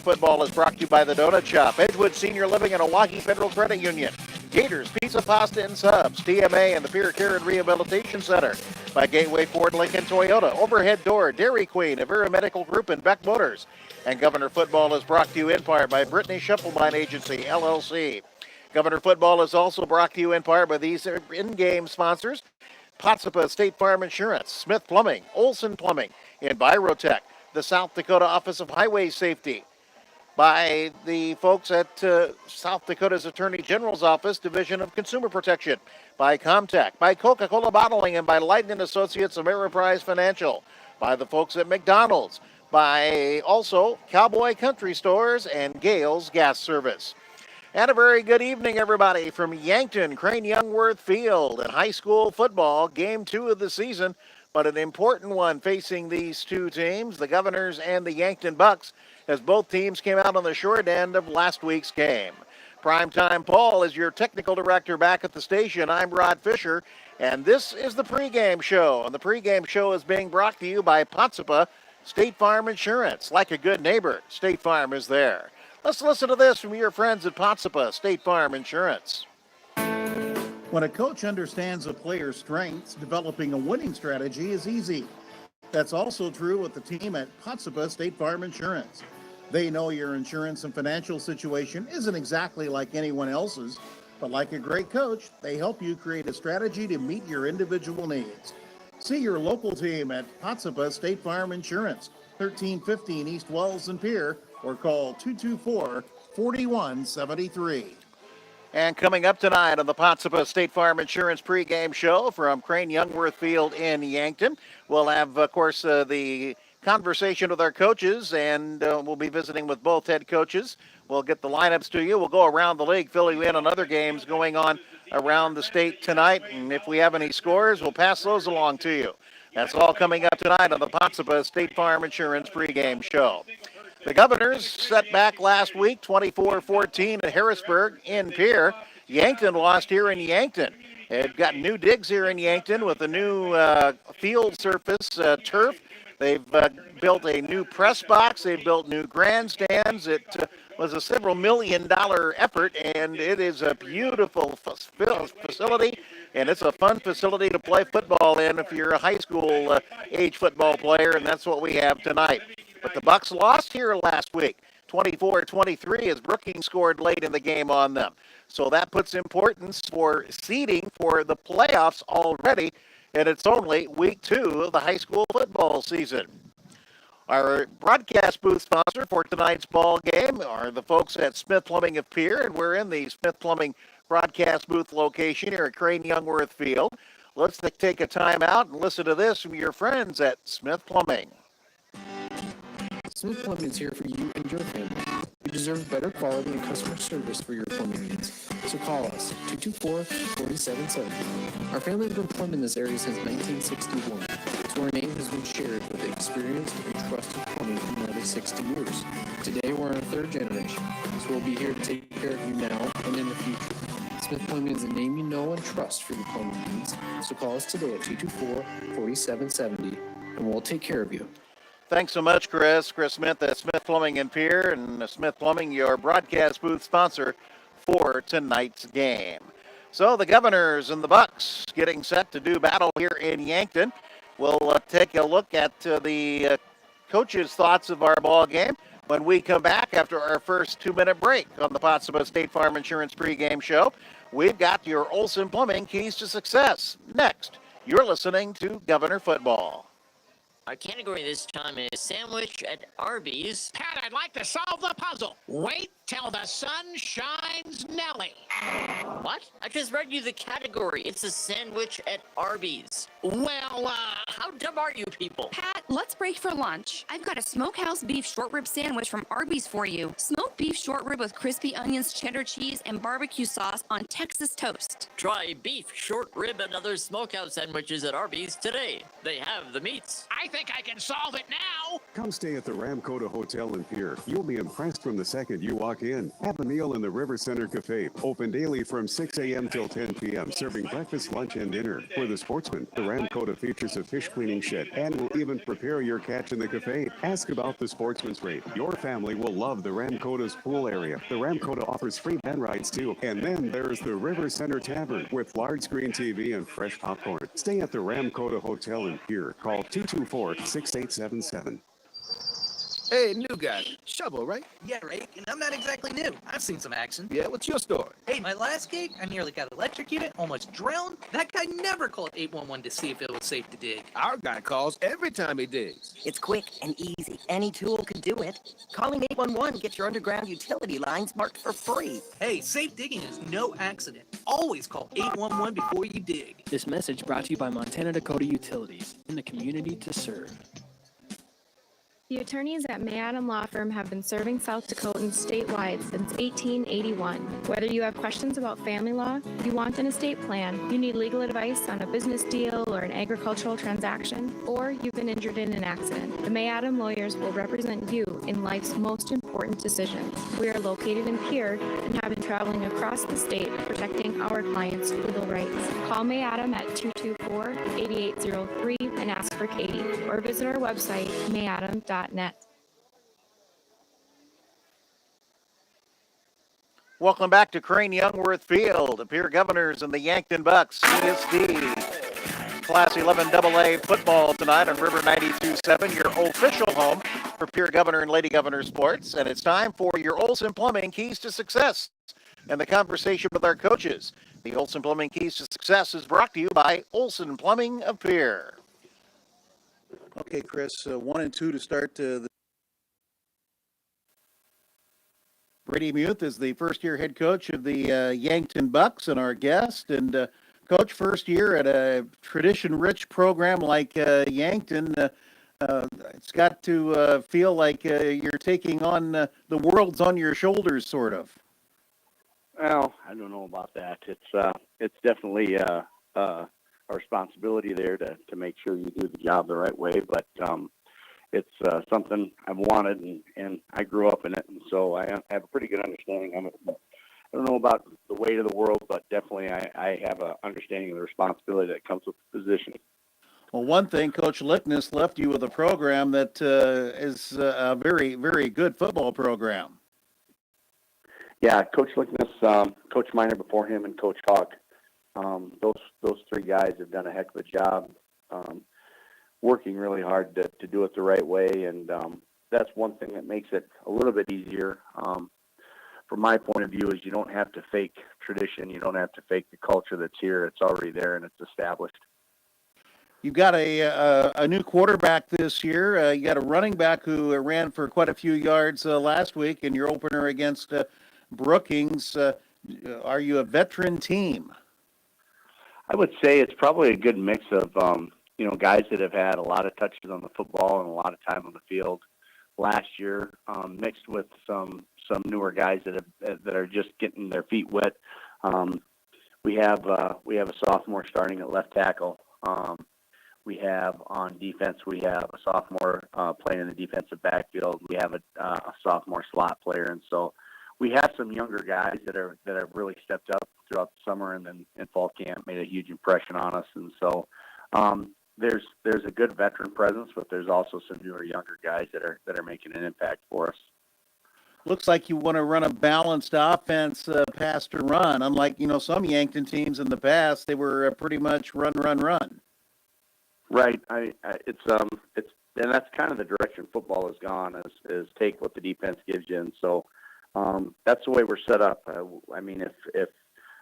Football is brought to you by the Donut Shop, Edgewood Senior Living and Oahe Federal Credit Union, Gators Pizza, Pasta, and Subs, TMA, and the Pierre Care and Rehabilitation Center, by Gateway Ford Lincoln Toyota, Overhead Door, Dairy Queen, Avera Medical Group, and Beck Motors. And Governor Football is brought to you in part by Brittany Shufflebein Agency, LLC. Governor Football is also brought to you in part by these in-game sponsors: Potsdam State Farm Insurance, Smith Plumbing, Olson Plumbing, Envirotech, the South Dakota Office of Highway Safety, by the folks at South Dakota's Attorney General's Office, Division of Consumer Protection, by Comtech, by Coca-Cola Bottling, and by Lighton Associates Ameriprise Financial, by the folks at McDonald's, by also Cowboy Country Stores and Gale's Gas Service. And a very good evening, everybody, from Yankton, Crane Youngworth Field, and high school football, game 2 of the season, but an important one facing these two teams, the Governors and the Yankton Bucks, as both teams came out on the short end of last week's game. Primetime Paul is your technical director back at the station. I'm Rod Fisher, and this is the pregame show. And the pregame show is being brought to you by Potsdam State Farm Insurance. Like a good neighbor, State Farm is there. Let's listen to this from your friends at Potsdam State Farm Insurance. When a coach understands a player's strengths, developing a winning strategy is easy. That's also true with the team at Potsdam State Farm Insurance. They know your insurance and financial situation isn't exactly like anyone else's, but like a great coach, they help you create a strategy to meet your individual needs. See your local team at Potsdam State Farm Insurance, 1315 East Wells and Pierre, or call 224-4173. And coming up tonight on the Potsdam State Farm Insurance pregame show from Crane Youngworth Field in Yankton, we'll have, of course, the conversation with our coaches, and we'll be visiting with both head coaches. We'll get the lineups to you. We'll go around the league, fill you in on other games going on around the state tonight, and if we have any scores, we'll pass those along to you. That's all coming up tonight on the Potsdam State Farm Insurance pregame show. The Governors set back last week, 24-14 at Harrisburg in Pierre. Yankton lost here in Yankton. They've got new digs here in Yankton with a new field surface turf. They've built a new press box. They've built new grandstands. It was a several $million effort, and it is a beautiful facility, and it's a fun facility to play football in if you're a high school age football player, and that's what we have tonight. But the Bucks lost here last week, 24-23, as Brookings scored late in the game on them. So that puts importance for seeding for the playoffs already, and it's only week 2 of the high school football season. Our broadcast booth sponsor for tonight's ball game are the folks at Smith Plumbing of Pierre, and we're in the Smith Plumbing broadcast booth location here at Crane Youngworth Field. Let's take a time out and listen to this from your friends at Smith Plumbing. Smith Plumbing is here for you and your family. You deserve better quality and customer service for your plumbing needs. So call us, 224-4770. Our family has been plumbing this area since 1961, so our name has been shared with experienced and trusted plumbing for nearly 60 years. Today, we're in our 3rd generation, so we'll be here to take care of you now and in the future. Smith Plumbing is a name you know and trust for your plumbing needs, so call us today at 224-4770, and we'll take care of you. Thanks so much, Chris. Chris Smith at Smith Plumbing in Pierre, and Smith Plumbing, your broadcast booth sponsor for tonight's game. So the Governors and the Bucks getting set to do battle here in Yankton. We'll take a look at the coaches' thoughts of our ball game when we come back after our first 2-minute break on the Potsdam State Farm Insurance pregame show. We've got your Olson Plumbing Keys to Success. Next, you're listening to Governor Football. Our category this time is sandwich at Arby's. Pat, I'd like to solve the puzzle. Wait till the sun shines, Nelly. What? I just read you the category. It's a sandwich at Arby's. Well, how dumb are you people? Pat, let's break for lunch. I've got a smokehouse beef short rib sandwich from Arby's for you. Smoked beef short rib with crispy onions, cheddar cheese, and barbecue sauce on Texas toast. Try beef short rib and other smokehouse sandwiches at Arby's today. They have the meats. I think I can solve it now. Come stay at the Ramkota Hotel in Pierre. You'll be impressed from the second you walk in. Have a meal in the Riverside Center Cafe, open daily from 6 a.m. till 10 p.m., serving breakfast, lunch, and dinner. For the sportsman, the Ramcota features a fish cleaning shed and will even prepare your catch in the cafe. Ask about the Sportsman's Rate. Your family will love the Ramcota's pool area. The Ramcota offers free band rides too. And then there's the River Center Tavern with large screen TV and fresh popcorn. Stay at the Ramcota Hotel in Pierre. Call 224-6877. Hey, new guy. Shovel, right? Yeah, right. And I'm not exactly new. I've seen some action. Yeah, what's your story? Hey, my last gig, I nearly got electrocuted, almost drowned. That guy never called 811 to see if it was safe to dig. Our guy calls every time he digs. It's quick and easy. Any tool can do it. Calling 811 gets your underground utility lines marked for free. Hey, safe digging is no accident. Always call 811 before you dig. This message brought to you by Montana Dakota Utilities, in the community to serve. The attorneys at May Adam Law Firm have been serving South Dakotans statewide since 1881. Whether you have questions about family law, you want an estate plan, you need legal advice on a business deal or an agricultural transaction, or you've been injured in an accident, the May Adam lawyers will represent you in life's most important decisions. We are located in Pierre and have been traveling across the state protecting our clients' legal rights. Call May Adam at 224-8803 and ask for Katie, or visit our website, mayadam.net. Welcome back to Crane Youngworth Field. The Pierre Governors and the Yankton Bucks. CSD Class 11 AA football tonight on River 92.7, your official home for Pierre Governor and Lady Governor sports. And it's time for your Olson Plumbing Keys to Success and the conversation with our coaches. The Olson Plumbing Keys to Success is brought to you by Olson Plumbing of Pierre. Okay, Chris, 1 and 2 to start the Brady Muth is the first-year head coach of the Yankton Bucks and our guest. And, Coach, first year at a tradition-rich program like Yankton, it's got to feel like you're taking on the world's on your shoulders, sort of. Well, I don't know about that. It's definitely a responsibility there to make sure you do the job the right way, but it's something I've wanted, and I grew up in it, and so I have a pretty good understanding of it. But I don't know about the weight of the world, but definitely I have an understanding of the responsibility that comes with the position. Well, one thing, Coach Lickness left you with a program that is a very, very good football program. Yeah, Coach Lickness, Coach Miner before him, and Coach Hawk. Those three guys have done a heck of a job working really hard to do it the right way, and that's one thing that makes it a little bit easier. From my point of view, is you don't have to fake tradition. You don't have to fake the culture that's here. It's already there, and it's established. You've got a new quarterback this year. You got a running back who ran for quite a few yards last week in your opener against Brookings. Are you a veteran team? I would say it's probably a good mix of, guys that have had a lot of touches on the football and a lot of time on the field last year, mixed with some newer guys that are just getting their feet wet. We have a sophomore starting at left tackle. We have on defense, we have a sophomore playing in the defensive backfield. We have a sophomore slot player, and so we have some younger guys that have really stepped up throughout the summer and then in fall camp, made a huge impression on us. And so there's a good veteran presence, but there's also some newer, younger guys that are making an impact for us. Looks like you want to run a balanced offense, pass to run. Unlike some Yankton teams in the past, they were pretty much run. Right. It's and that's kind of the direction football has gone, is take what the defense gives you, and so that's the way we're set up. If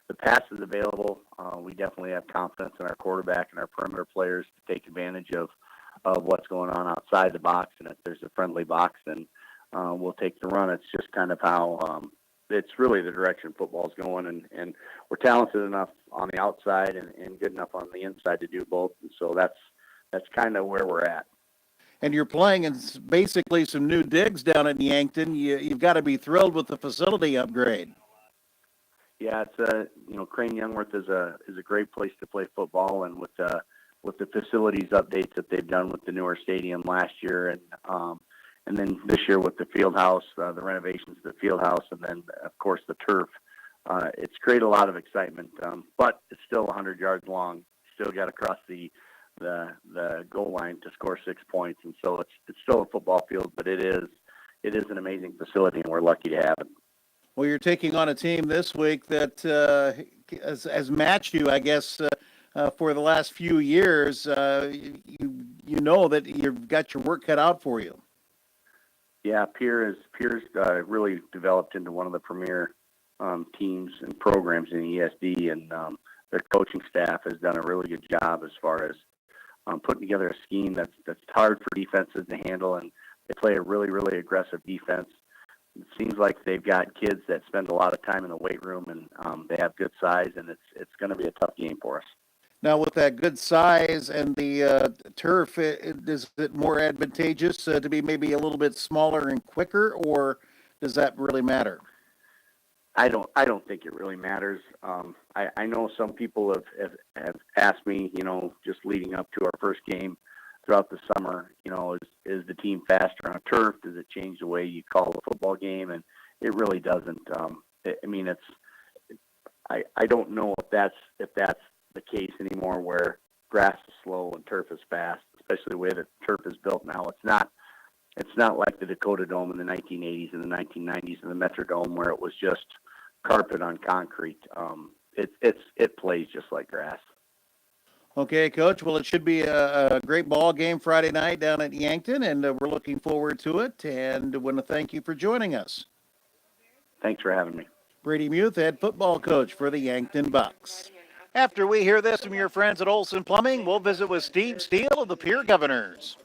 the pass is available, we definitely have confidence in our quarterback and our perimeter players to take advantage of what's going on outside the box. And if there's a friendly box, then we'll take the run. It's just kind of how it's really the direction football's going. And we're talented enough on the outside and good enough on the inside to do both. And so that's kind of where we're at. And you're playing in basically some new digs down at Yankton. You've got to be thrilled with the facility upgrade. Yeah, it's Crane Youngworth is a great place to play football, and with the facilities updates that they've done with the newer stadium last year, and then this year with the field house, the renovations to the field house, and then of course the turf. it's created a lot of excitement. But it's still 100 yards long. Still got to cross the goal line to score 6 points, and so it's still a football field, but it is an amazing facility, and we're lucky to have it. Well, you're taking on a team this week that has matched you, I guess, for the last few years. You know that you've got your work cut out for you. Yeah, Pierre's really developed into one of the premier teams and programs in ESD, and their coaching staff has done a really good job as far as putting together a scheme that's hard for defenses to handle, and they play a really, really aggressive defense. It seems like they've got kids that spend a lot of time in the weight room, and they have good size, and it's going to be a tough game for us. Now, with that good size and the turf, is it more advantageous to be maybe a little bit smaller and quicker, or does that really matter? I don't think it really matters. I know some people have asked me, just leading up to our first game throughout the summer, is the team faster on turf? Does it change the way you call the football game? And it really doesn't. I don't know if that's the case anymore, where grass is slow and turf is fast, especially the way that turf is built now. It's not like the Dakota Dome in the 1980s and the 1990s and the Metrodome, where it was just carpet on concrete. It plays just like grass. Okay, Coach. Well, it should be a great ball game Friday night down at Yankton, and we're looking forward to it. And I want to thank you for joining us. Thanks for having me. Brady Muth, head football coach for the Yankton Bucks. After we hear this from your friends at Olson Plumbing, we'll visit with Steve Steele of the Pierre Governors.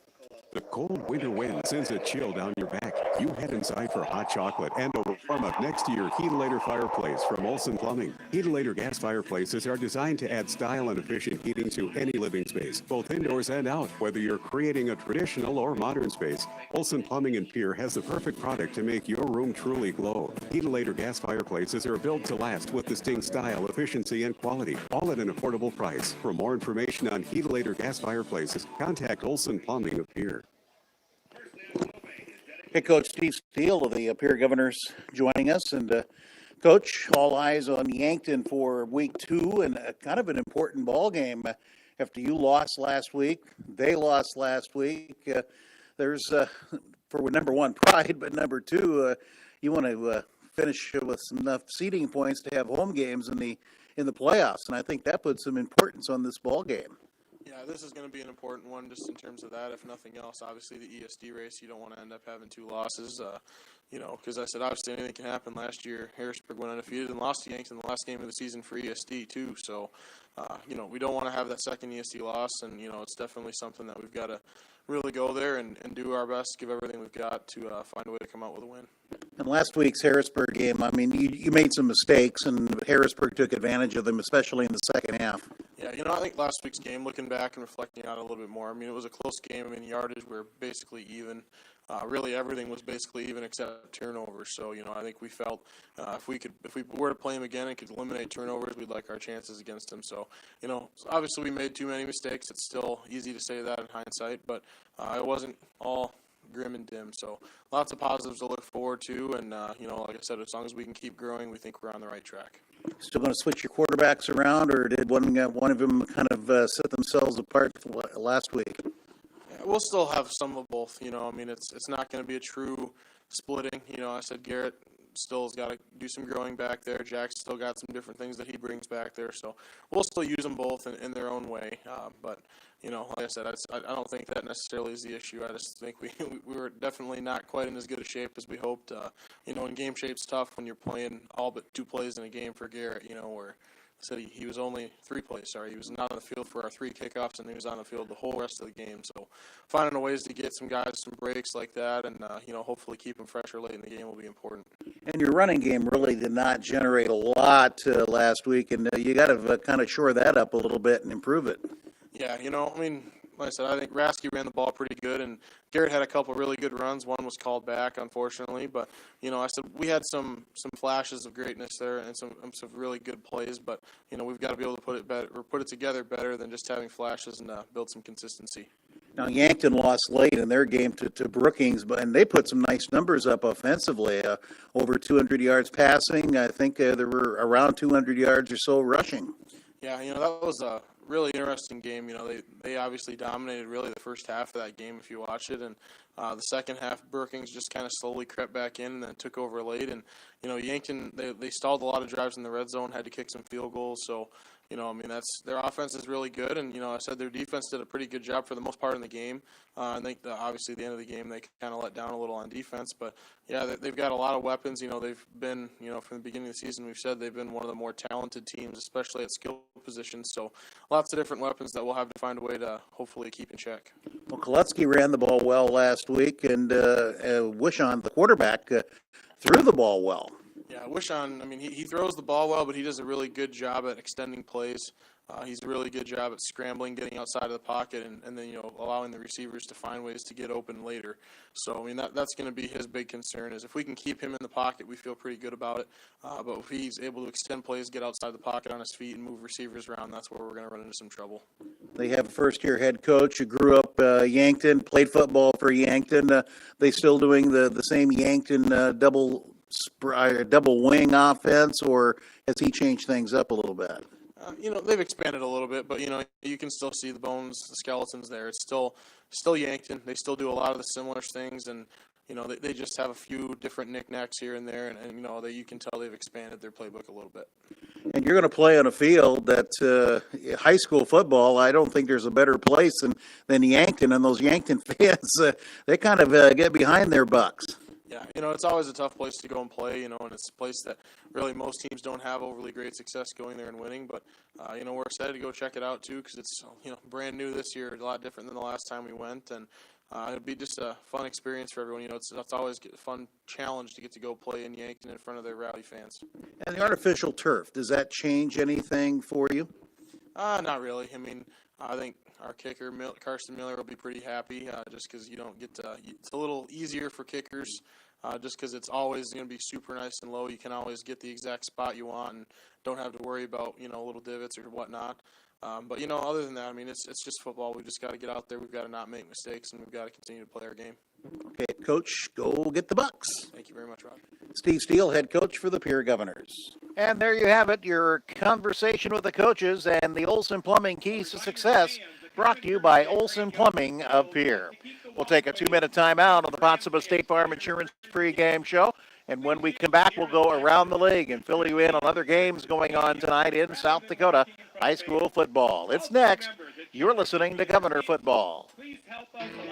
The cold winter wind sends a chill down your back. You head inside for hot chocolate and a warm-up next to your Heatilator fireplace from Olson Plumbing. Heatilator gas fireplaces are designed to add style and efficient heating to any living space, both indoors and out. Whether you're creating a traditional or modern space, Olson Plumbing in Pierre has the perfect product to make your room truly glow. Heatilator gas fireplaces are built to last with distinct style, efficiency, and quality, all at an affordable price. For more information on Heatilator gas fireplaces, contact Olson Plumbing of Pierre. Hey, Coach Steve Steele of the Pierre Governors joining us. And, Coach, all eyes on Yankton for week 2 and kind of an important ball game. After you lost last week, they lost last week. There's, for number one, pride, but number two, you want to finish with enough seeding points to have home games in the playoffs. And I think that puts some importance on this ball game. Yeah, this is going to be an important one just in terms of that, if nothing else. Obviously, the ESD race, you don't want to end up having 2 losses, because I said obviously anything can happen. Last year, Harrisburg went undefeated and lost to Yankton the last game of the season for ESD, too. So, we don't want to have that second ESD loss, and, it's definitely something that we've got to really go there and do our best, give everything we've got to find a way to come out with a win. In last week's Harrisburg game, I mean, you made some mistakes, and Harrisburg took advantage of them, especially in the second half. Yeah, I think last week's game, looking back and reflecting on it a little bit more, I mean, it was a close game. I mean, yardage were basically even. Really, everything was basically even except turnovers. So, I think we felt if we were to play him again and could eliminate turnovers, we'd like our chances against him. So, obviously we made too many mistakes. It's still easy to say that in hindsight, but it wasn't all grim and dim. So, lots of positives to look forward to. And, like I said, as long as we can keep growing, we think we're on the right track. Still going to switch your quarterbacks around, or did one of them kind of set themselves apart last week? We'll still have some of both, it's not going to be a true splitting. I said Garrett still has got to do some growing back there. Jack's still got some different things that he brings back there. So we'll still use them both in their own way. But, like I said, I don't think that necessarily is the issue. I just think we were definitely not quite in as good a shape as we hoped. And game shape's tough when you're playing all but 2 plays in a game for Garrett, where said he was only 3 plays. He was not on the field for our 3 kickoffs, and he was on the field the whole rest of the game. So finding ways to get some guys some breaks like that, and hopefully keep them fresher late in the game will be important. And your running game really did not generate a lot last week, and you got to kind of shore that up a little bit and improve it. Yeah, like I said, I think Rasky ran the ball pretty good, and Garrett had a couple really good runs. One was called back, unfortunately, but I said we had some flashes of greatness there and some really good plays. But we've got to be able to put it together better than just having flashes and build some consistency. Now, Yankton lost late in their game to Brookings, and they put some nice numbers up offensively. Over 200 yards passing. I think there were around 200 yards or so rushing. Yeah, that was a really interesting game. They obviously dominated really the first half of that game if you watch it, and the second half, Brookings just kind of slowly crept back in and then took over late. And Yankton they stalled a lot of drives in the red zone, had to kick some field goals. So that's their offense is really good, and I said their defense did a pretty good job for the most part in the game. I think obviously at the end of the game they kind of let down a little on defense, but yeah, they've got a lot of weapons. They've been from the beginning of the season we've said they've been one of the more talented teams, especially at skill positions. So lots of different weapons that we'll have to find a way to hopefully keep in check. Well, Koletzky ran the ball well last week, and Wishon, the quarterback, threw the ball well. Yeah, Wishon, he throws the ball well, but he does a really good job at extending plays. He's a really good job at scrambling, getting outside of the pocket, and then allowing the receivers to find ways to get open later. So that's going to be his big concern. Is if we can keep him in the pocket, we feel pretty good about it. But if he's able to extend plays, get outside the pocket on his feet, and move receivers around, that's where we're going to run into some trouble. They have a first-year head coach who grew up Yankton, played football for Yankton. They still doing the same Yankton double wing offense, or has he changed things up a little bit? They've expanded a little bit, but you can still see the bones, the skeletons there. It's still Yankton. They still do a lot of the similar things, and they just have a few different knickknacks here and there, and you can tell they've expanded their playbook a little bit. And you're going to play on a field that high school football. I don't think there's a better place than Yankton, and those Yankton fans they kind of get behind their bucks. Yeah, it's always a tough place to go and play, and it's a place that really most teams don't have overly great success going there and winning. But, we're excited to go check it out, too, because it's, brand new this year, a lot different than the last time we went. And it'll be just a fun experience for everyone. It's always a fun challenge to get to go play in Yankton in front of their rowdy fans. And the artificial turf, does that change anything for you? Not really. I think our kicker, Carson Miller, will be pretty happy just because you don't get to – it's a little easier for kickers just because it's always going to be super nice and low. You can always get the exact spot you want and don't have to worry about, little divots or whatnot. But, other than that, it's just football. We've just got to get out there. We've got to not make mistakes, and we've got to continue to play our game. Okay, Coach, go get the Bucks. Thank you very much, Rob. Steve Steele, head coach for the Pierre Governors. And there you have it, your conversation with the coaches and the Olson Plumbing Keys to Success, brought to you by Olson Plumbing of Pierre. We'll take a 2-minute timeout on the Potsdam State Farm Insurance pregame show. And when we come back, we'll go around the league and fill you in on other games going on tonight in South Dakota high school football. It's next. You're listening to Governor Football.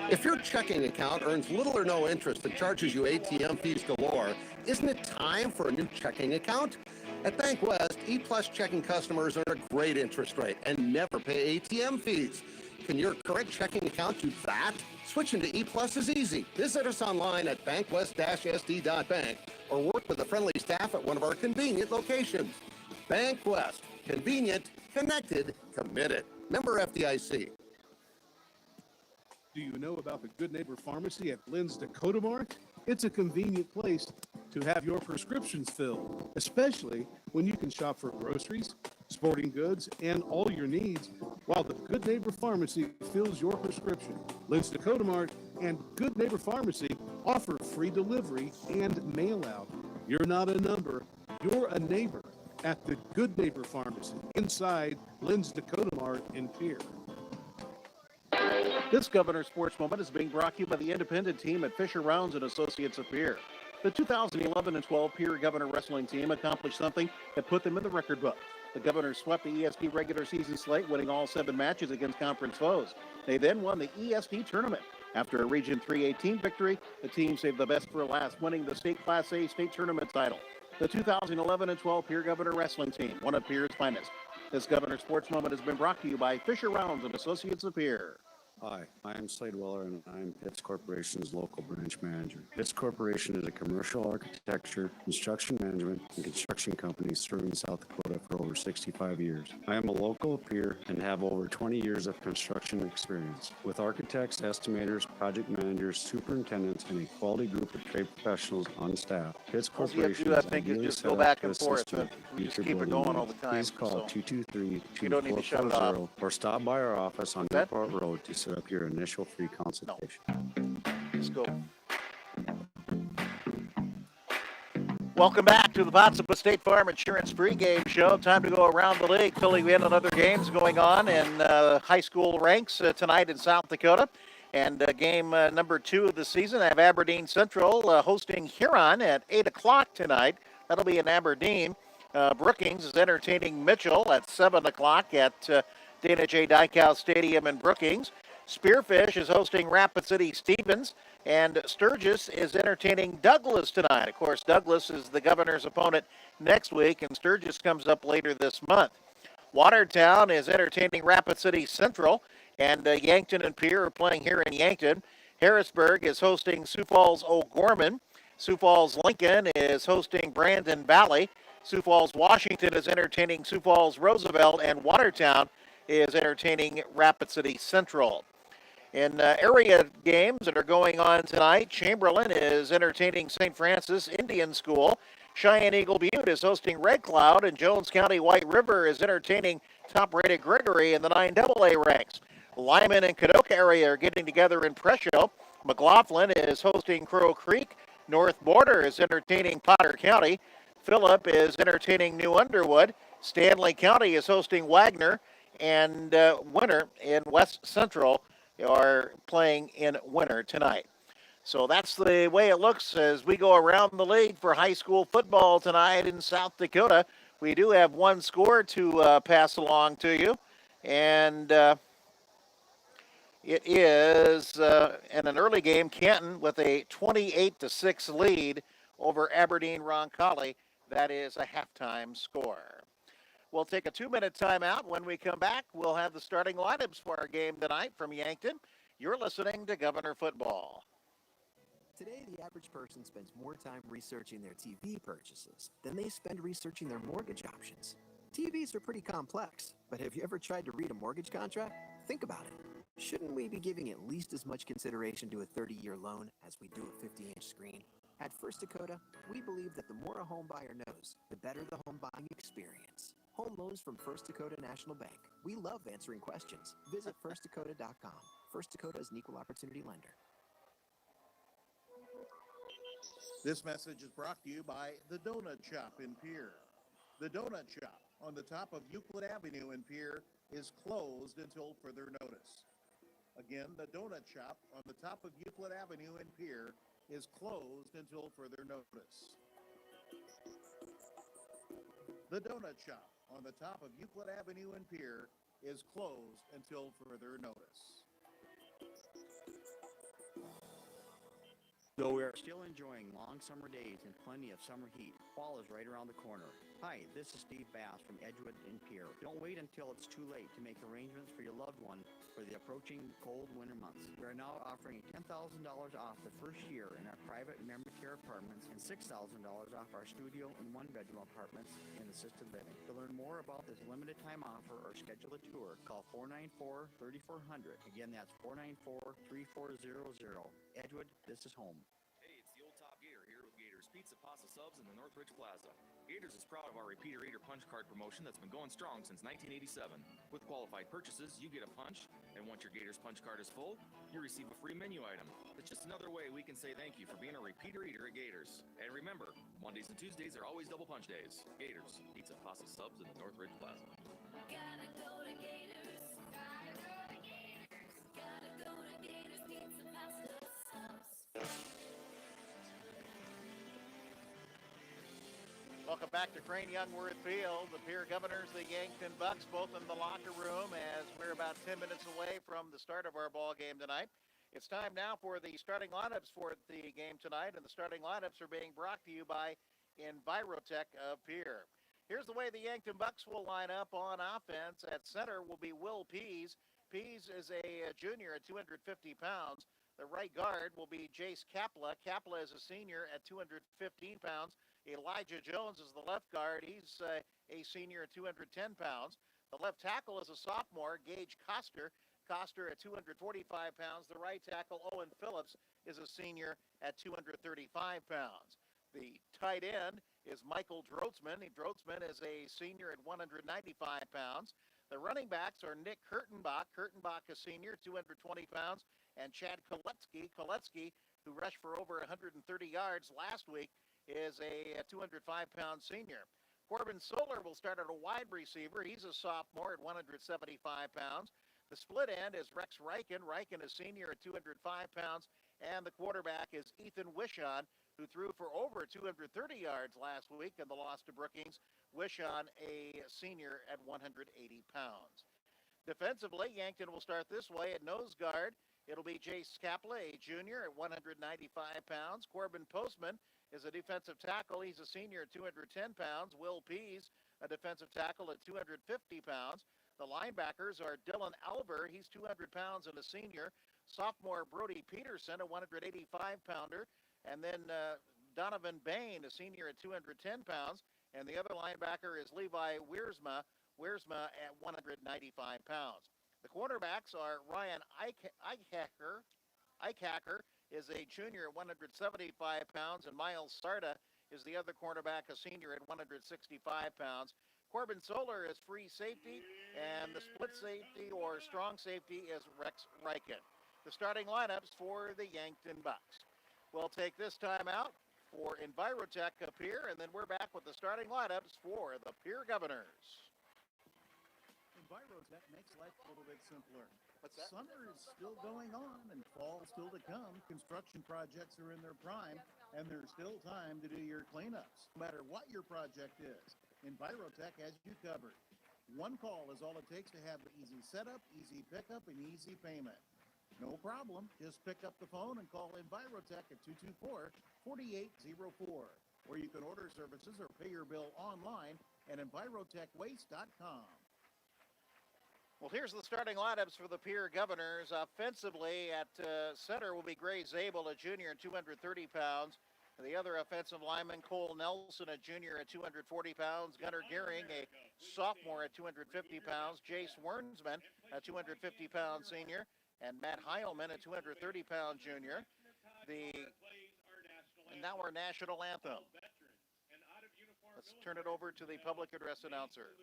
If your checking account earns little or no interest and charges you ATM fees galore, isn't it time for a new checking account? At Bank West, E-Plus checking customers earn a great interest rate and never pay ATM fees. Can your current checking account do that? Switching to E-Plus is easy. Visit us online at bankwest-sd.bank or work with the friendly staff at one of our convenient locations. Bank West. Convenient, connected, committed. Member FDIC. Do you know about the Good Neighbor Pharmacy at Lynn's Dakota Mart? It's a convenient place to have your prescriptions filled, especially when you can shop for groceries, sporting goods, and all your needs, while the Good Neighbor Pharmacy fills your prescription. Lynn's Dakota Mart and Good Neighbor Pharmacy offer free delivery and mail out. You're not a number, you're a neighbor at the Good Neighbor Pharmacy inside Lynn's Dakota Mart in Pierre. This Governor Sports Moment is being brought to you by the independent team at Fisher Rounds and Associates of Pierre. The 2011 and 12 Pierre Governor Wrestling team accomplished something that put them in the record book. The Governors swept the ESP regular season slate, winning all 7 matches against conference foes. They then won the ESP tournament. After a Region 318 victory, the team saved the best for last, winning the state Class A state tournament title. The 2011 and 12 Pierre Governor Wrestling team, one of Pierre's finest. This Governor Sports Moment has been brought to you by Fisher Rounds and Associates of Pierre. Hi, I am Slade Weller, and I'm Pitts Corporation's local branch manager. Pitts Corporation is a commercial architecture, construction management, and construction company serving South Dakota for over 65 years. I am a local peer and have over 20 years of construction experience. With architects, estimators, project managers, superintendents, and a quality group of trade professionals on staff, Pitts Corporation I think, is just go back and forth. We just keep it going all the time. Please call 223-2440 don't need to shut it off. or stop by our office on Newport Road to set up your initial free consultation. Let's go. Welcome back to the Botsupa State Farm Insurance pregame show. Time to go around the league, filling in on other games going on in high school ranks tonight in South Dakota. And game number 2 of the season, I have Aberdeen Central hosting Huron at 8 o'clock tonight. That'll be in Aberdeen. Brookings is entertaining Mitchell at 7 o'clock at Dana J. Dykow Stadium in Brookings. Spearfish is hosting Rapid City Stevens, and Sturgis is entertaining Douglas tonight. Of course, Douglas is the governor's opponent next week, and Sturgis comes up later this month. Watertown is entertaining Rapid City Central, and Yankton and Pierre are playing here in Yankton. Harrisburg is hosting Sioux Falls O'Gorman. Sioux Falls Lincoln is hosting Brandon Valley. Sioux Falls Washington is entertaining Sioux Falls Roosevelt, and Watertown is entertaining Rapid City Central. In area games that are going on tonight, Chamberlain is entertaining St. Francis Indian School. Cheyenne Eagle Butte is hosting Red Cloud, and Jones County White River is entertaining top-rated Gregory in the 9AA ranks. Lyman and Kadoka area are getting together in Presho. McLaughlin is hosting Crow Creek. North Border is entertaining Potter County. Phillip is entertaining New Underwood. Stanley County is hosting Wagner, and Winter in West Central are playing in Winter tonight. So that's the way it looks as we go around the league for high school football tonight in South Dakota. We do have one score to pass along to you, and it is in an early game, Canton with a 28-6 lead over Aberdeen Roncalli. That is a halftime score. We'll take a 2-minute timeout. When we come back, we'll have the starting lineups for our game tonight from Yankton. You're listening to Governor Football. Today, the average person spends more time researching their TV purchases than they spend researching their mortgage options. TVs are pretty complex, but have you ever tried to read a mortgage contract? Think about it. Shouldn't we be giving at least as much consideration to a 30-year loan as we do a 50-inch screen? At First Dakota, we believe that the more a home buyer knows, the better the home buying experience. Home loans from First Dakota National Bank. We love answering questions. Visit firstdakota.com. First Dakota is an equal opportunity lender. This message is brought to you by the Donut Shop in Pierre. The Donut Shop on the top of Euclid Avenue in Pierre is closed until further notice. Again, the Donut Shop on the top of Euclid Avenue in Pierre is closed until further notice. The Donut Shop on the top of Euclid Avenue in Pierre is closed until further notice. Though we are still enjoying long summer days and plenty of summer heat, fall is right around the corner. Hi, this is Steve Bass from Edgewood in Pierre. Don't wait until it's too late to make arrangements for your loved one for the approaching cold winter months. We are now offering $10,000 off the first year in our private memory care apartments and $6,000 off our studio and one-bedroom apartments in assisted living. To learn more about this limited time offer or schedule a tour, call 494-3400. Again, that's 494-3400. Edgewood, this is home. Hey, it's the old Top Gator here with Gators Pizza, Pasta Subs in the Northridge Plaza. Gators is proud of our Repeater Eater punch card promotion that's been going strong since 1987. With qualified purchases, you get a punch, and once your Gators punch card is full, you receive a free menu item. It's just another way we can say thank you for being a Repeater Eater at Gators. And remember, Mondays and Tuesdays are always double punch days. Gators Pizza, Pasta Subs in the Northridge Plaza. Gotta go to Gators. Gotta go to Gators. Gotta go to Gators Pizza, Pasta Subs. Welcome back to Crane Youngworth Field. The Pierre Governors, the Yankton Bucks, both in the locker room as we're about 10 minutes away from the start of our ball game tonight. It's time now for the starting lineups for the game tonight, and the starting lineups are being brought to you by Envirotech of Pierre. Here's the way the Yankton Bucks will line up on offense. At center will be Will Pease. Pease is a junior at 250 pounds. The right guard will be Jace Kapla. Kapla is a senior at 215 pounds. Elijah Jones is the left guard. He's a senior at 210 pounds. The left tackle is a sophomore, Gage Coster. Coster at 245 pounds. The right tackle, Owen Phillips, is a senior at 235 pounds. The tight end is Michael Drotzman. Drotzman is a senior at 195 pounds. The running backs are Nick Kurtenbach, a senior, 220 pounds, and Chad Koletsky, who rushed for over 130 yards last week, is a 205-pound senior. Corbin Soler will start at a wide receiver. He's a sophomore at 175 pounds. The split end is Rex Reichen. Reichen is senior at 205 pounds. And the quarterback is Ethan Wishon, who threw for over 230 yards last week in the loss to Brookings. Wishon, a senior at 180 pounds. Defensively, Yankton will start this way at nose guard. It'll be Jace Kapla, a junior at 195 pounds. Corbin Postman is a defensive tackle. He's a senior at 210 pounds. Will Pease, a defensive tackle at 250 pounds. The linebackers are Dylan Alver. He's 200 pounds and a senior. Sophomore Brody Peterson, a 185-pounder. And then Donovan Bain, a senior at 210 pounds. And the other linebacker is Levi Wiersma at 195 pounds. The cornerbacks are Ryan Eichacker is a junior at 175 pounds, and Miles Sarda is the other cornerback, a senior at 165 pounds. Corbin Soler is free safety, and the split safety or strong safety is Rex Reichen. The starting lineups for the Yankton Bucks. We'll take this time out for Envirotech up here, and then we're back with the starting lineups for the Pierre Governors. Envirotech makes life a little bit simpler. But summer is still going on and fall still to come. Construction projects are in their prime, and there's still time to do your cleanups. No matter what your project is, Envirotech has you covered. One call is all it takes to have easy setup, easy pickup, and easy payment. No problem. Just pick up the phone and call Envirotech at 224-4804. Or you can order services or pay your bill online at envirotechwaste.com. Well, here's the starting lineups for the Pierre Governors. Offensively, at center will be Gray Zabel, a junior at 230 pounds. The other offensive lineman, Cole Nelson, a junior at 240 pounds. Gunnar Gehring, a sophomore at 250 pounds. Jace Wernsman, a 250-pound senior. And Matt Heilman, a 230-pound junior. And now our national anthem. Let's turn it over to the public address announcer.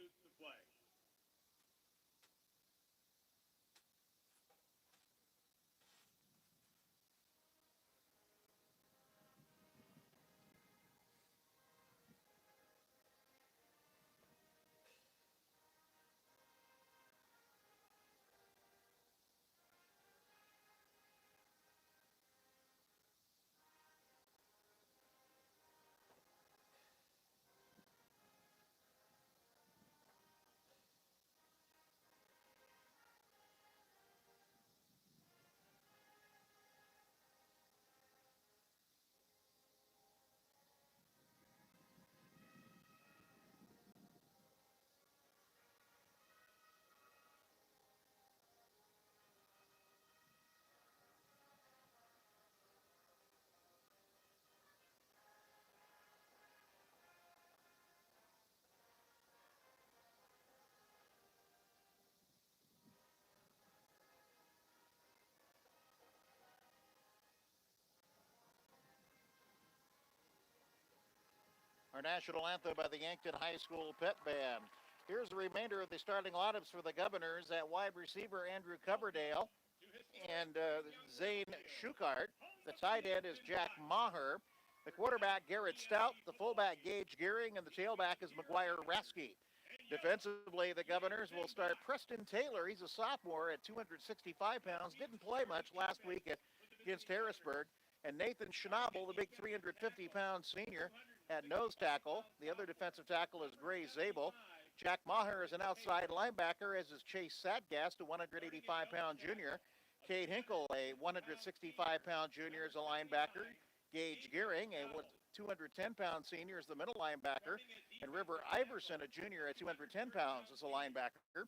Our national anthem by the Yankton High School Pep Band. Here's the remainder of the starting lineups for the Governors. At wide receiver, Andrew Coverdale and Zane Schukart. The tight end is Jack Maher. The quarterback, Garrett Stout. The fullback, Gage Gehring. And the tailback is McGuire Rasky. Defensively, the Governors will start Preston Taylor. He's a sophomore at 265 pounds. Didn't play much last week against Harrisburg. And Nathan Schnabel, the big 350-pound senior, at nose tackle. The other defensive tackle is Gray Zabel. Jack Maher is an outside linebacker, as is Chase Sadgast, a 185-pound junior. Cade Hinkle, a 165-pound junior, is a linebacker. Gage Gehring, a 210-pound senior, is the middle linebacker. And River Iverson, a junior at 210 pounds, is a linebacker.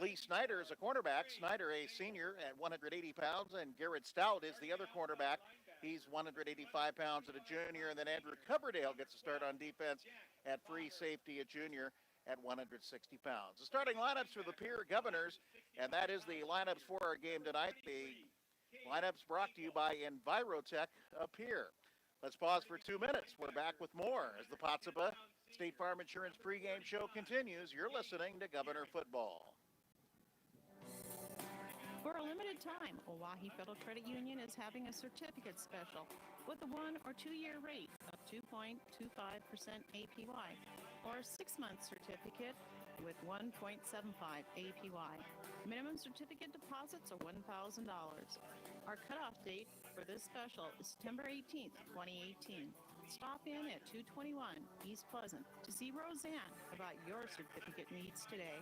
Lee Snyder is a cornerback. Snyder, a senior at 180 pounds. And Garrett Stout is the other cornerback. He's 185 pounds and a junior. And then Andrew Coverdale gets a start on defense at free safety, a junior at 160 pounds. The starting lineups for the Pierre Governors, and that is the lineups for our game tonight. The lineups brought to you by Envirotech up here. Let's pause for 2 minutes. We're back with more as the Potsdam State Farm Insurance pregame show continues. You're listening to Governor Football. For a limited time, Oahe Federal Credit Union is having a certificate special with a 1 or 2 year rate of 2.25% APY or a 6-month certificate with 1.75 APY. Minimum certificate deposits are $1,000. Our cutoff date for this special is September 18th, 2018. Stop in at 221 East Pleasant to see Roseanne about your certificate needs today.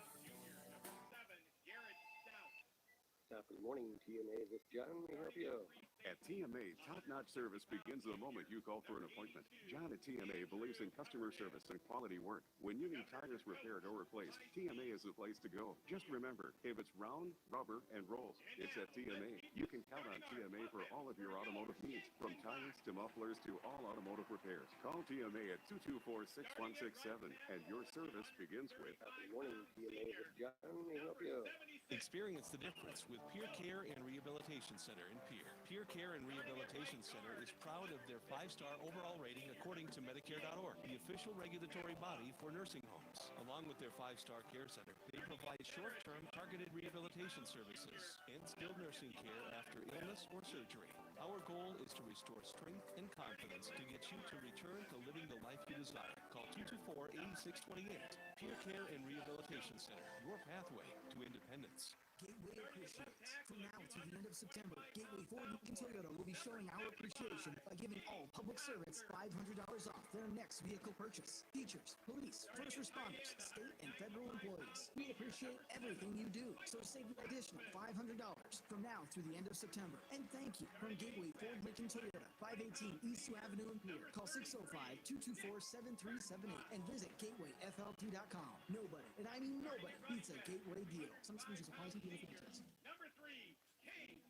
Good morning, TMA. This is John. May I help you? At TMA, top-notch service begins the moment you call for an appointment. John at TMA believes in customer service and quality work. When you need tires repaired or replaced, TMA is the place to go. Just remember, if it's round, rubber, and rolls, it's at TMA. You can count on TMA for all of your automotive needs, from tires to mufflers to all automotive repairs. Call TMA at 224-6167, and your service begins with... Good morning, TMA. This is John. May I help you? Experience the difference with Pierre Care and Rehabilitation Center in Pierre. Pierre Care and Rehabilitation Center is proud of their 5-star overall rating according to Medicare.org, the official regulatory body for nursing homes. Along with their 5-star care center, they provide short-term targeted rehabilitation services and skilled nursing care after illness or surgery. Our goal is to restore strength and confidence to get you to return to living the life you desire. Call 224-8628. Pierre Care and Rehabilitation Center, your pathway to independence. Gateway appreciates. From now to the end of September, Gateway Ford Lincoln Toyota will be showing our appreciation by giving all public servants $500 off their next vehicle purchase. Teachers, police, first responders, state and federal employees. We appreciate everything you do, so save an additional $500 from now through the end of September. And thank you from Gateway Ford Lincoln Toyota, 518 East 2 Avenue in Pierre. Call 605-224-7378 and visit gatewayflt.com. Nobody, and I mean nobody, beats a Gateway deal. Some exclusions apply to dealer for details. Number 3, King.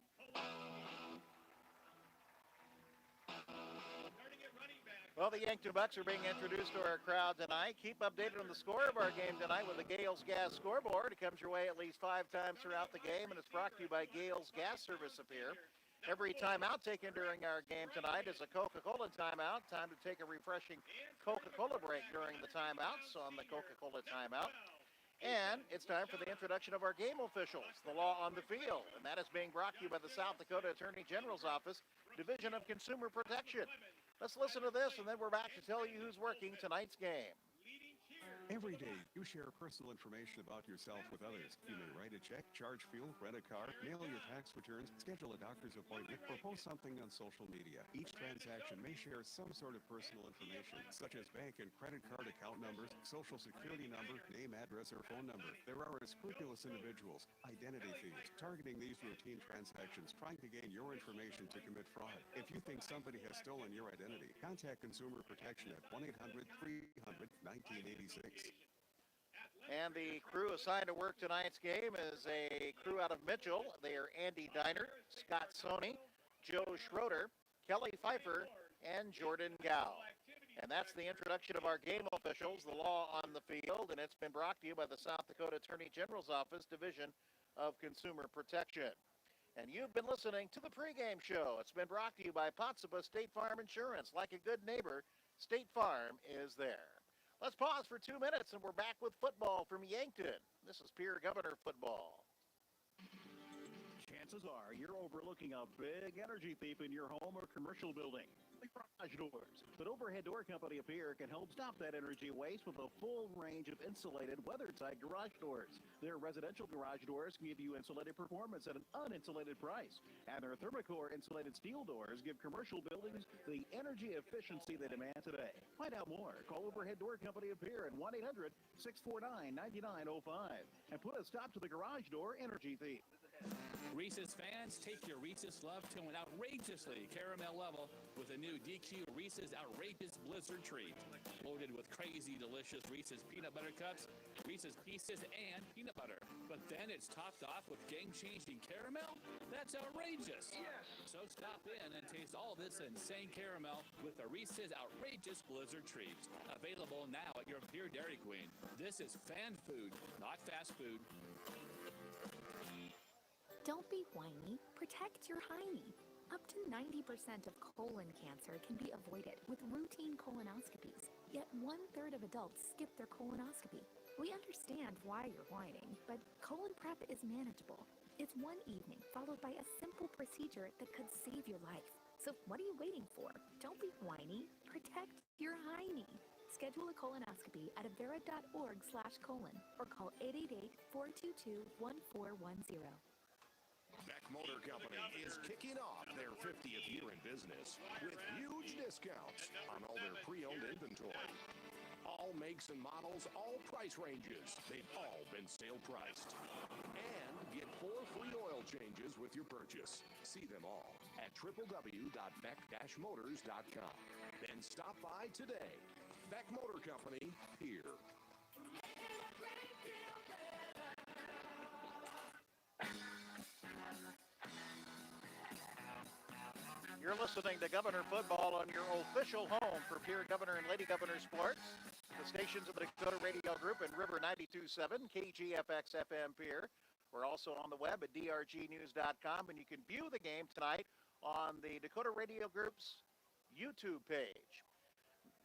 Well, the Yankton Bucks are being introduced to our crowd tonight. Keep updated on the score of our game tonight with the Gales Gas scoreboard. It comes your way at least 5 times throughout the game, and it's brought to you by Gales Gas Service up here. Every timeout taken during our game tonight is a Coca-Cola timeout. Time to take a refreshing Coca-Cola break during the timeouts on the Coca-Cola timeout. And it's time for the introduction of our game officials, the law on the field. And that is being brought to you by the South Dakota Attorney General's Office, Division of Consumer Protection. Let's listen to this, and then we're back to tell you who's working tonight's game. Every day, you share personal information about yourself with others. You may write a check, charge fuel, rent a car, mail your tax returns, schedule a doctor's appointment, or post something on social media. Each transaction may share some sort of personal information, such as bank and credit card account numbers, social security number, name, address, or phone number. There are unscrupulous individuals, identity thieves, targeting these routine transactions, trying to gain your information to commit fraud. If you think somebody has stolen your identity, contact Consumer Protection at 1-800-300-1986. And the crew assigned to work tonight's game is a crew out of Mitchell. They are Andy Diner, Scott Sony, Joe Schroeder, Kelly Pfeiffer, and Jordan Gow. And that's the introduction of our game officials, the law on the field, and it's been brought to you by the South Dakota Attorney General's Office, Division of Consumer Protection. And you've been listening to the pregame show. It's been brought to you by Potsdam State Farm Insurance. Like a good neighbor, State Farm is there. Let's pause for 2 minutes, and we're back with football from Yankton. This is Pierre Governor football. Chances are you're overlooking a big energy thief in your home or commercial building. The garage doors. But Overhead Door Company of Pierre can help stop that energy waste with a full range of insulated, weather-tight garage doors. Their residential garage doors give you insulated performance at an uninsulated price. And their Thermocore insulated steel doors give commercial buildings the energy efficiency they demand today. Find out more. Call Overhead Door Company of Pierre at 1-800-649-9905 and put a stop to the garage door energy thief. Reese's fans, take your Reese's love to an outrageously caramel level with a new DQ Reese's Outrageous Blizzard Treat. Loaded with crazy delicious Reese's peanut butter cups, Reese's Pieces, and peanut butter. But then it's topped off with game-changing caramel? That's outrageous! Yes! So stop in and taste all this insane caramel with the Reese's Outrageous Blizzard Treat. Available now at your Pierre Dairy Queen. This is fan food, not fast food. Don't be whiny. Protect your hiney. Up to 90% of colon cancer can be avoided with routine colonoscopies. Yet 1/3 of adults skip their colonoscopy. We understand why you're whining, but colon prep is manageable. It's one evening followed by a simple procedure that could save your life. So what are you waiting for? Don't be whiny. Protect your hiney. Schedule a colonoscopy at avera.org/colon or call 888-422-1410. Beck Motor Company is kicking off their 50th year in business with huge discounts on all their pre-owned inventory. All makes and models, all price ranges. They've all been sale priced. And get 4 free oil changes with your purchase. See them all at www.beck-motors.com. Then stop by today. Beck Motor Company, here. You're listening to Governor Football on your official home for Pierre Governor and Lady Governor sports. The stations of the Dakota Radio Group and River 92.7, KGFX FM Pierre. We're also on the web at drgnews.com, and you can view the game tonight on the Dakota Radio Group's YouTube page.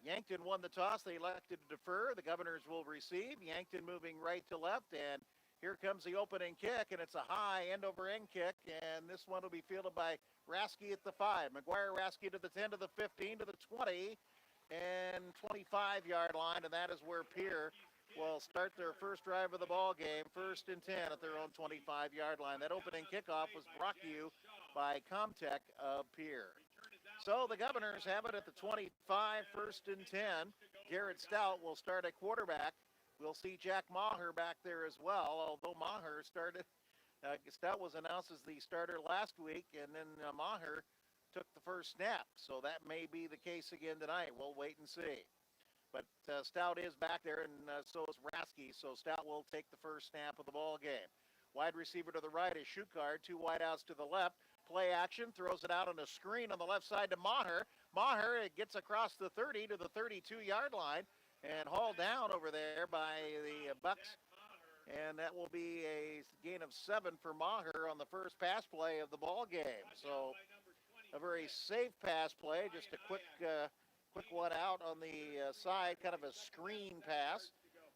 Yankton won the toss. They elected to defer. The Governors will receive. Yankton moving right to left, and here comes the opening kick, and it's a high end-over-end kick, and this one will be fielded by Rasky at the 5. McGuire Rasky to the 10, to the 15, to the 20, and 25-yard line, and that is where Pierre will start their first drive of the ball game, 1st and 10 at their own 25-yard line. That opening kickoff was brought to you by Comtech of Pierre. So the Governors have it at the 25, 1st and 10. Garrett Stout will start at quarterback. We'll see Jack Maher back there as well, although Maher started. Stout was announced as the starter last week, and then Maher took the first snap. So that may be the case again tonight. We'll wait and see. But Stout is back there, and so is Rasky. So Stout will take the first snap of the ball game. Wide receiver to the right is Shukard. 2 wideouts to the left. Play action, throws it out on a screen on the left side to Maher. Maher, it gets across the 30 to the 32-yard line and hauled down over there by the Bucks. And that will be a gain of 7 for Maher on the first pass play of the ball game. So a very safe pass play, just a quick one out on the side, kind of a screen pass.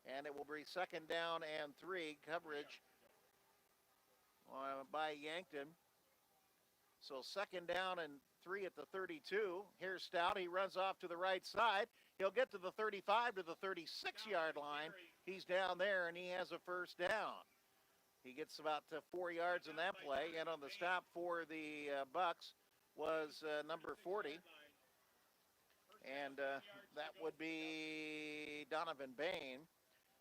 And it will be 2nd down and 3 coverage by Yankton. So 2nd down and 3 at the 32. Here's Stout. He runs off to the right side. He'll get to the 35 to the 36-yard line. He's down there, and he has a first down. He gets about 4 yards in that play. And on the stop for the Bucks was number 40. And that would be Donovan Bain.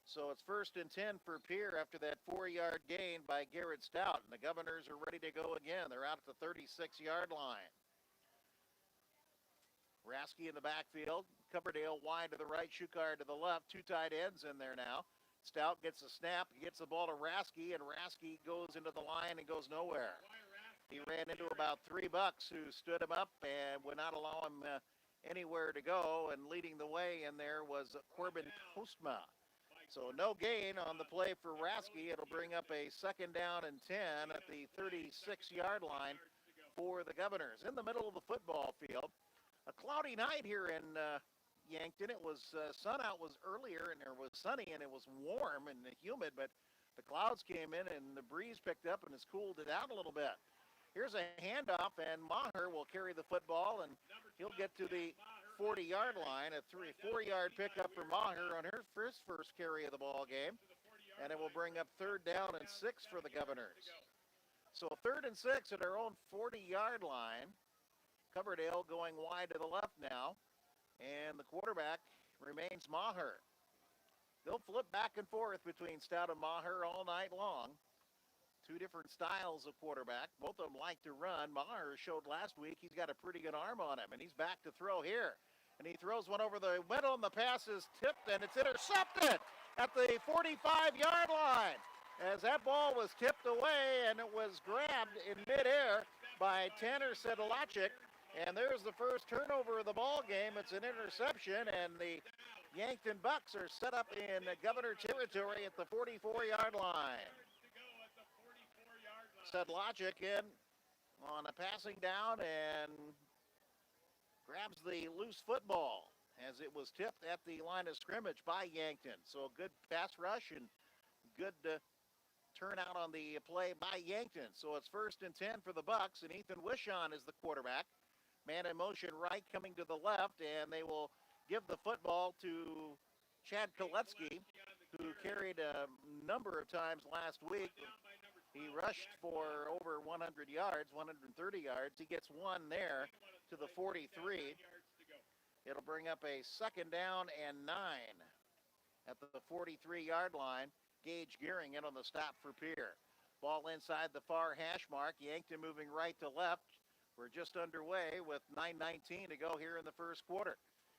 So it's 1st and 10 for Pierre after that 4-yard gain by Garrett Stout. And the Governors are ready to go again. They're out at the 36-yard line. Rasky in the backfield. Coverdale wide to the right. Shukard to the left. 2 tight ends in there now. Stout gets a snap. He gets the ball to Rasky, and Rasky goes into the line and goes nowhere. He ran into about 3 Bucks who stood him up and would not allow him anywhere to go. And leading the way in there was Corbin Postma. So no gain on the play for Rasky. It'll bring up a 2nd down and 10 at the 36-yard line for the Governors. In the middle of the football field, a cloudy night here in Yankton. It was sun out was earlier, and it was sunny, and it was warm and humid, but the clouds came in, and the breeze picked up, and it's cooled it out a little bit. Here's a handoff, and Maher will carry the football, and he'll get to the 40-yard line. A 4-yard pickup for Maher on her first carry of the ball game, and it will bring up 3rd down and 6 for the Governors. So 3rd and 6 at our own 40-yard line. Coverdale going wide to the left now, and the quarterback remains Maher. They'll flip back and forth between Stout and Maher all night long. 2 different styles of quarterback. Both of them like to run. Maher showed last week he's got a pretty good arm on him, and he's back to throw here. And he throws one over the middle, and the pass is tipped, and it's intercepted at the 45-yard line. As that ball was tipped away, and it was grabbed in midair by Tanner Sedlacek. And there's the first turnover of the ball game. It's an interception, and the Yankton Bucks are set up in Governor territory at the 44-yard line. Sedlacek in on a passing down and grabs the loose football as it was tipped at the line of scrimmage by Yankton. So a good pass rush and good turnout on the play by Yankton. So it's 1st and 10 for the Bucks, and Ethan Wishon is the quarterback. Man in motion right coming to the left, and they will give the football to Chad Koletsky, who carried a number of times last week. He rushed for over 100 yards, 130 yards. He gets one there to the 43. It'll bring up a 2nd down and 9 at the 43-yard line. Gage Gearing in on the stop for Pierre. Ball inside the far hash mark. Yankton moving right to left. We're just underway with 9:19 to go here in the first quarter.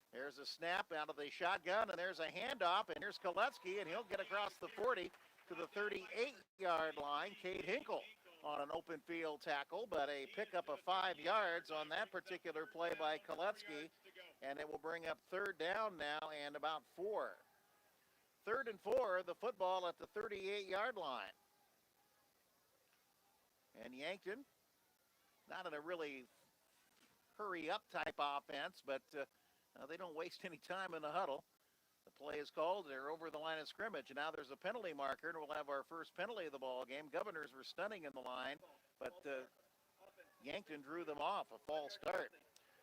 There's a snap out of the shotgun, and there's a handoff, and here's Koletsky, and he'll get across the 40 to the 38-yard line. Cade Hinkle on an open field tackle, but a pickup of 5 yards on that particular play by Koletsky, and it will bring up 3rd down now and about 4. 3rd and 4, the football at the 38-yard line. And Yankton, not in a really hurry-up type offense, but they don't waste any time in the huddle. The play is called. They're over the line of scrimmage, and now there's a penalty marker, and we'll have our first penalty of the ball game. Governors were stunning in the line, but Yankton drew them off, a false start.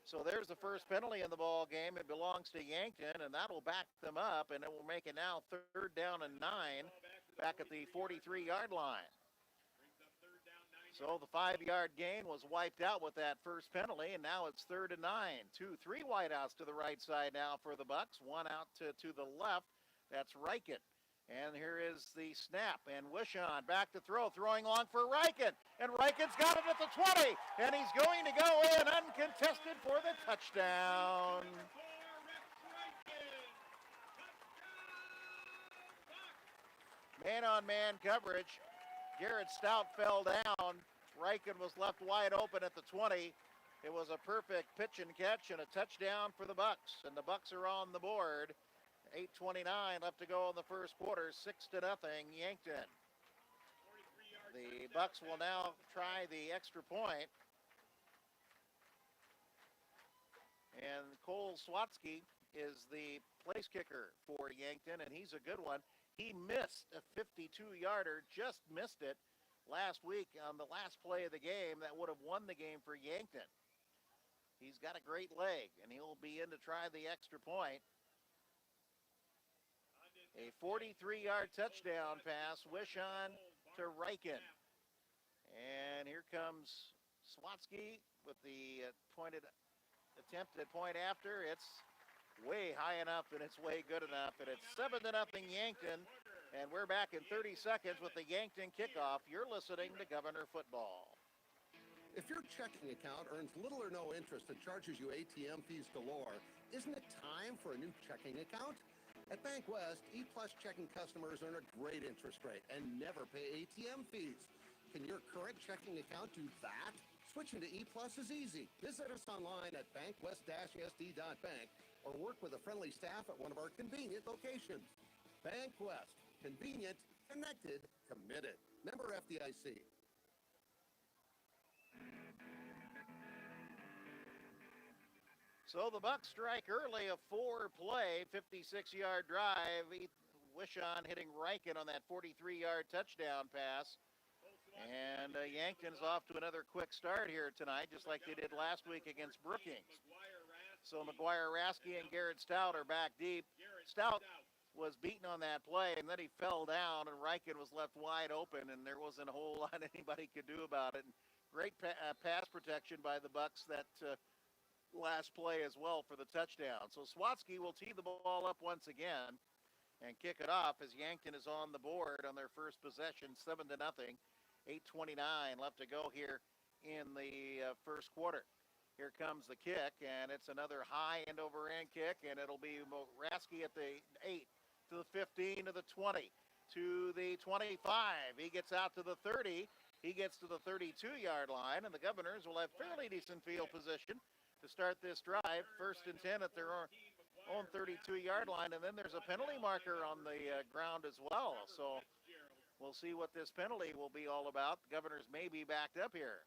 So there's the first penalty in the ball game. It belongs to Yankton, and that'll back them up, and it will make it now 3rd down and 9 back at the 43-yard line. So the 5-yard gain was wiped out with that first penalty, and now it's 3rd and 9. 3 wideouts to the right side now for the Bucks. One out to the left. That's Reichen. And here is the snap, and Wishon back to throw, throwing long for Reichen. And Reichen's got it at the 20, and he's going to go in uncontested for the touchdown. Man-on-man coverage. Garrett Stout fell down. Reichen was left wide open at the 20. It was a perfect pitch and catch and a touchdown for the Bucks. And the Bucks are on the board. 8:29 left to go in the first quarter. 6-0 Yankton. The Bucks will now try the extra point. And Cole Swatsky is the place kicker for Yankton, and he's a good one. He missed a 52-yarder, just missed it last week on the last play of the game. That would have won the game for Yankton. He's got a great leg, and he'll be in to try the extra point. A 43-yard touchdown pass, Wishon to Reichen. And here comes Swatsky with the pointed attempt at point after. It's way high enough, and it's way good enough, and it's 7-0 Yankton, and we're back in 30 seconds with the Yankton kickoff. You're listening to Governor Football. If your checking account earns little or no interest and charges you ATM fees galore, isn't it time for a new checking account? At Bank West, E-Plus checking customers earn a great interest rate and never pay ATM fees. Can your current checking account do that? Switching to E-Plus is easy. Visit us online at bankwest-sd.bank or work with a friendly staff at one of our convenient locations. Bank West. Convenient, connected, committed. Member FDIC. So the Bucks strike early, a 4-play, 56-yard drive. Wishon hitting Reichen on that 43-yard touchdown pass. And Yankton's off to another quick start here tonight, just like they did last week against Brookings. So McGuire Rasky and Garrett Stout are back deep. Stout was beaten on that play, and then he fell down, and Reichen was left wide open, and there wasn't a whole lot anybody could do about it. And great pass protection by the Bucks that last play as well for the touchdown. So Swatsky will tee the ball up once again and kick it off as Yankton is on the board on their first possession, 7-0. 8:29 left to go here in the first quarter. Here comes the kick, and it's another high end over end kick, and it'll be Rasky at the 8 to the 15 to the 20 to the 25. He gets out to the 30. He gets to the 32-yard line, and the Governors will have fairly decent field position to start this drive. 1st and 10 at their own 32-yard line, and then there's a penalty marker on the ground as well. So we'll see what this penalty will be all about. The Governors may be backed up here.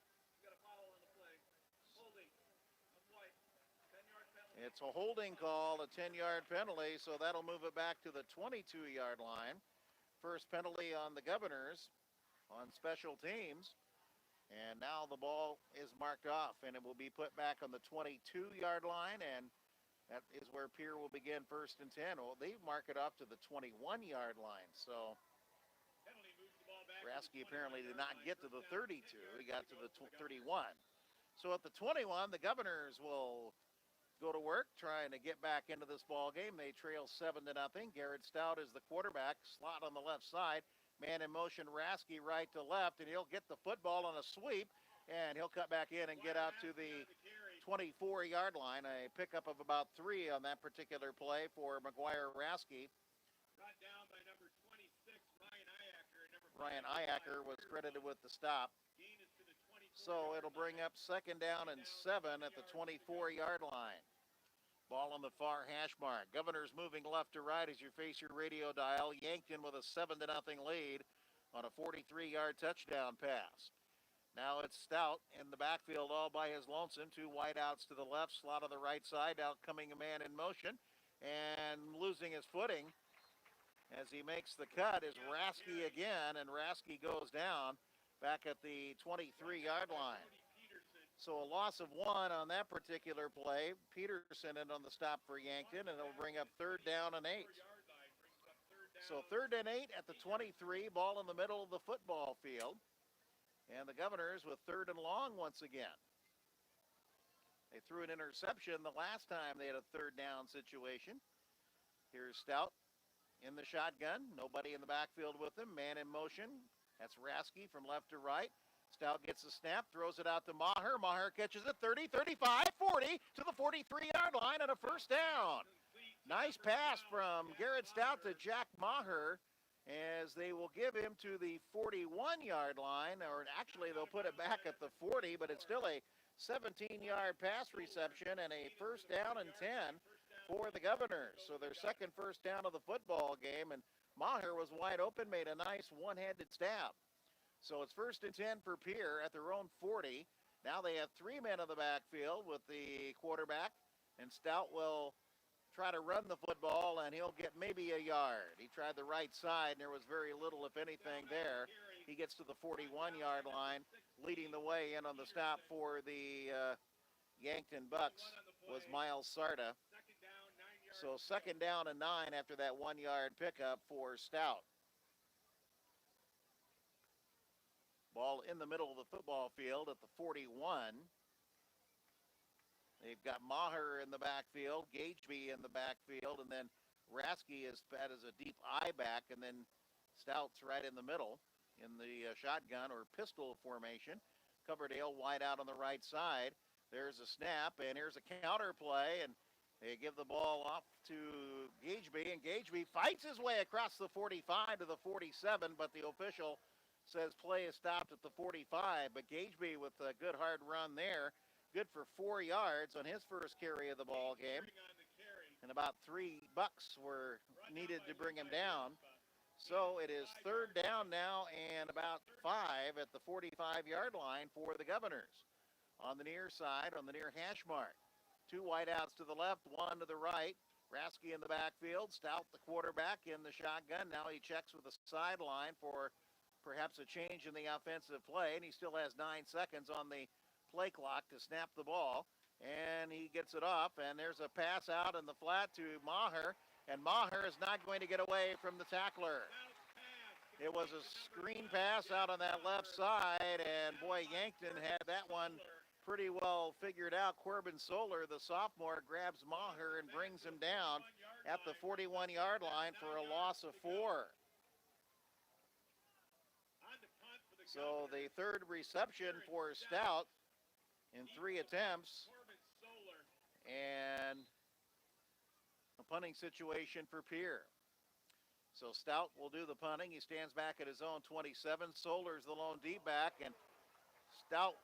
It's a holding call, a 10-yard penalty, so that'll move it back to the 22-yard line. First penalty on the Governors. on special teams. And now the ball is marked off, and it will be put back on the 22-yard line, and that is where Pierre will begin 1st and 10. Well, they mark it off to the 21-yard line, so Rasky apparently did not get to the 32. He got to the 31. So at the 21, the Governors will go to work trying to get back into this ball game. They trail 7-0. Garrett Stout is the quarterback, slot on the left side. Man in motion, Rasky right to left, and he'll get the football on a sweep, and he'll cut back in and get out to the 24-yard line. A pickup of about 3 on that particular play for McGuire Rasky. Brought down by number 26, Ryan Iacker. Ryan Iacker was credited with the stop. So it'll bring up 2nd down and 7 at the 24-yard line. Ball on the far hash mark. Governors moving left to right as you face your radio dial. Yankton with a 7-0 lead on a 43-yard touchdown pass. Now it's Stout in the backfield all by his lonesome. 2 wideouts to the left, slot on the right side. Out coming a man in motion and losing his footing as he makes the cut is Rasky again, and Rasky goes down back at the 23-yard line. So a loss of 1 on that particular play. Peterson in on the stop for Yankton, and it'll bring up 3rd down and 8. So 3rd and 8 at the 23, ball in the middle of the football field. And the Governors with 3rd and long once again. They threw an interception the last time they had a 3rd down situation. Here's Stout in the shotgun. Nobody in the backfield with him. Man in motion. That's Rasky from left to right. Stout gets the snap, throws it out to Maher. Maher catches it 30, 35, 40 to the 43-yard line and a 1st down. Nice pass from Garrett Stout to Jack Maher as they will give him to the 41-yard line, or actually they'll put it back at the 40, but it's still a 17-yard pass reception and a 1st down and 10 for the Governors. So their second 1st down of the football game, and Maher was wide open, made a nice one-handed stab. So it's 1st and 10 for Pierre at their own 40. Now they have 3 men in the backfield with the quarterback, and Stout will try to run the football, and he'll get maybe a yard. He tried the right side, and there was very little, if anything, there. He gets to the 41-yard line, leading the way in on the stop for the Yankton Bucks was Miles Sarda. So 2nd down and 9 after that 1-yard pickup for Stout. Ball in the middle of the football field at the 41. They've got Maher in the backfield, Gageby in the backfield, and then Rasky is fed as a deep I back, and then Stout's right in the middle in the shotgun or pistol formation. Coverdale wide out on the right side. There's a snap, and here's a counter play, and they give the ball off to Gageby, and Gageby fights his way across the 45 to the 47, but the official says play is stopped at the 45, but Gageby with a good hard run there, good for 4 yards on his first carry of the ball game, and about $3 were needed to bring him down. So it is 3rd down now and about 5 at the 45-yard line for the Governors. On the near side, on the near hash mark, 2 wideouts to the left, 1 to the right. Rasky in the backfield, Stout the quarterback in the shotgun. Now he checks with the sideline for perhaps a change in the offensive play, and he still has 9 seconds on the play clock to snap the ball, and he gets it off, and there's a pass out in the flat to Maher, and Maher is not going to get away from the tackler. It was a screen pass out on that left side, and boy, Yankton had that one pretty well figured out. Corbin Soler, the sophomore, grabs Maher and brings him down at the 41-yard line for a loss of 4. So the 3rd reception for Stout in 3 attempts, and a punting situation for Pierre. So Stout will do the punting. He stands back at his own 27. Soler's the lone deep back, and Stout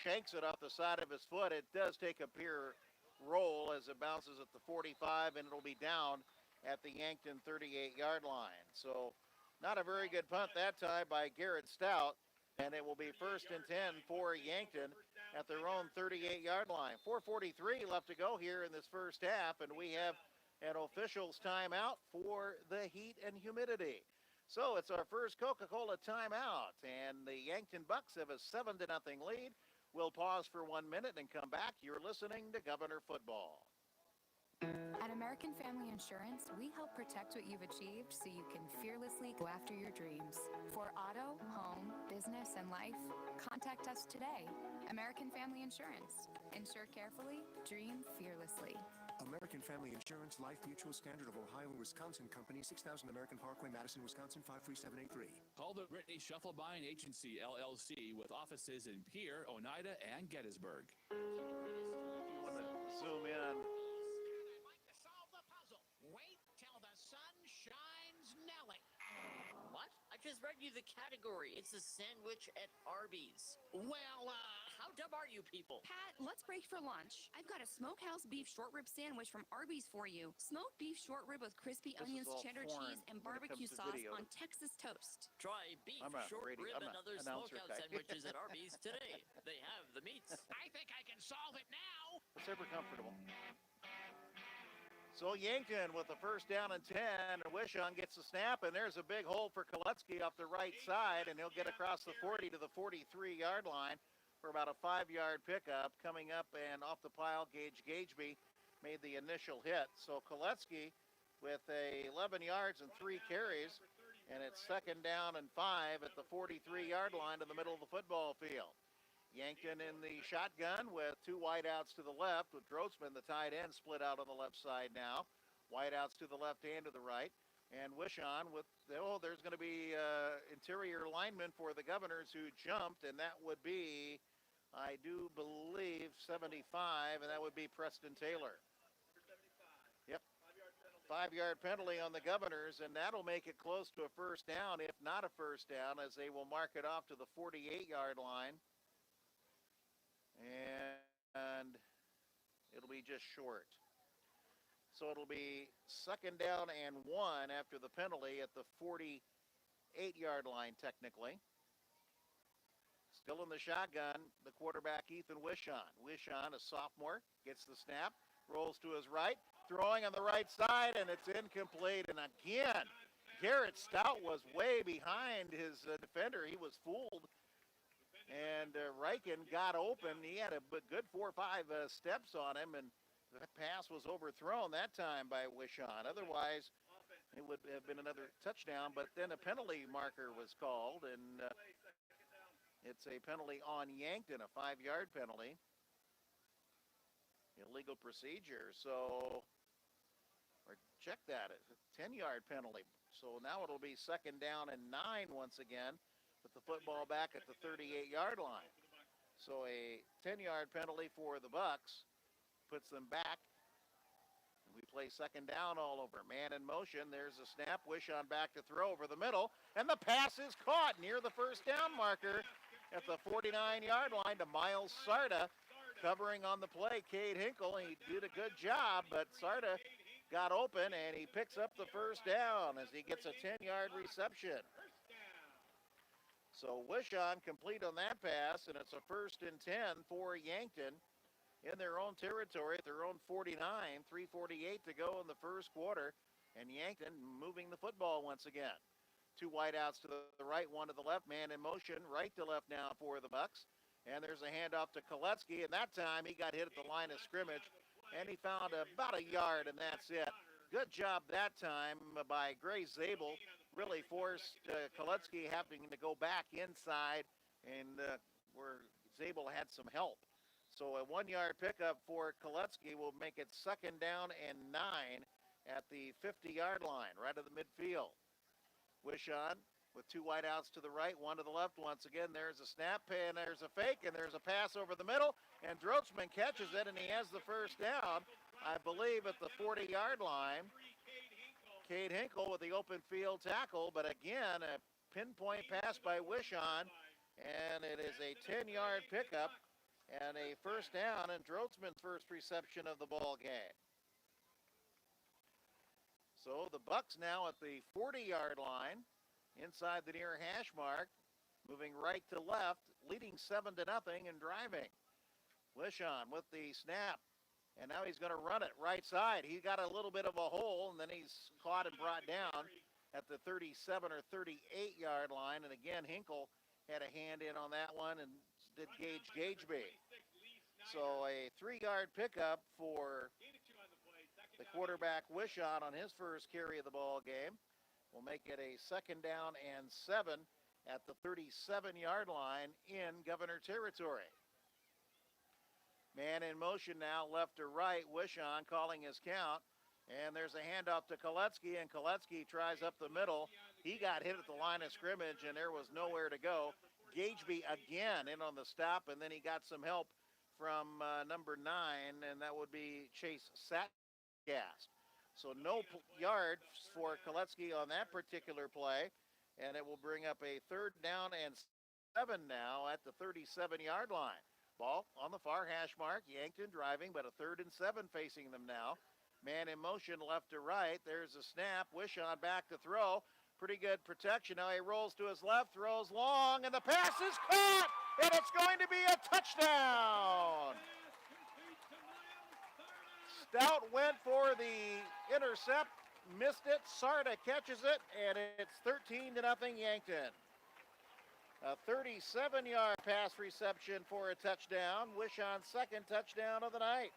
shanks it off the side of his foot. It does take a Pierre roll as it bounces at the 45, and it'll be down at the Yankton 38-yard line. So not a very good punt that time by Garrett Stout, and it will be 1st and 10 for Yankton at their own 38-yard line. 4:43 left to go here in this first half, and we have an officials timeout for the heat and humidity. So it's our first Coca-Cola timeout, and the Yankton Bucks have a 7-0 lead. We'll pause for 1 minute and come back. You're listening to Governor Football. At American Family Insurance, we help protect what you've achieved so you can fearlessly go after your dreams. For auto, home, business, and life, contact us today. American Family Insurance. Insure carefully, dream fearlessly. American Family Insurance, Life Mutual, Standard of Ohio and Wisconsin Company, 6000 American Parkway, Madison, Wisconsin, 53783. Call the Brittany Shufflebine Agency, LLC, with offices in Pierre, Oneida, and Gettysburg. Zoom in. Wait till the sun shines, Nelly. What? I just read you the category. It's a sandwich at Arby's. Well, how dumb are you people? Pat, let's break for lunch. I've got a smokehouse beef short rib sandwich from Arby's for you. Smoked beef short rib with crispy This is onions, all cheddar foreign cheese, and when it barbecue comes to sauce video. on Texas toast. Try beef, I'm a short radio- rib, I'm and a other announcer smokehouse guy. sandwiches at Arby's today. They have the meats. I think I can solve it now. Super comfortable. So Yankton with the first down and 10. Wishon gets the snap, and there's a big hole for Koletsky off the right side, and he'll get across the 40 to the 43-yard line for about a 5-yard pickup. Coming up and off the pile, Gageby made the initial hit. So Koletsky with 11 yards and 3 carries, and it's 2nd down and 5 at the 43-yard line in the middle of the football field. Yankton in the shotgun with 2 wideouts to the left, with Drotzman, the tight end, split out on the left side now. Wideouts to the left and to the right. And Wishon with, there's going to be interior lineman for the Governors who jumped, and that would be, I do believe, 75, and that would be Preston Taylor. Yep. 5-yard penalty on the Governors, and that'll make it close to a first down, if not a first down, as they will mark it off to the 48-yard line. And it'll be just short. So it'll be 2nd down and 1 after the penalty at the 48-yard line, technically. Still in the shotgun, the quarterback, Ethan Wishon. Wishon, a sophomore, gets the snap, rolls to his right, throwing on the right side, and it's incomplete. And again, Garrett Stout was way behind his defender. He was fooled. And Riken got open. He had a good 4 or 5 steps on him, and that pass was overthrown that time by Wishon. Otherwise, it would have been another touchdown, but then a penalty marker was called, and it's a penalty on Yankton, a 5-yard penalty. Illegal procedure, so, or check that, a 10-yard penalty. So now it'll be 2nd down and 9 once again, with the football back at the 38-yard line. So a 10-yard penalty for the Bucks puts them back. We play 2nd down all over. Man in motion. There's a snap. Wishon back to throw over the middle. And the pass is caught near the first down marker at the 49-yard line to Miles Sarda. Covering on the play, Cade Hinkle. He did a good job, but Sarda got open, and he picks up the first down as he gets a 10-yard reception. So Wishon complete on that pass, and it's a 1st and 10 for Yankton in their own territory at their own 49, 3:48 to go in the first quarter, and Yankton moving the football once again. 2 wideouts to the right, 1 to the left, man in motion, right to left now for the Bucks, and there's a handoff to Koletsky, and that time he got hit at the line of scrimmage, and he found about a yard, and that's it. Good job that time by Gray Zabel. Really forced Koletsky having to go back inside, and where Zabel had some help. So a 1-yard pickup for Koletsky will make it 2nd down and 9 at the 50-yard line, right at the midfield. Wishon with 2 wideouts to the right, 1 to the left. Once again, there's a snap, and there's a fake, and there's a pass over the middle, and Drotzman catches it, and he has the first down, I believe, at the 40-yard line. Cade Hinkle with the open field tackle, but again, a pinpoint pass by Wishon, and it is a 10-yard pickup and a first down, and Drotzman's first reception of the ball game. So the Bucks now at the 40-yard line, inside the near hash mark, moving right to left, leading 7-0 and driving. Wishon with the snap. And now he's going to run it right side. He got a little bit of a hole, and then he's caught and brought down. at the 37 or 38-yard line. And again, Hinkle had a hand in on that one and did Gageby. So a 3-yard pickup for the quarterback Wishon on his first carry of the ball game. Will make it a 2nd down and 7 at the 37-yard line in Governor territory. Man in motion now, left to right. Wishon calling his count. And there's a handoff to Koletsky, and Koletsky tries up the middle. He got hit at the line of scrimmage, and there was nowhere to go. Gageby again in on the stop, and then he got some help from number 9, and that would be Chase Satgast. So no yards for Koletsky on that particular play, and it will bring up a 3rd down and 7 now at the 37-yard line. Ball on the far hash mark. Yankton driving, but a 3rd and 7 facing them now. Man in motion left to right. There's a snap. Wishon back to throw. Pretty good protection. Now he rolls to his left, throws long, and the pass is caught, and it's going to be a touchdown. Stout went for the intercept, missed it. Sarda catches it, and it's 13-0 Yankton. A 37-yard pass reception for a touchdown. Wishon's 2nd touchdown of the night.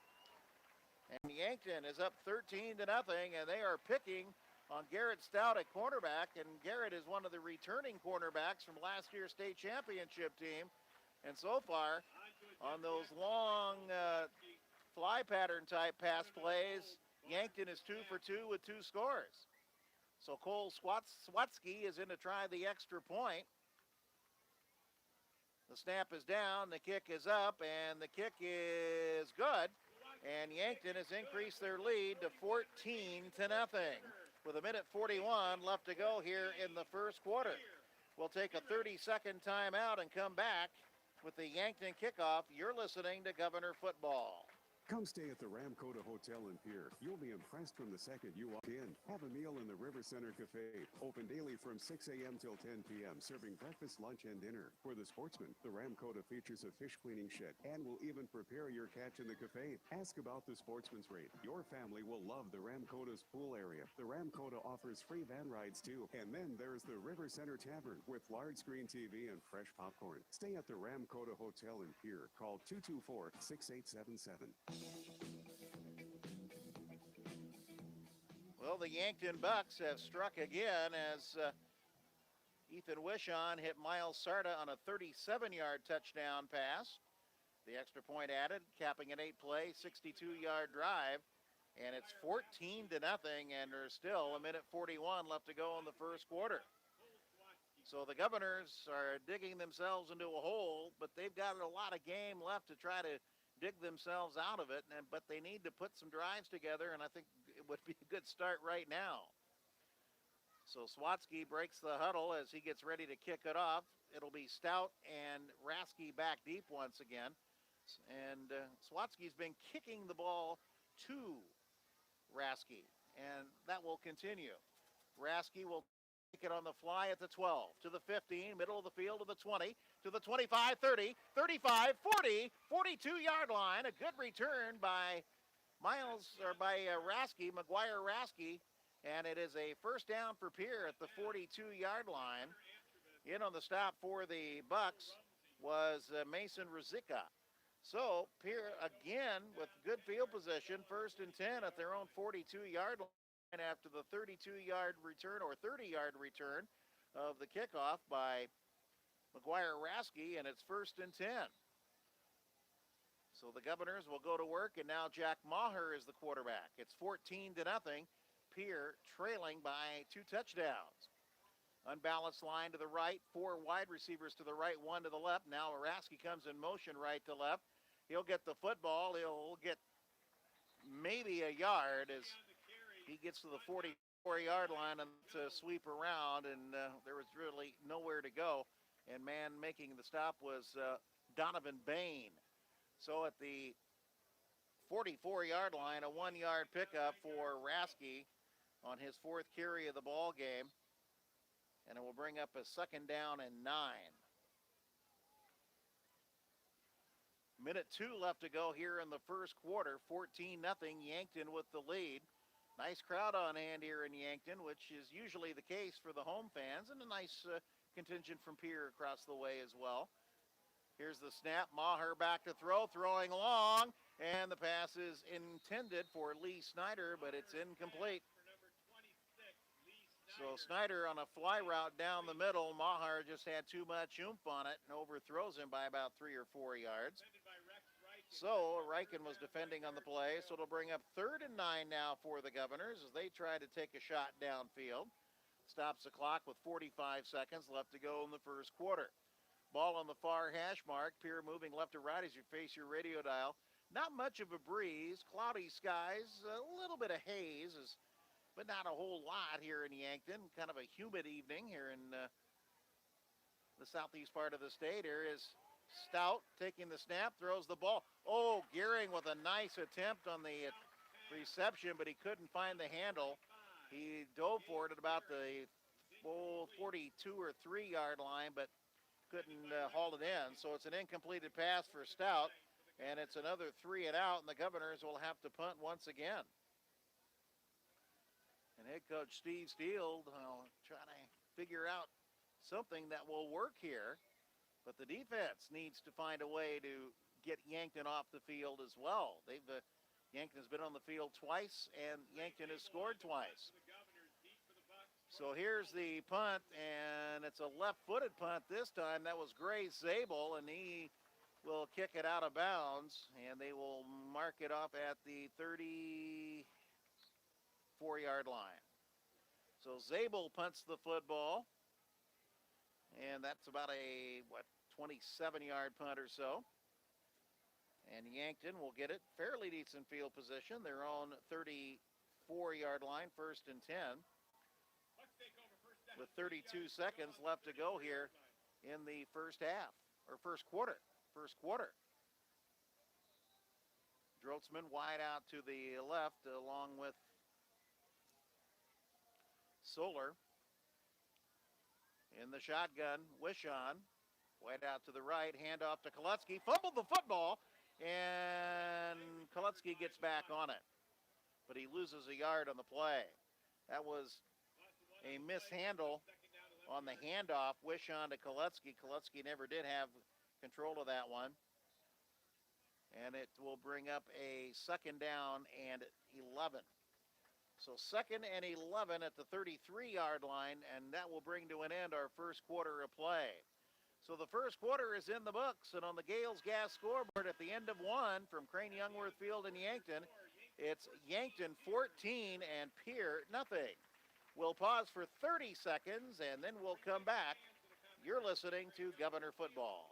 And Yankton is up 13-0, and they are picking on Garrett Stout at cornerback. And Garrett is one of the returning cornerbacks from last year's state championship team. And so far, on those long fly pattern type pass plays, Yankton is 2 for 2 with 2 scores. So Cole Swatsky is in to try the extra point. The snap is down, the kick is up, and the kick is good. And Yankton has increased their lead to 14-0 with 1:41 left to go here in the first quarter. We'll take a 30-second timeout and come back with the Yankton kickoff. You're listening to Governor Football. Come stay at the Ramkota Hotel in Pierre. You'll be impressed from the second you walk in. Have a meal in the River Center Cafe. Open daily from 6 a.m. till 10 p.m. Serving breakfast, lunch, and dinner. For the sportsman, the Ramkota features a fish cleaning shed and will even prepare your catch in the cafe. Ask about the sportsman's rate. Your family will love the Ramkota's pool area. The Ramkota offers free van rides too. And then there's the River Center Tavern with large screen TV and fresh popcorn. Stay at the Ramkota Hotel in Pierre. Call 224-6877. Well, the Yankton Bucks have struck again as Ethan Wishon hit Miles Sarda on a 37-yard touchdown pass. The extra point added, capping an 8-play, 62-yard drive. And it's 14-0, and there's still 1:41 left to go in the first quarter. So the Governors are digging themselves into a hole, but they've got a lot of game left to try to dig themselves out of it, but they need to put some drives together, and I think it would be a good start right now. So Swatsky breaks the huddle as he gets ready to kick it off. It'll be Stout and Rasky back deep once again. And Swatsky's been kicking the ball to Rasky, and that will continue. Rasky will take it on the fly at the 12, to the 15, middle of the field, to the 20, to the 25, 30, 35, 40, 42-yard line. A good return by Rasky, McGuire Rasky, and it is a first down for Pierre at the 42-yard line. In on the stop for the Bucks was Mason Rizika. So Pierre again with good field position, 1st and 10 at their own 42-yard line after the 32-yard return or 30-yard return of the kickoff by McGuire Rasky, and it's 1st and 10. So the Governors will go to work, and now Jack Maher is the quarterback. It's 14-0. Pierre trailing by 2 touchdowns. Unbalanced line to the right, 4 wide receivers to the right, 1 to the left. Now Rasky comes in motion right to left. He'll get the football. He'll get maybe a yard as he gets to the 44-yard line and to sweep around, and there was really nowhere to go. And man making the stop was Donovan Bain. So at the 44-yard line, a 1-yard pickup for Rasky on his 4th carry of the ball game. And it will bring up a 2nd down and 9. 1:02 left to go here in the first quarter. 14-0 Yankton with the lead. Nice crowd on hand here in Yankton, which is usually the case for the home fans, and a nice contingent from Pierre across the way as well. Here's the snap. Maher back to throw, throwing long, and the pass is intended for Lee Snyder, but it's incomplete. So Snyder on a fly route down the middle. Maher just had too much oomph on it and overthrows him by about 3 or 4 yards. So Riken was defending on the play, so it'll bring up 3rd and 9 now for the Governors as they try to take a shot downfield. Stops the clock with 45 seconds left to go in the first quarter. Ball on the far hash mark. Pierre moving left to right as you face your radio dial. Not much of a breeze. Cloudy skies. A little bit of haze, but not a whole lot here in Yankton. Kind of a humid evening here in the southeast part of the state. Here is Stout taking the snap, throws the ball. Oh, Gearing with a nice attempt on the reception, but he couldn't find the handle. He dove for it at about the 42 or 3 yard line, but couldn't haul it in. So it's an incompleted pass for Stout, and it's another 3 and out, and the Governors will have to punt once again. And head coach Steve Steele trying to figure out something that will work here. But the defense needs to find a way to get Yankton off the field as well. Yankton has been on the field twice, and Yankton has scored twice. So here's the punt, and it's a left-footed punt this time. That was Gray Zabel, and he will kick it out of bounds, and they will mark it off at the 34-yard line. So Zabel punts the football, and that's about a, 27-yard punt or so. And Yankton will get it fairly decent field position. They're on 34-yard line, 1st and 10. With 32 seconds left to go here in the first half, or first quarter. Drotzman wide out to the left along with Solar. In the shotgun, Wishon. Wide out to the right, handoff to Kolutsky. Fumbled the football, and Kolutsky gets back on it. But he loses a yard on the play. That was a mishandle on the handoff. Wishon to Kolutsky. Kolutsky never did have control of that one. And it will bring up a 2nd down and 11. So 2nd and 11 at the 33-yard line, and that will bring to an end our first quarter of play. So the first quarter is in the books, and on the Gales Gas scoreboard at the end of 1 from Crane Youngworth Field in Yankton, it's Yankton 14 and Pierre nothing. We'll pause for 30 seconds, and then we'll come back. You're listening to Governor Football.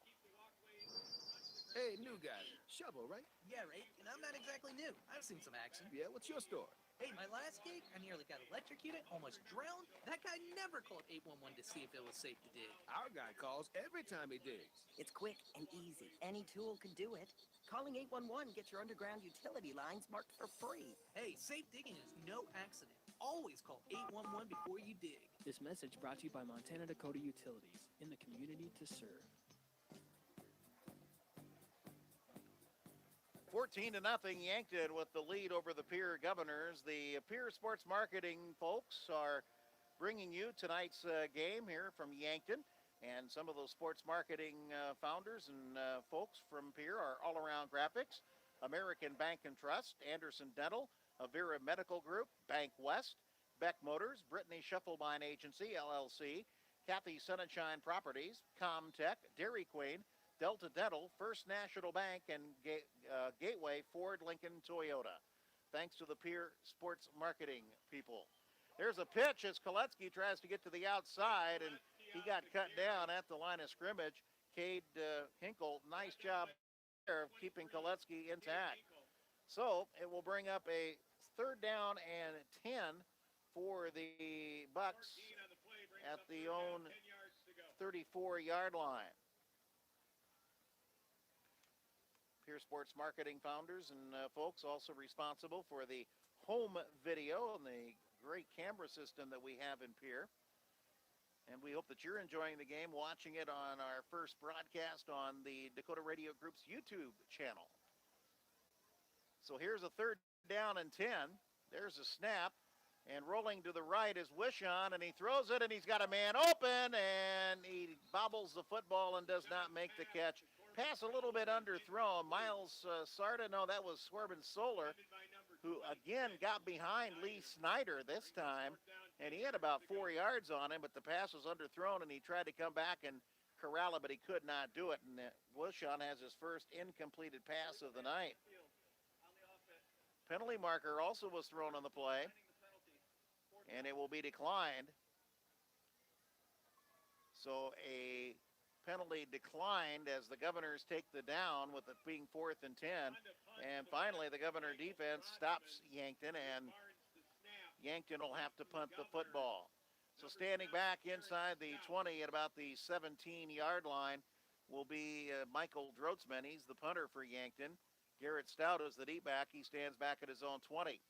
Hey, new guy. Shovel, right? Yeah, right. And I'm not exactly new. I've seen some action. Yeah, what's your story? Hey, my last gig, I nearly got electrocuted, almost drowned. That guy never called 811 to see if it was safe to dig. Our guy calls every time he digs. It's quick and easy. Any tool can do it. Calling 811 gets your underground utility lines marked for free. Hey, safe digging is no accident. Always call 811 before you dig. This message brought to you by Montana Dakota Utilities, in the community to serve. 14-0 Yankton with the lead over the Pierre Governors. The Pierre Sports Marketing folks are bringing you tonight's game here from Yankton. And some of those sports marketing founders and folks from Pierre are All Around Graphics, American Bank and Trust, Anderson Dental, Avera Medical Group, Bank West, Beck Motors, Brittany Shufflebine Agency, LLC, Kathy Sunshine Properties, Comtech, Dairy Queen, Delta Dental, First National Bank, and Gateway Ford Lincoln Toyota. Thanks to the Pierre Sports Marketing people. There's a pitch as Kolutsky tries to get to the outside, and he got cut down at the line of scrimmage. Cade Hinkle, nice job there of keeping Kolutsky intact. So it will bring up a 3rd down and 10 for the Bucks at the own 34-yard line. Pierre Sports Marketing founders and folks also responsible for the home video and the great camera system that we have in Pierre. And we hope that you're enjoying the game, watching it on our first broadcast on the Dakota Radio Group's YouTube channel. So here's a 3rd down and 10. There's a snap. And rolling to the right is Wishon, and he throws it, and he's got a man open, and he bobbles the football and does not make the catch. Pass a little bit underthrown. Miles Sarda, no, that was Swervin Solar, who again got behind Lee Snyder this time, and he had about 4 yards on him, but the pass was underthrown, and he tried to come back and corral it, but he could not do it. And Wishon has his first incompleted pass of the night. Penalty marker also was thrown on the play, and it will be declined. So a penalty declined as the Governors take the down with it being 4th and 10. And finally, the Governor defense stops Yankton, and Yankton will have to punt the football. So standing back inside the 20 at about the 17-yard line will be Michael Drotzman. He's the punter for Yankton. Garrett Stout is the D-back. He stands back at his own 20.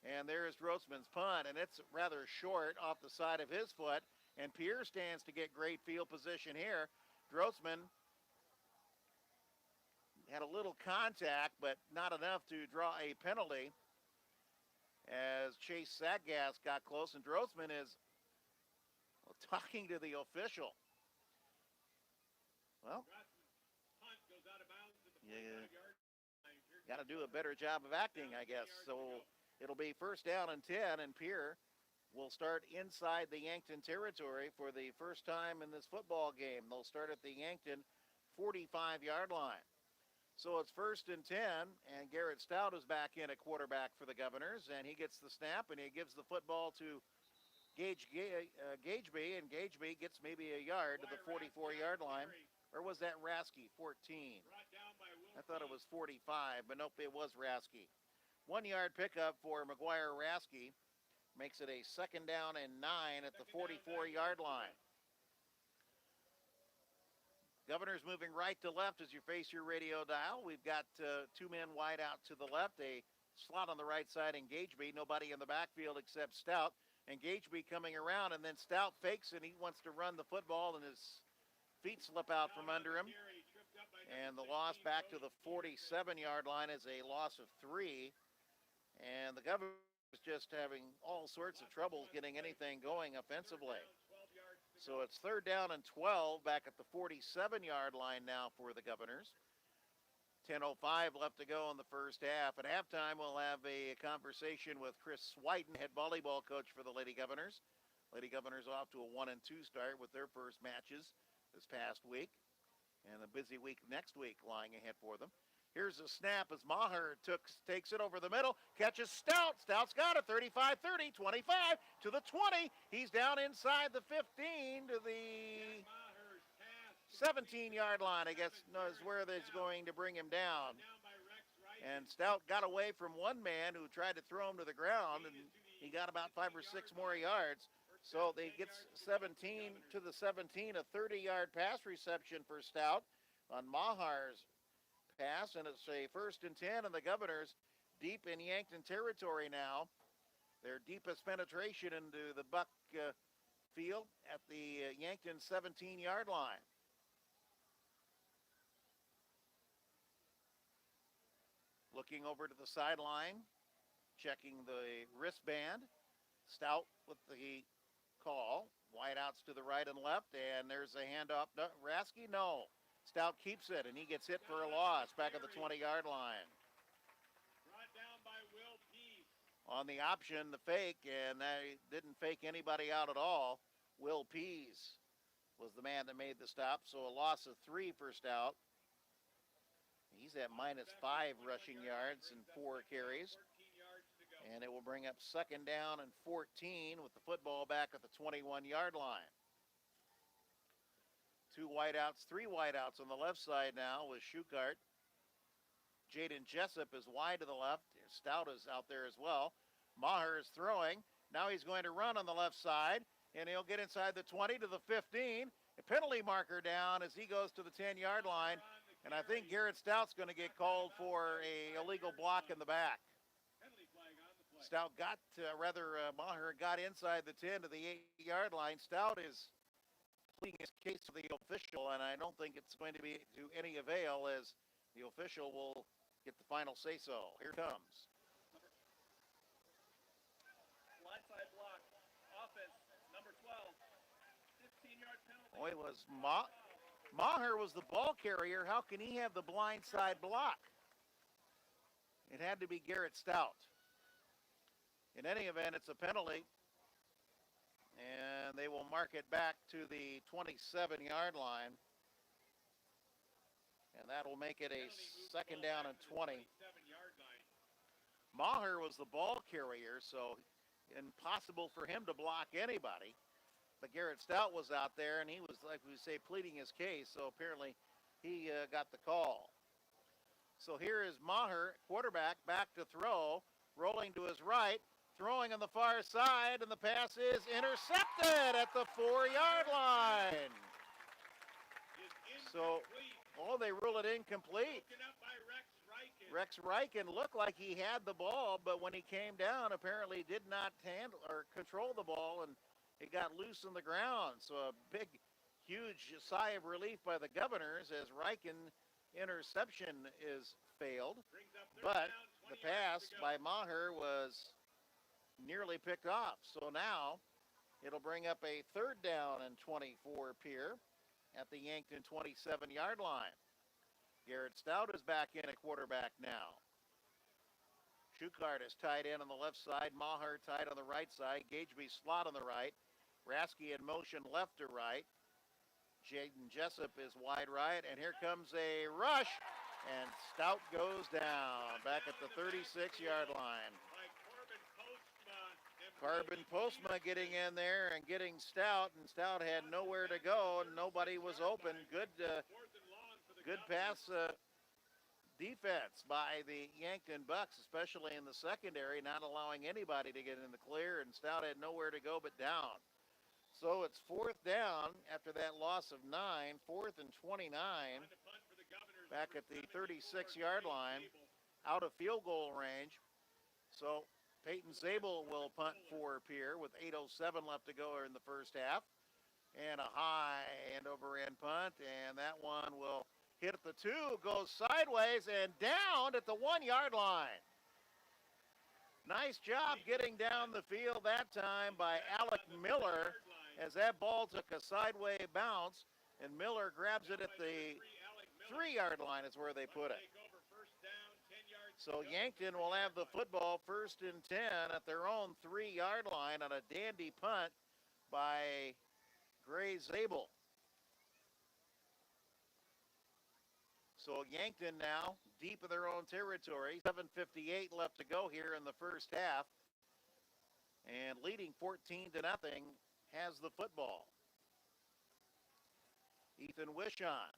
And there's Drotzman's punt, and it's rather short off the side of his foot. And Pierre stands to get great field position here. Drotzman had a little contact, but not enough to draw a penalty as Chase Satgas got close, and Drotzman is talking to the official. Well, you got to do a better job of acting, I guess. So it'll be 1st down and 10, and Pierre will start inside the Yankton territory for the first time in this football game. They'll start at the Yankton 45-yard line. So it's 1st and 10, and Garrett Stout is back in at quarterback for the Governors, and he gets the snap, and he gives the football to Gageby, and Gageby gets maybe a yard to the 44-yard line. Or was that Rasky, 14? I thought it was 45, but nope, it was Rasky. 1-yard pickup for McGuire Rasky makes it a 2nd down and 9 at the 44-yard line. Governors moving right to left as you face your radio dial. We've got 2 men wide out to the left, a slot on the right side, and Gageby. Nobody in the backfield except Stout. And Gageby coming around, and then Stout fakes, and he wants to run the football, and his feet slip out from under him. And the loss back to the 47-yard line is a loss of 3. And the Governors just having all sorts of troubles getting anything going offensively. So it's 3rd down and 12 back at the 47-yard line now for the Governors. 10:05 left to go in the first half. At halftime, we'll have a conversation with Chris Swyden, head volleyball coach for the Lady Governors. Lady Governors off to a 1-2 start with their first matches this past week. And a busy week next week lying ahead for them. Here's a snap as Maher takes it over the middle, catches Stout. Stout's got it, 35-30, 25 to the 20. He's down inside the 15 to the 17-yard line, I guess, is where that's going to bring him down. And Stout got away from one man who tried to throw him to the ground, and he got about 5 or 6 more yards. So they get 17 to the 17, a 30-yard pass reception for Stout on Mahar's pass, and it's a 1st and 10, and the Governors deep in Yankton territory now. Their deepest penetration into the Buck field at the Yankton 17-yard line. Looking over to the sideline, checking the wristband. Stout with the call. Wideouts to the right and left, and there's a handoff. No, Rasky, no. Stout keeps it, and he gets hit for a loss back at the 20-yard line. Brought down by Will Pease. On the option, the fake, and they didn't fake anybody out at all. Will Pease was the man that made the stop, so a loss of 3 for Stout. He's at -5 rushing yards and 4 carries. And it will bring up 2nd down and 14 with the football back at the 21-yard line. 2 wideouts, 3 wideouts on the left side now with Shukart. Jaden Jessup is wide to the left. Stout is out there as well. Maher is throwing. Now he's going to run on the left side, and he'll get inside the 20 to the 15. A penalty marker down as he goes to the 10-yard line. And I think Garrett Stout's going to get called for a illegal block in the back. Stout Maher got inside the 10 to the 8-yard line. Stout is pleading his case to the official, and I don't think it's going to be to any avail as the official will get the final say-so. Here comes. Oh, it was Maher was the ball carrier. How can he have the blindside block? It had to be Garrett Stout. In any event, it's a penalty, and they will mark it back to the 27-yard line, and that'll make it a second down and 20. Maher was the ball carrier, so impossible for him to block anybody. But Garrett Stout was out there, and he was, like we say, pleading his case, so apparently he got the call. So here is Maher, quarterback, back to throw, rolling to his right, throwing on the far side, and the pass is intercepted at the 4-yard line. So, they rule it incomplete. Rex Reichen looked like he had the ball, but when he came down, apparently did not handle or control the ball, and it got loose on the ground. So a big, huge sigh of relief by the Governors as Reichen interception is failed. But the pass by Maher was nearly picked off. So now it'll bring up a third down and 24 Pierre at the Yankton 27-yard line. Garrett Stout is back in at quarterback now. Schuchart is tied in on the left side. Maher tied on the right side. Gageby slot on the right. Rasky in motion left to right. Jaden Jessup is wide right. And here comes a rush. And Stout goes down back at the 36-yard line. Carbon Postma getting in there and getting Stout. And Stout had nowhere to go. And nobody was open. Good pass defense by the Yankton Bucks, especially in the secondary, not allowing anybody to get in the clear, and Stout had nowhere to go but down. So it's fourth down after that loss of 9, 4th and 29, back at the 36-yard line, out of field goal range. So Peyton Zabel will punt for Pierre with 8:07 left to go in the first half. And a high end-over-end punt, and that one will hit at the 2, goes sideways and down at the 1-yard line. Nice job getting down the field that time by Alec Miller as that ball took a sideways bounce, and Miller grabs it at the 3-yard line is where they put it. So Yankton will have the football 1st and 10 at their own 3-yard line on a dandy punt by Gray Zabel. So Yankton now deep in their own territory. 7:58 left to go here in the first half. And leading 14-0 has the football. Ethan Wishon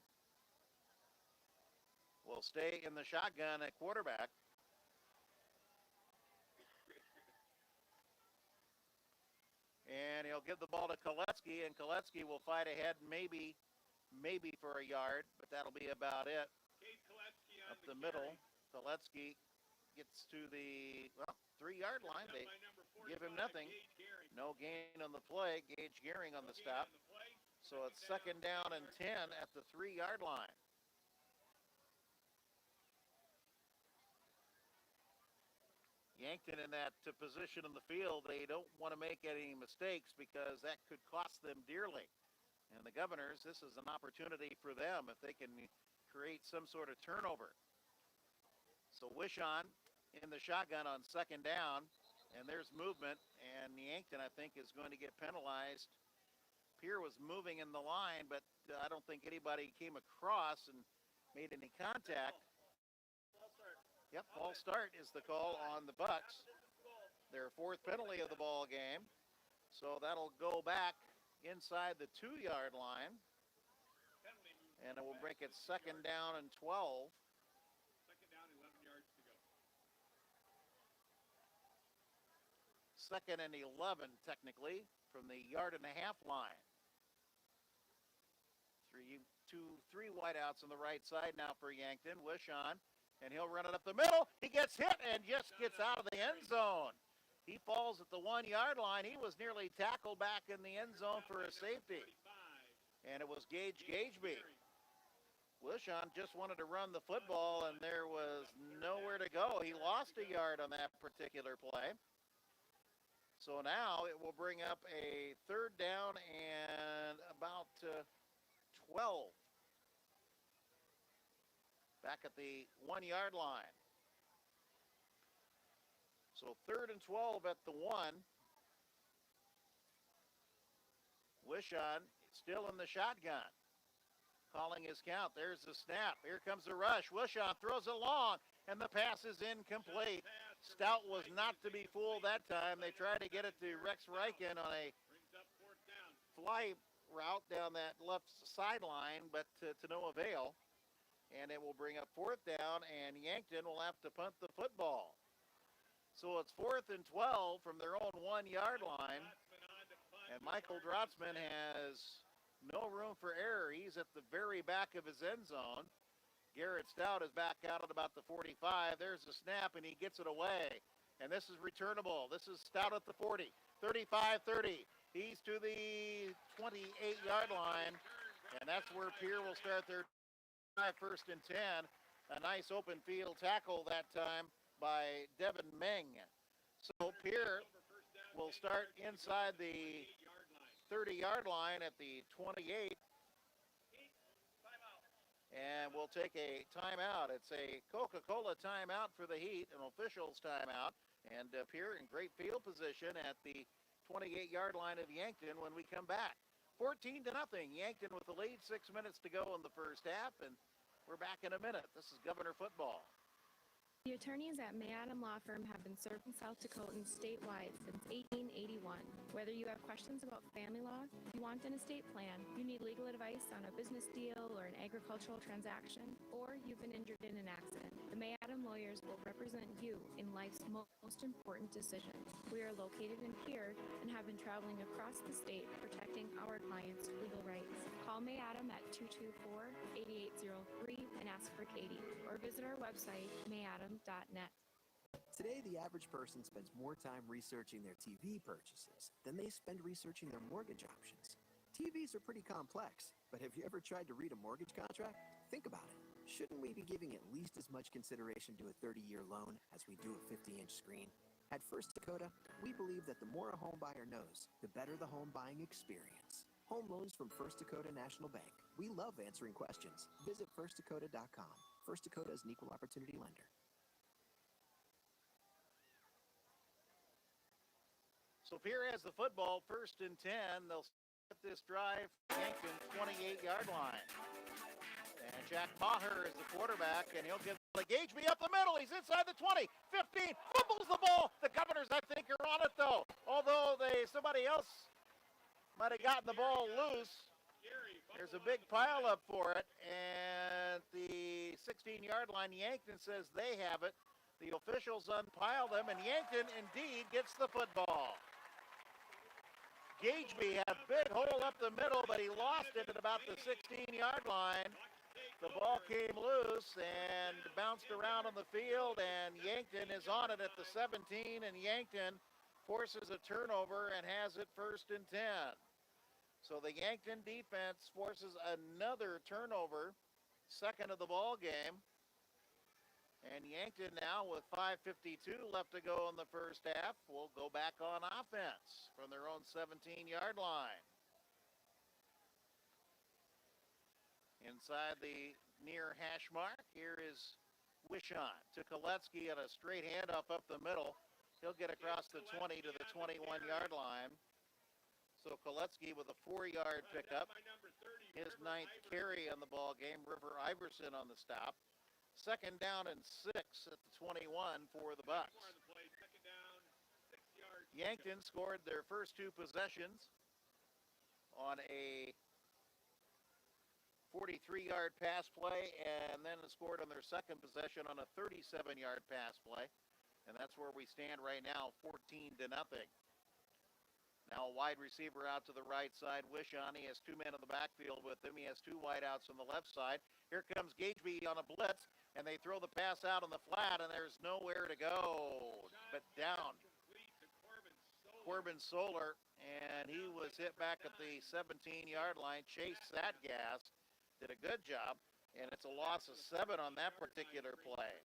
will stay in the shotgun at quarterback. And he'll give the ball to Koletsky, and Koletsky will fight ahead maybe for a yard, but that'll be about it. Up the middle, Koletsky gets to the 3-yard line. They give him nothing. No gain on the play. Gage Gehring on the stop. So it's 2nd down and 10 at the 3-yard line. Yankton in that position in the field, they don't want to make any mistakes because that could cost them dearly. And the Governors, this is an opportunity for them if they can create some sort of turnover. So Wishon in the shotgun on 2nd down, and there's movement, and Yankton, I think, is going to get penalized. Pierre was moving in the line, but I don't think anybody came across and made any contact. Yep, false start is the call on the Bucks. Their 4th penalty of the ball game. So that'll go back inside the 2-yard line. And it will break it 2nd down and 12. 2nd down, 11 yards to go. 2nd and 11, technically, from the 1.5-yard line. 3 wideouts on the right side now for Yankton. Wishon, and he'll run it up the middle. He gets hit and just gets out of the end zone. He falls at the 1-yard line. He was nearly tackled back in the end zone for a safety. And it was Gageby. Wishon just wanted to run the football, and there was nowhere to go. He lost a yard on that particular play. So now it will bring up a 3rd down and about 12. Back at the 1 yard line. So 3rd and 12 at the 1. Wishon still in the shotgun. Calling his count. There's the snap. Here comes the rush. Wishon throws it long, and the pass is incomplete. Stout was not to be fooled that time. They tried to get it to Rex Reichen on a fly route down that left sideline, but to no avail. And it will bring up 4th down, and Yankton will have to punt the football. So it's 4th and 12 from their own 1 yard line. And Michael Drotzman has no room for error. He's at the very back of his end zone. Garrett Stout is back out at about the 45. There's the snap, and he gets it away. And this is returnable. This is Stout at the 40. 35-30. He's to the 28-yard line. And that's where Pierre will start their 1st and 10. A nice open field tackle that time by Devin Meng. So Pierre will start inside the 30-yard line at the 28. And we'll take a timeout. It's a Coca-Cola timeout for the Heat, an official's timeout. And Pierre in great field position at the 28-yard line of Yankton when we come back. 14-0. Yankton with the lead. 6 minutes to go in the first half. And we're back in a minute. This is Governor Football. The attorneys at May Adam Law Firm have been serving South Dakotans statewide since 1881. Whether you have questions about family law, you want an estate plan, you need legal advice on a business deal or an agricultural transaction, or you've been injured in an accident, the May Adam lawyers will represent you in life's most important decisions. We are located in Pierre and have been traveling across the state protecting our clients' legal rights. Call May Adam at 224-8803 and ask for Katie, or visit our website, mayadam.net. Today, the average person spends more time researching their TV purchases than they spend researching their mortgage options. TVs are pretty complex, but have you ever tried to read a mortgage contract? Think about it. Shouldn't we be giving at least as much consideration to a 30-year loan as we do a 50-inch screen? At First Dakota, we believe that the more a home buyer knows, the better the home buying experience. Home loans from First Dakota National Bank. We love answering questions. Visit firstdakota.com. First Dakota is an equal opportunity lender. So Pierre has the football, 1st and 10. They'll start this drive, Yankton 28-yard line. And Jack Maher is the quarterback, and he'll give Gageby up the middle. He's inside the 20, 15, fumbles the ball. The Governors, I think, are on it, though. Although somebody else might have gotten the ball loose. There's a big pile up for it, and the 16-yard line, Yankton says they have it. The officials unpile them, and Yankton indeed gets the football. Gageby had a big hole up the middle, but he lost it at about the 16-yard line. The ball came loose and bounced around on the field, and Yankton is on it at the 17, and Yankton forces a turnover and has it 1st and 10. So the Yankton defense forces another turnover, 2nd of the ball game. And Yankton now with 5:52 left to go in the first half will go back on offense from their own 17-yard line. Inside the near hash mark, here is Wishon to Koletsky on a straight handoff up the middle. He'll get across the 20 to the 21-yard line. So Koletsky with a 4-yard pickup, his 9th carry on the ball game. River Iverson on the stop. 2nd down and 6 at the 21 for the Bucks. Yankton scored their first 2 possessions on a 43-yard pass play, and then scored on their 2nd possession on a 37-yard pass play. And that's where we stand right now, 14-0. Now a wide receiver out to the right side. Wishon, he has 2 men in the backfield with him. He has 2 wideouts on the left side. Here comes Gageby on a blitz, and they throw the pass out on the flat, and there's nowhere to go but down. Corbin Solar, and he was hit back at the 17-yard line. Chase Satgas did a good job, and it's a loss of 7 on that particular play.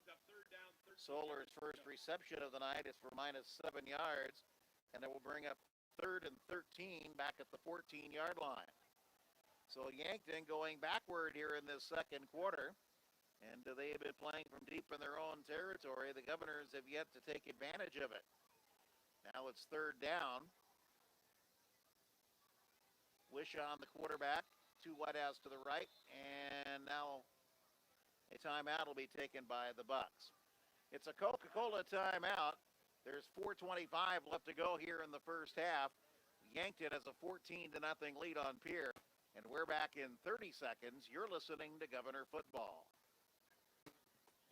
Solar's first reception of the night is for -7 yards, and it will bring up 3rd and 13 back at the 14-yard line. So Yankton going backward here in this second quarter. And they have been playing from deep in their own territory. The Governors have yet to take advantage of it. Now it's third down. Wishaw, the quarterback, 2 wideouts to the right, and now a timeout will be taken by the Bucks. It's a Coca-Cola timeout. There's 4:25 left to go here in the first half. Yankton has a 14-0 lead on Pierre, and we're back in 30 seconds. You're listening to Governor Football.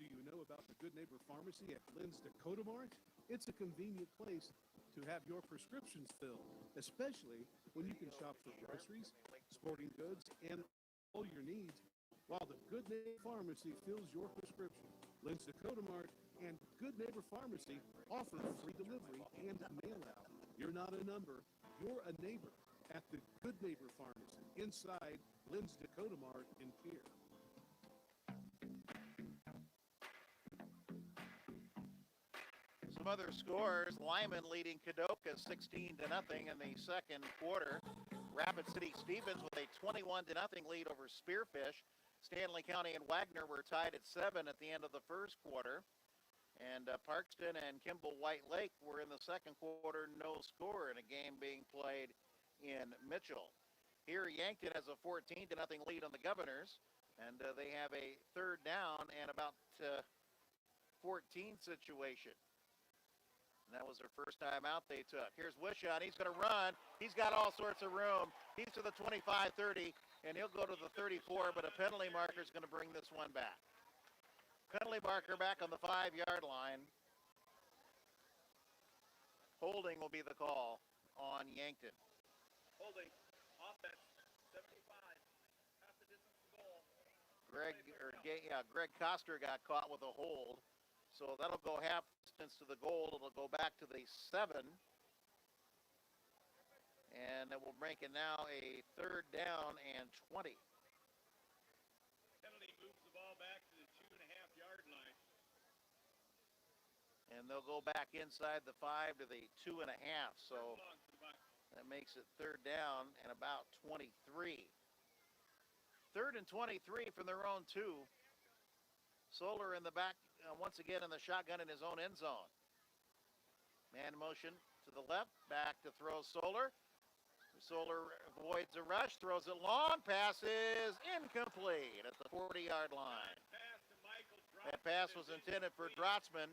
Do you know about the Good Neighbor Pharmacy at Lynn's Dakota Mart? It's a convenient place to have your prescriptions filled, especially when you can shop for groceries, sporting goods, and all your needs, while the Good Neighbor Pharmacy fills your prescription. Lynn's Dakota Mart and Good Neighbor Pharmacy offer free delivery and mail out. You're not a number, you're a neighbor at the Good Neighbor Pharmacy inside Lynn's Dakota Mart in Pierre. Some other scores: Lyman leading Kadoka 16-0 in the second quarter. Rapid City Stevens with a 21-0 lead over Spearfish. Stanley County and Wagner were tied at 7 at the end of the first quarter. And Parkston and Kimball White Lake were in the second quarter no score in a game being played in Mitchell. Here Yankton has a 14-0 lead on the Governors, and they have a third down and about 14 situation. And that was their first time out they took. Here's Wishaw. He's going to run. He's got all sorts of room. He's to the 25-30, and he'll go to the 34, but a penalty marker is going to bring this one back. Penalty marker back on the 5-yard line. Holding will be the call on Yankton. Holding. Offense. 75. Half the distance to goal. Greg Coster got caught with a hold. So that'll go half distance to the goal. It'll go back to the 7. And it will make it now a third down and 20. Penalty moves the ball back to the 2.5-yard line. And they'll go back inside the 5 to the 2.5. So that makes it third down and about 23. Third and 23 from their own 2. Solar in the back, once again in the shotgun in his own end zone. Man motion to the left, back to throw Solar. Solar avoids a rush, throws it long, pass is incomplete at the 40-yard line. That pass was intended for Drotzman.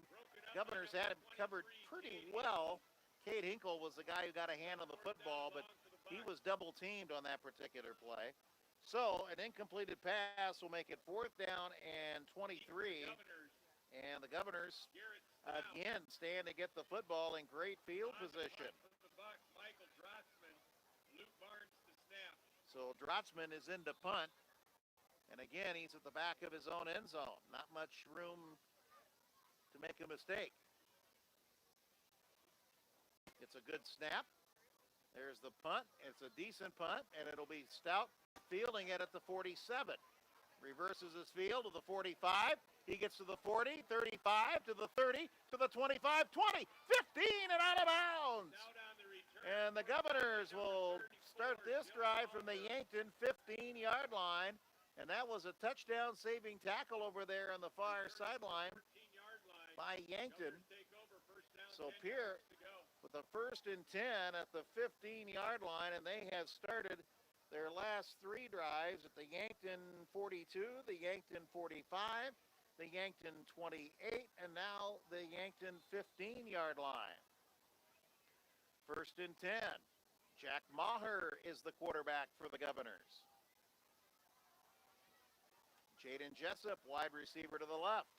Governors had him covered pretty well. Cade Hinkle was the guy who got a hand on the football, but he was double-teamed on that particular play. So an incompleted pass will make it fourth down and 23. And the Governors, again, stand to get the football in great field position. So Drotzman is in to punt. And again, he's at the back of his own end zone. Not much room to make a mistake. It's a good snap. There's the punt. It's a decent punt, and it'll be Stout fielding it at the 47. Reverses his field to the 45. He gets to the 40, 35, to the 30, to the 25, 20, 15, and out of bounds. And the Governors will start this drive from the Yankton 15-yard line. And that was a touchdown-saving tackle over there on the far sideline by Yankton. So Pierre with the 1st and 10 at the 15-yard line, and they have started their last 3 drives at the Yankton 42, the Yankton 45, the Yankton 28, and now the Yankton 15-yard line. 1st and 10. Jack Maher is the quarterback for the Governors. Jaden Jessup, wide receiver to the left.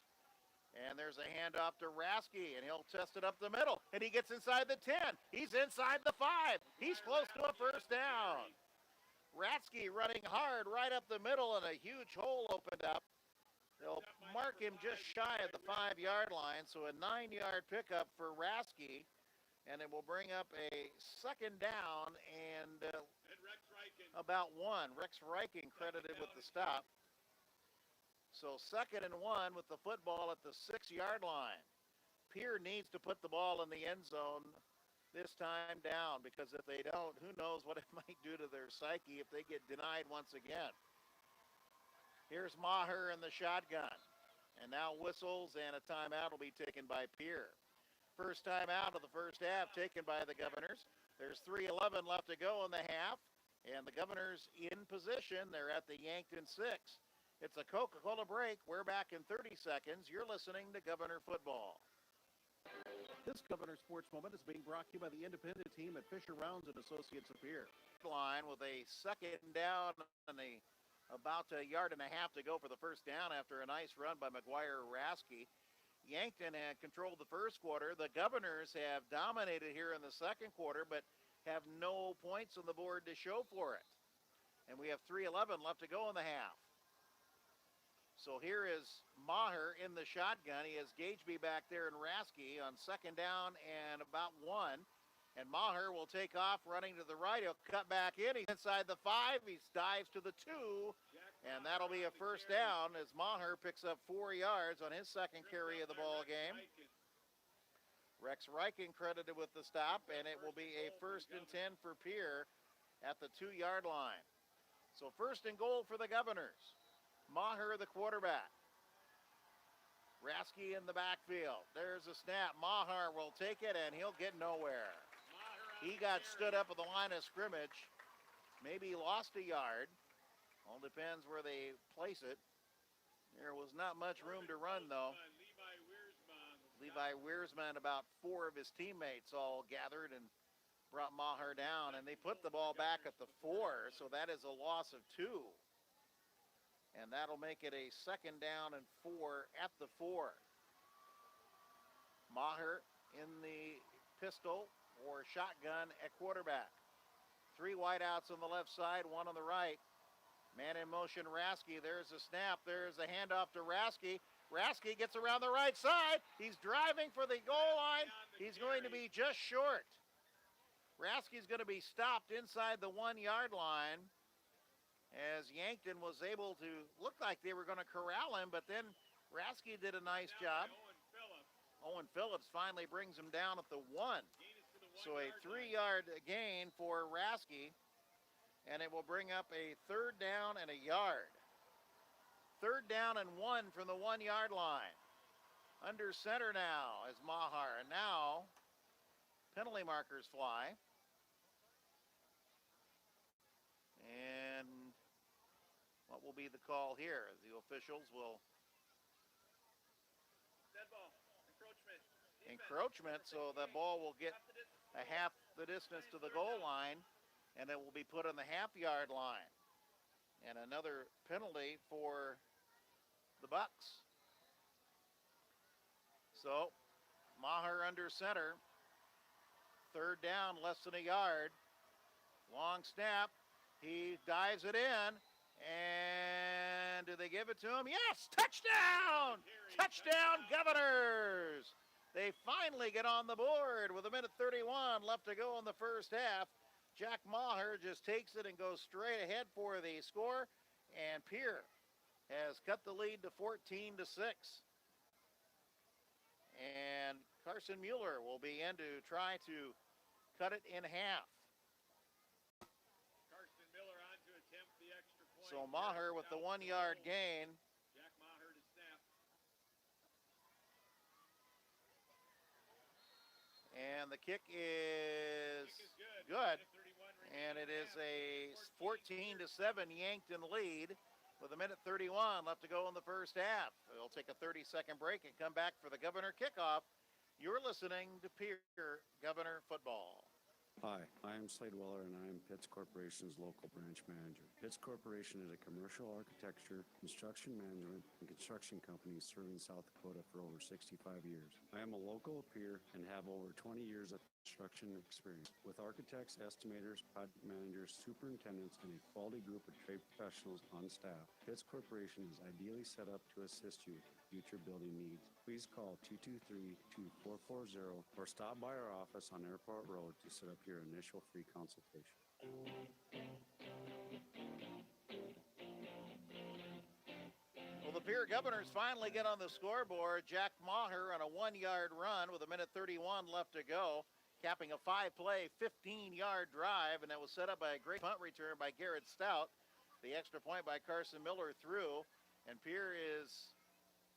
And there's a handoff to Rasky, and he'll test it up the middle. And he gets inside the 10. He's inside the 5. He's close to a first down. Rasky running hard right up the middle, and a huge hole opened up. They'll mark him just shy of the 5-yard line, so a 9-yard pickup for Rasky. And it will bring up a second down and about 1. Rex Reichen credited with the stop. So 2nd and 1 with the football at the 6-yard line. Pierre needs to put the ball in the end zone this time down, because if they don't, who knows what it might do to their psyche if they get denied once again. Here's Maher in the shotgun. And now whistles and a timeout will be taken by Pierre. First timeout of the first half taken by the Governors. There's 3:11 left to go in the half. And the Governors in position. They're at the Yankton 6. It's a Coca-Cola break. We're back in 30 seconds. You're listening to Governor Football. This Governor Sports Moment is being brought to you by the independent team at Fisher Rounds and Associates of Pierre. Line with a second down and about a yard and a half to go for the first down after a nice run by McGuire Rasky. Yankton had controlled the first quarter. The Governors have dominated here in the second quarter, but have no points on the board to show for it. And we have 3:11 left to go in the half. So here is Maher in the shotgun. He has Gageby back there and Rasky on second down and about 1. And Maher will take off running to the right. He'll cut back in. He's inside the 5. He dives to the 2. And that'll be a first down as Maher picks up 4 yards on his second carry of the ball game. Rex Reichen credited with the stop, and it will be a 1st and 10 for Pierre at the 2-yard line. So 1st and goal for the Governors. Maher, the quarterback. Rasky in the backfield. There's a snap. Maher will take it, and he'll get nowhere. He got stood up at the line of scrimmage. Maybe lost a yard. All depends where they place it. There was not much room to run, though. Levi Wiersma and about 4 of his teammates all gathered and brought Maher down, and they put the ball back at the 4, so that is a loss of 2. And that'll make it a 2nd down and 4 at the 4. Maher in the pistol or shotgun at quarterback. 3 wideouts on the left side, 1 on the right. Man in motion, Rasky. There's a snap. There's a handoff to Rasky. Rasky gets around the right side. He's driving for the goal line. He's going to be just short. Rasky's going to be stopped inside the 1-yard line as Yankton was able to look like they were going to corral him, but then Rasky did a nice job. Owen Phillips finally brings him down at the 1. So a 3-yard gain for Rasky, and it will bring up a 3rd down and a yard. 3rd down and 1 from the 1-yard line. Under center now is Maher, and now penalty markers fly. And what will be the call here? The officials will Dead ball. encroachment, so the ball will get a half the distance to the goal line, and it will be put on the half-yard line. And another penalty for the Bucks. So Maher under center. 3rd down, less than a yard. Long snap. He dives it in. And do they give it to him? Yes! Touchdown! Touchdown, Governors! They finally get on the board with 1:31 left to go in the first half. Jack Maher just takes it and goes straight ahead for the score. And Pierre has cut the lead to 14-6. And Carson Mueller will be in to try to cut it in half. Carson Miller on to attempt the extra point. So Maher with the 1-yard gain. Jack Maher to snap. And the kick is good. And it is a 14-7 Yankton lead with 1:31 left to go in the first half. We'll take a 30-second break and come back for the Governor kickoff. You're listening to Pierre Governor Football. Hi, I am Slade Weller, and I am Pitts Corporation's local branch manager. Pitts Corporation is a commercial architecture, construction management, and construction company serving South Dakota for over 65 years. I am a local peer and have over 20 years of construction experience. With architects, estimators, project managers, superintendents, and a quality group of trade professionals on staff, Pitts Corporation is ideally set up to assist you with future building needs. Please call 223-2440 or stop by our office on Airport Road to set up your initial free consultation. Well, the Pierre Governors finally get on the scoreboard. Jack Maher on a 1-yard run with 1:31 left to go. capping a 5-play, 15-yard drive, and that was set up by a great punt return by Garrett Stout. The extra point by Carson Miller through, and Pierre is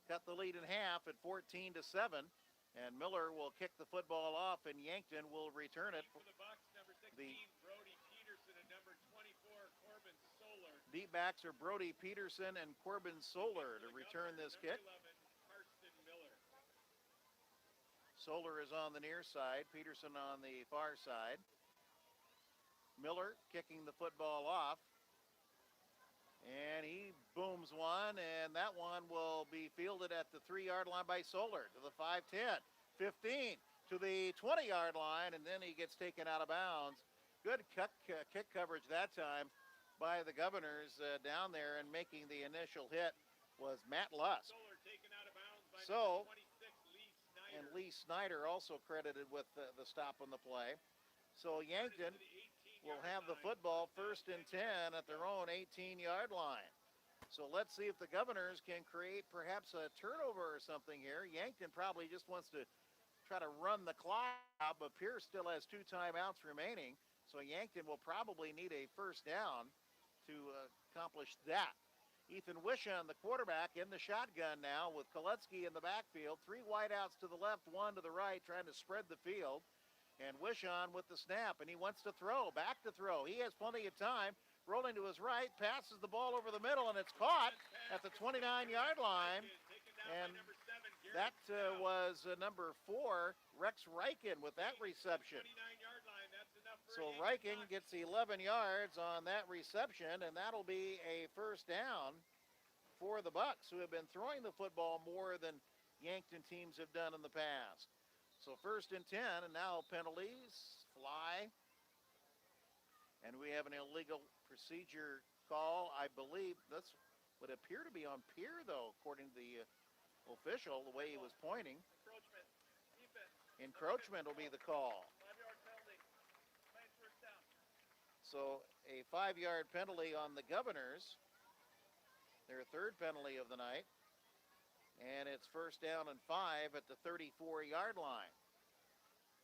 cut the lead in half at 14-7, and Miller will kick the football off, and Yankton will return it. For the Bucks, number 16, Brody Peterson, and number 24, Corbin Solar. Deep backs are Brody Peterson and Corbin Solar to return this kick. 11, Carson Miller. Solar is on the near side, Peterson on the far side. Miller kicking the football off. And he booms one, and that one will be fielded at the 3-yard line by Solar to the 5-10, 15 to the 20-yard line, and then he gets taken out of bounds. Good kick coverage that time by the Governors down there, and making the initial hit was Matt Lusk. Solar taken out of bounds by So, 26, Lee Snyder. and Lee Snyder also credited with the stop on the play. So Yankton will have the football 1st and 10 at their own 18-yard line. So let's see if the Governors can create perhaps a turnover or something here. Yankton probably just wants to try to run the clock out, but Pierce still has 2 timeouts remaining. So Yankton will probably need a 1st down to accomplish that. Ethan Wishon, the quarterback, in the shotgun now with Koletsky in the backfield. 3 wideouts to the left, 1 to the right, trying to spread the field. And Wishon with the snap, and he wants to throw, back to throw. He has plenty of time. Rolling to his right, passes the ball over the middle, and it's caught at the 29-yard line. And that was number 4, Rex Reichen, with that reception. So Reichen gets 11 yards on that reception, and that'll be a 1st down for the Bucks, who have been throwing the football more than Yankton teams have done in the past. So 1st and 10, and now penalties fly. And we have an illegal procedure call. I believe this would appear to be on Pierre, though, according to the official, the way he was pointing. Encroachment. Defense. Encroachment will be the call. 5-yard penalty. Playing 1st down. So a 5-yard penalty on the Governors. Their 3rd penalty of the night. And it's 1st down and 5 at the 34-yard line.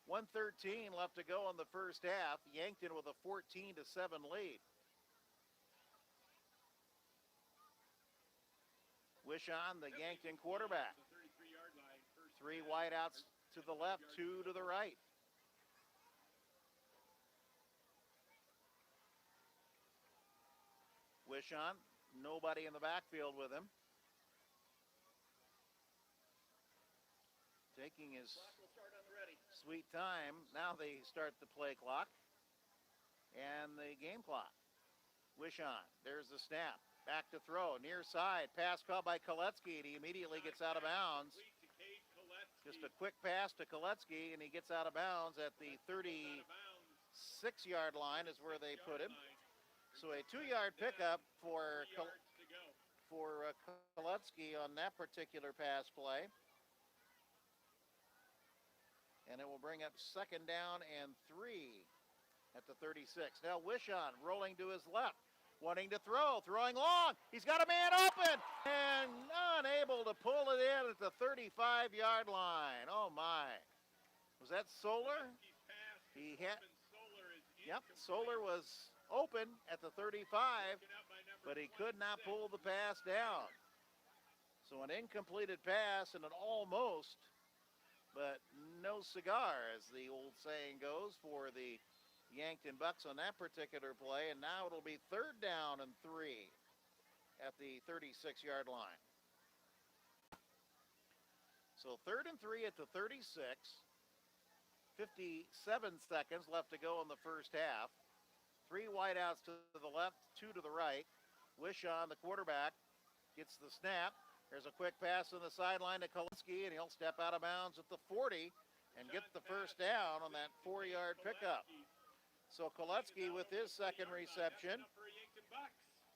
1:13 left to go in the 1st half. Yankton with a 14-7 lead. Wishon, the Yankton quarterback. 3 wideouts to the left, 2 to the right. Wishon, nobody in the backfield with him. Taking his sweet time. Now they start the play clock and the game clock. Wishon, there's the snap. Back to throw, near side. Pass caught by Koletsky, and he immediately gets out of bounds. Just a quick pass to Koletsky, and he gets out of bounds at the 36-yard line is where they put him. So a 2-yard pickup for Koletsky on that particular pass play. And it will bring up 2nd down and 3 at the 36. Now Wishon rolling to his left, wanting to throw, throwing long. He's got a man open and unable to pull it in at the 35-yard line. Oh my. Was that Solar? He had, yep, Solar was open at the 35, but he could not pull the pass down. So an incompleted pass and an almost, but no cigar, as the old saying goes, for the Yankton Bucks on that particular play. And now it'll be 3rd down and 3 at the 36-yard line. So 3rd and 3 at the 36. 57 seconds left to go in the 1st half. 3 wideouts to the left, 2 to the right. Wishon, the quarterback, gets the snap. There's a quick pass on the sideline to Koletsky, and he'll step out of bounds at the 40 and get the 1st down on that 4-yard pickup. So Koletsky with his 2nd reception,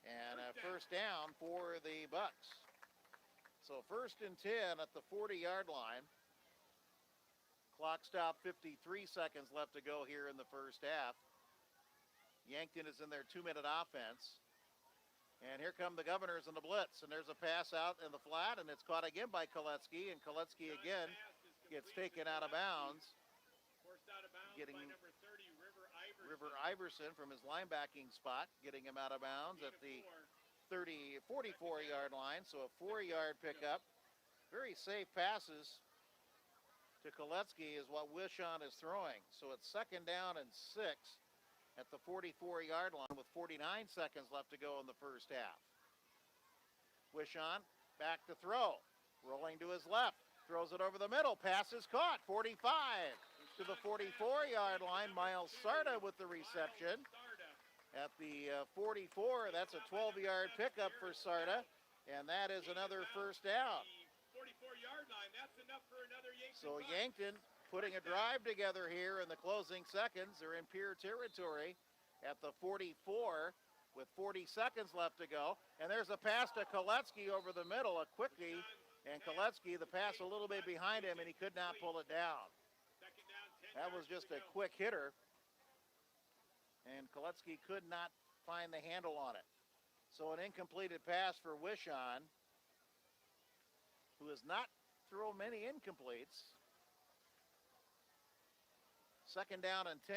and a 1st down for the Bucks. So 1st and 10 at the 40-yard line. Clock stop, 53 seconds left to go here in the 1st half. Yankton is in their 2-minute offense. And here come the Governors in the blitz, and there's a pass out in the flat, and it's caught again by Koletsky, and Koletsky again gets taken out of bounds. getting River Iverson from his linebacking spot, getting him out of bounds at the 44-yard line. So a 4-yard pickup. Very safe passes to Koletsky is what Wishon is throwing. So it's 2nd down and 6 at the 44-yard line with 49 seconds left to go in the first half. Wishon back to throw, rolling to his left, throws it over the middle, pass is caught, 45 to the 44-yard line. Miles Sarda with the reception at the 44. That's a 12-yard pickup for Sarda, and that is another first down. 44-yard line. That's enough for another Yankton. So Yankton putting a drive together here in the closing seconds. They're in Pierre territory at the 44 with 40 seconds left to go. And there's a pass to Koletsky over the middle, a quickie. And Koletsky, the pass a little bit behind him, and he could not pull it down. That was just a quick hitter. And Koletsky could not find the handle on it. So an incompleted pass for Wishon, who has not thrown many incompletes. 2nd down and 10.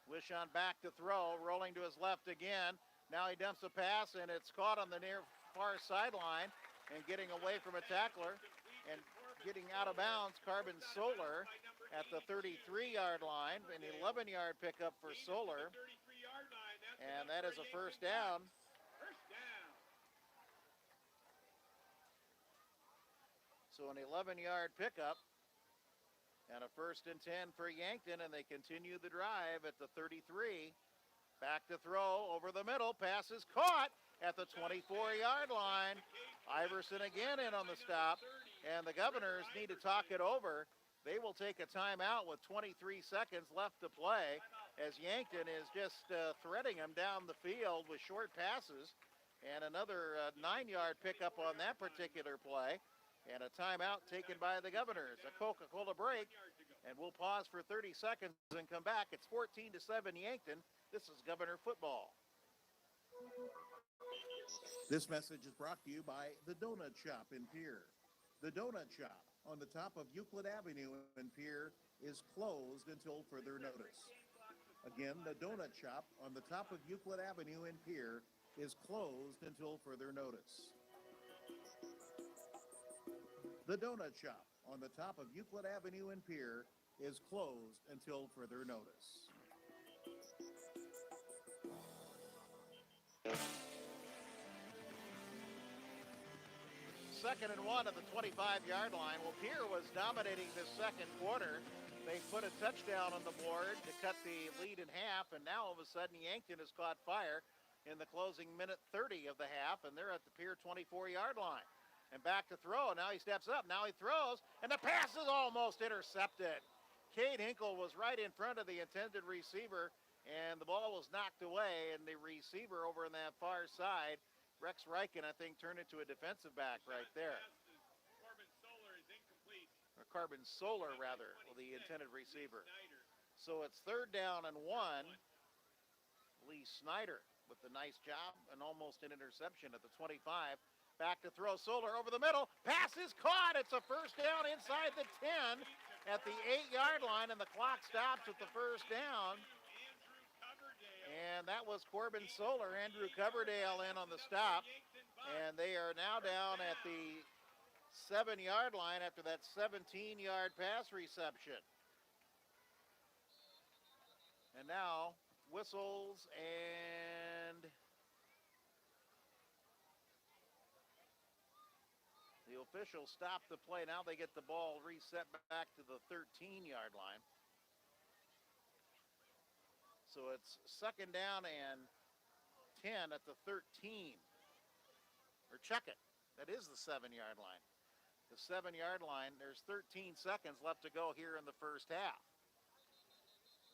Wishon back to throw, rolling to his left again. Now he dumps a pass, and it's caught on the near far sideline and getting away from a tackler and getting out of bounds. Carbon Solar at the 33-yard line, an 11-yard pickup for Solar, and that is a first down. So an 11-yard pickup and a 1st and 10 for Yankton, and they continue the drive at the 33. Back to throw over the middle. Pass is caught at the 24-yard line. Iverson again in on the stop, and the Governors need to talk it over. They will take a timeout with 23 seconds left to play as Yankton is just threading them down the field with short passes, and another 9-yard pickup on that particular play, and a timeout taken by the Governors. A Coca-Cola break, and we'll pause for 30 seconds and come back. It's 14-7 Yankton. This is Governor football. This message is brought to you by the Donut Shop in Pierre. The Donut Shop on the top of Euclid Avenue in Pierre is closed until further notice. Again, the Donut Shop on the top of Euclid Avenue in Pierre is closed until further notice. The Donut Shop on the top of Euclid Avenue in Pierre is closed until further notice. 2nd and 1 at the 25-yard line. Well, Pierre was dominating this second quarter. They put a touchdown on the board to cut the lead in half, and now all of a sudden Yankton has caught fire in the closing minute 30 of the half, and they're at the Pierre 24-yard line. And back to throw. Now he steps up. Now he throws, and the pass is almost intercepted. Cade Hinkle was right in front of the intended receiver, and the ball was knocked away, and the receiver over on that far side, Rex Reichen, I think, turned into a defensive back right there. Carbon Solar is incomplete. Or Carbon Solar, rather, the intended receiver. So it's 3rd down and 1. Lee Snyder with a nice job and almost an interception at the 25. Back to throw. Solar over the middle. Pass is caught. It's a first down inside the 10 at the 8-yard line, and the clock stops at the first down. And that was Corbin Solar, Andrew Coverdale in on the stop. And they are now down at the 7-yard line after that 17-yard pass reception. And now whistles, and the officials stop the play. Now they get the ball reset back to the 13-yard line. So it's 2nd down and 10 at the 13. Or check it. That is the 7-yard line. The 7-yard line, there's 13 seconds left to go here in the first half.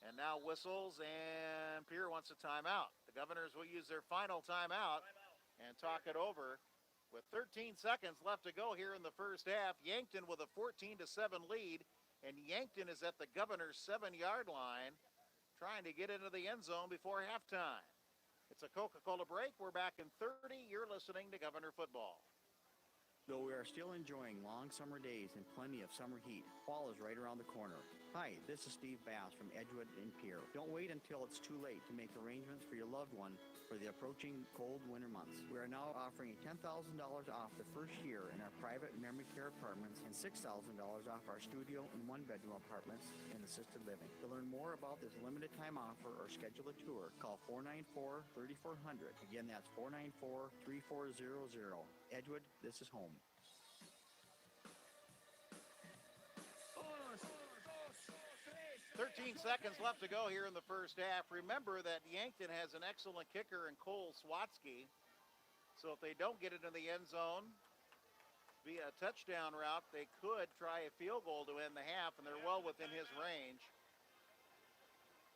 And now whistles, and Pierre wants a timeout. The Governors will use their final timeout and talk it over. With 13 seconds left to go here in the first half, Yankton with a 14-7 lead, and Yankton is at the Governor's 7-yard line, trying to get into the end zone before halftime. It's a Coca-Cola break. We're back in 30. You're listening to Governor Football. Though we are still enjoying long summer days and plenty of summer heat, fall is right around the corner. Hi, this is Steve Bass from Edgewood and Pierre. Don't wait until it's too late to make arrangements for your loved one for the approaching cold winter months. We are now offering $10,000 off the first year in our private memory care apartments and $6,000 off our studio and one-bedroom apartments in assisted living. To learn more about this limited time offer or schedule a tour, call 494-3400. Again, that's 494-3400. Edgewood, this is home. 13 seconds left to go here in the first half. Remember that Yankton has an excellent kicker in Cole Swatsky. So if they don't get it in the end zone via a touchdown route, they could try a field goal to end the half, and they're well within his range.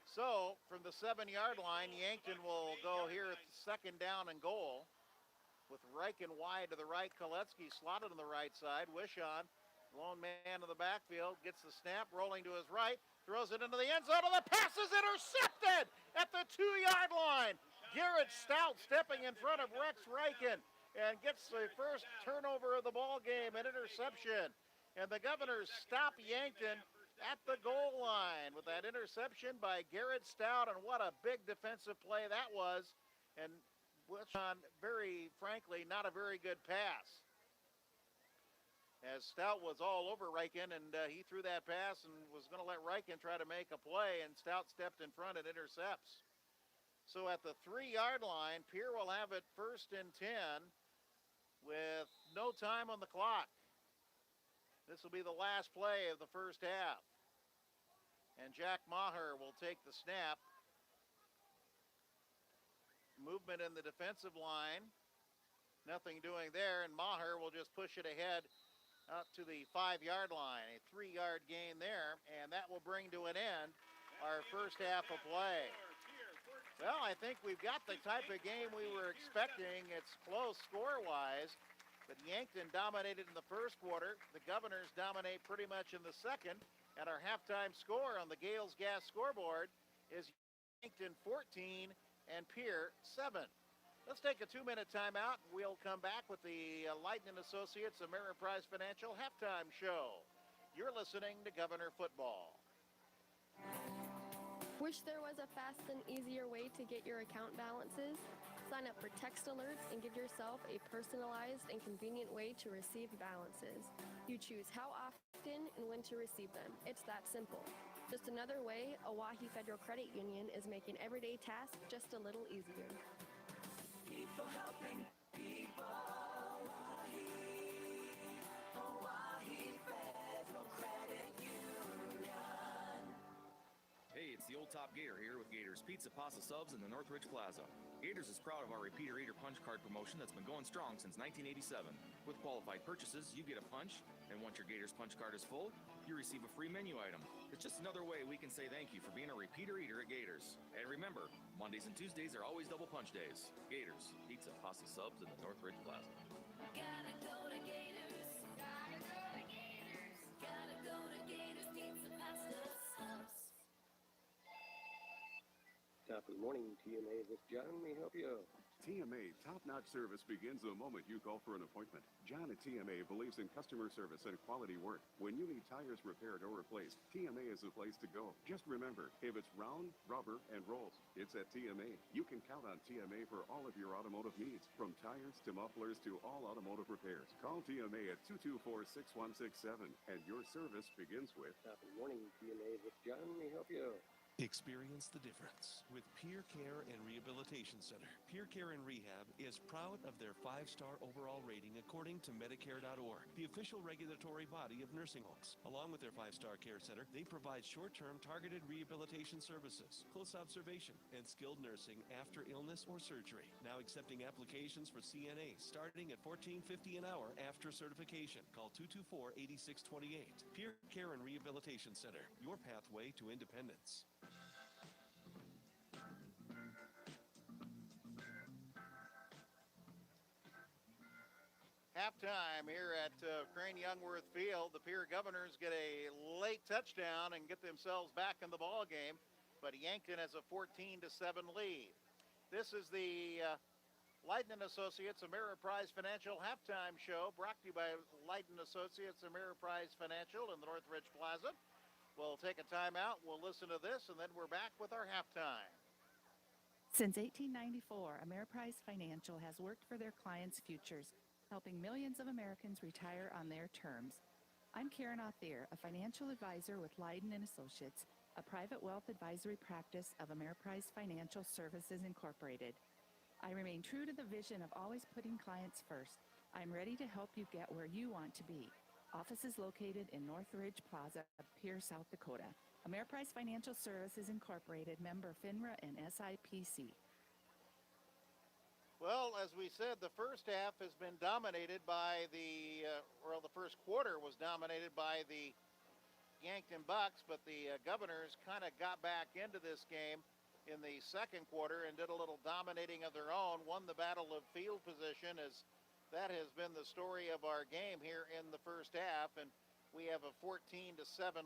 So from the 7-yard line, Yankton will go here at second down and goal with Reichen wide to the right. Koletsky slotted on the right side. Wishon, lone man in the backfield, gets the snap, rolling to his right, throws it into the end zone, and the pass is intercepted at the 2-yard line. Garrett Stout stepping in front of Rex Reichen and gets the first turnover of the ball game, an interception. And the Governors stop Yankton at the goal line with that interception by Garrett Stout, and what a big defensive play that was. And Wishon, very frankly, not a very good pass, as Stout was all over Reichen, and he threw that pass and was going to let Reichen try to make a play, and Stout stepped in front and intercepts. So at the 3-yard line, Pierre will have it first and 10 with no time on the clock. This will be the last play of the first half. And Jack Maher will take the snap. Movement in the defensive line. Nothing doing there, and Maher will just push it ahead out to the 5-yard line. A 3-yard gain there, and that will bring to an end our first half of play. Well, I think we've got the type of game we were expecting. It's close score-wise, but Yankton dominated in the first quarter. The Governors dominate pretty much in the second, and our halftime score on the Gales Gas scoreboard is Yankton 14 and Pierre 7. Let's take a 2-minute timeout. We'll come back with the Lightning Associates Ameriprise Financial halftime show. You're listening to Governor Football. Wish there was a fast and easier way to get your account balances? Sign up for text alerts and give yourself a personalized and convenient way to receive balances. You choose how often and when to receive them. It's that simple. Just another way Oahe Federal Credit Union is making everyday tasks just a little easier. People helping people. Oahe Federal Credit Union. Hey, it's the old top Gator here with Gators Pizza, Pasta, Subs in the Northridge Plaza. Gators is proud of our Repeater Eater punch card promotion that's been going strong since 1987. With qualified purchases, you get a punch, and once your Gators punch card is full, you receive a free menu item. It's just another way we can say thank you for being a Repeater Eater at Gators. And remember, Mondays and Tuesdays are always double punch days. Gators, Pizza, Pasta, Subs in the Northridge Plaza. Gotta go to Gators. Gotta go to Gators. Gotta go to Gators. Pizza, Pasta, Subs. Top of the morning, TMA. This John may help you out. TMA top-notch service begins the moment you call for an appointment. John at TMA believes in customer service and quality work. When you need tires repaired or replaced, TMA is the place to go. Just remember, if it's round, rubber, and rolls, it's at TMA. You can count on TMA for all of your automotive needs, from tires to mufflers to all automotive repairs. Call TMA at 224-6167, and your service begins with... Top of the morning, TMA. This John may help you out. Experience the difference with Pierre Care and Rehabilitation Center. Pierre Care and Rehab is proud of their 5-star overall rating according to Medicare.org, the official regulatory body of nursing homes. Along with their 5-star care center, they provide short-term targeted rehabilitation services, close observation, and skilled nursing after illness or surgery. Now accepting applications for CNA starting at $14.50 an hour after certification. Call 224-8628. Pierre Care and Rehabilitation Center, your pathway to independence. Halftime here at Crane Youngworth Field. The Pierre Governors get a late touchdown and get themselves back in the ball game, but Yankton has a 14-7 lead. This is the Lightning Associates Ameriprise Financial halftime show, brought to you by Lightning Associates Ameriprise Financial in the Northridge Plaza. We'll take a timeout. We'll listen to this, and then we're back with our halftime. Since 1894, Ameriprise Financial has worked for their clients' futures, helping millions of Americans retire on their terms. I'm Karen Othier, a financial advisor with Leiden & Associates, a private wealth advisory practice of Ameriprise Financial Services Incorporated. I remain true to the vision of always putting clients first. I'm ready to help you get where you want to be. Office is located in Northridge Plaza, Pierre, South Dakota. Ameriprise Financial Services Incorporated, member FINRA and SIPC. Well, as we said, the first half has been dominated by the first quarter was dominated by the Yankton Bucks, but the Governors kind of got back into this game in the second quarter and did a little dominating of their own, won the battle of field position, as that has been the story of our game here in the first half, and we have a 14-7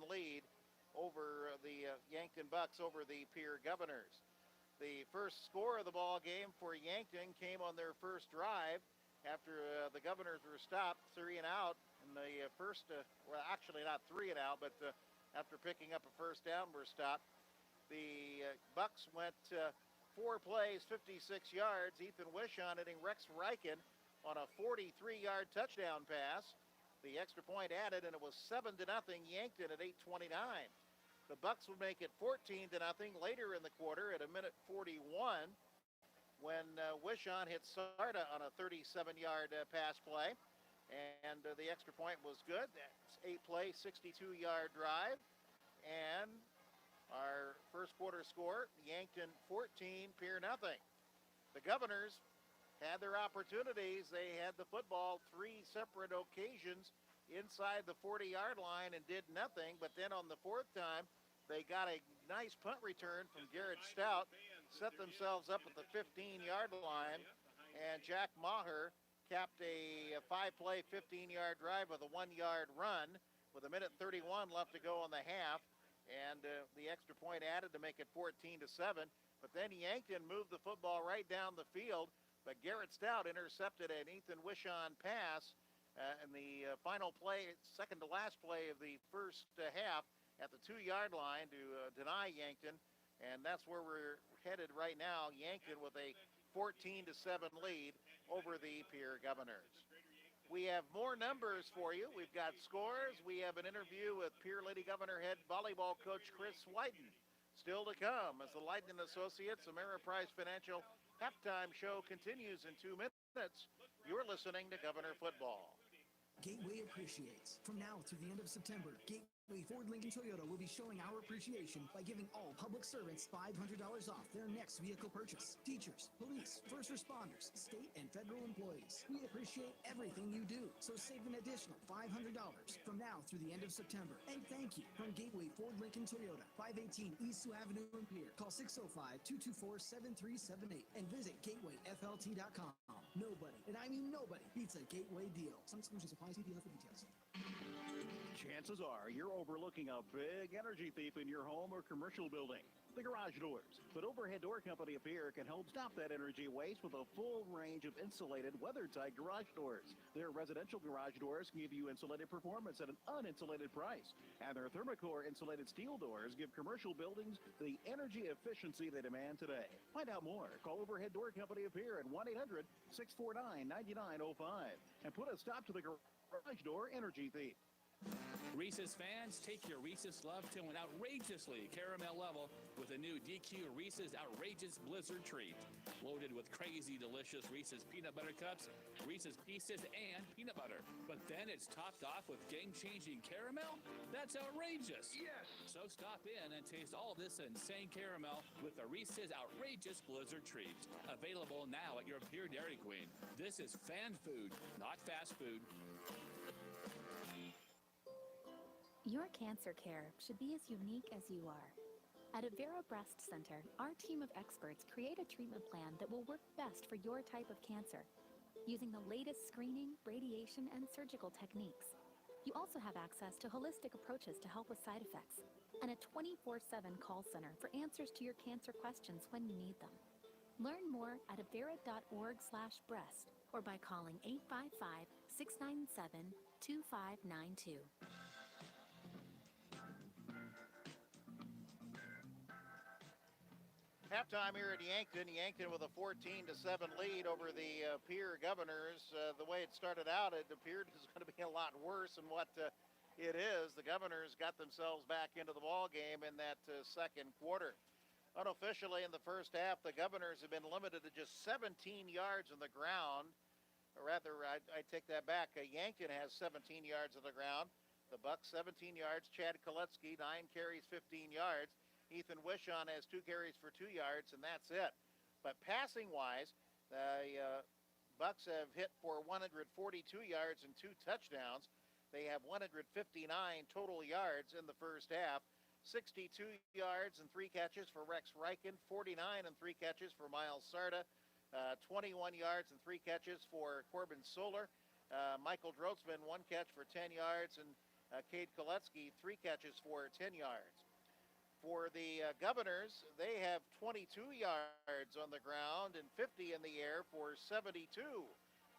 lead over the Yankton Bucks over the Pierre Governors. The first score of the ball game for Yankton came on their first drive after the Governors were stopped 3 and out in the first, well, actually not 3 and out, but after picking up a first down, were stopped. The Bucks went 4 plays, 56 yards. Ethan Wishon hitting Rex Reichen on a 43-yard touchdown pass. The extra point added, and it was 7-0 Yankton at 8:29. The Bucks would make it 14-0 later in the quarter at 1:41 when Wishon hit Sarda on a 37-yard pass play, and the extra point was good. That's 8-play, 62-yard drive, and our first quarter score: Yankton 14, Pierre nothing. The Governors had their opportunities. They had the football 3 separate occasions inside the 40-yard line and did nothing. But then on the 4th time, they got a nice punt return from Garrett Stout, set themselves up at the 15-yard line, and Jack Maher capped a 5-play, 15-yard drive with a 1-yard run with 1:31 left to go in the half, and the extra point added to make it 14-7. But then Yankton moved the football right down the field, but Garrett Stout intercepted an Ethan Wishon pass in the final play, second to last play of the first half at the 2-yard line to deny Yankton, and that's where we're headed right now. Yankton with a 14-7 lead over the Pierre Governors. We have more numbers for you. We've got scores. We have an interview with Pierre Lady Governor head volleyball coach Chris Leiden. Still to come as the Leiden Associates Ameriprise Financial halftime show continues in 2 minutes. You're listening to Governor Football. Gateway appreciates. From now through the end of September, Gateway Ford Lincoln Toyota will be showing our appreciation by giving all public servants $500 off their next vehicle purchase. Teachers, police, first responders, state and federal employees. We appreciate everything you do, so save an additional $500 from now through the end of September. And thank you from Gateway Ford Lincoln Toyota, 518 East Sioux Avenue in Pierre. Call 605-224-7378 and visit gatewayflt.com. Nobody, and I mean nobody, beats a Gateway deal. Some exclusions apply. See dealer for details. Chances are you're overlooking a big energy thief in your home or commercial building. The garage doors. But Overhead Door Company of Pierre can help stop that energy waste with a full range of insulated, weather-tight garage doors. Their residential garage doors give you insulated performance at an uninsulated price. And their Thermocore insulated steel doors give commercial buildings the energy efficiency they demand today. Find out more. Call Overhead Door Company of Pierre at 1-800-649-9905 and put a stop to the garage door energy thief. Reese's fans, take your Reese's love to an outrageously caramel level with a new DQ Reese's Outrageous Blizzard Treat. Loaded with crazy delicious Reese's peanut butter cups, Reese's Pieces, and peanut butter. But then it's topped off with game-changing caramel? That's outrageous! Yes! So stop in and taste all this insane caramel with the Reese's Outrageous Blizzard Treat. Available now at your Pierre Dairy Queen. This is fan food, not fast food. Your cancer care should be as unique as you are. At Avera Breast Center, our team of experts create a treatment plan that will work best for your type of cancer, using the latest screening, radiation, and surgical techniques. You also have access to holistic approaches to help with side effects, and a 24/7 call center for answers to your cancer questions when you need them. Learn more at avera.org/breast or by calling 855-697-2592. Halftime here at Yankton. Yankton with a 14-7 lead over the Pierre Governors. The way it started out, it appeared it was going to be a lot worse than what it is. The Governors got themselves back into the ball game in that second quarter. Unofficially in the first half, the Governors have been limited to just 17 yards on the ground. Or rather, I take that back. Yankton has 17 yards on the ground. The Bucks 17 yards. Chad Koletsky 9 carries, 15 yards. Ethan Wishon has 2 carries for 2 yards, and that's it. But passing-wise, the Bucks have hit for 142 yards and 2 touchdowns. They have 159 total yards in the first half. 62 yards and 3 catches for Rex Reichen. 49 and 3 catches for Miles Sarda. 21 yards and 3 catches for Corbin Soler. Michael Drotzman, 1 catch for 10 yards, and Cade Koletsky, 3 catches for 10 yards. For the Governors, they have 22 yards on the ground and 50 in the air for 72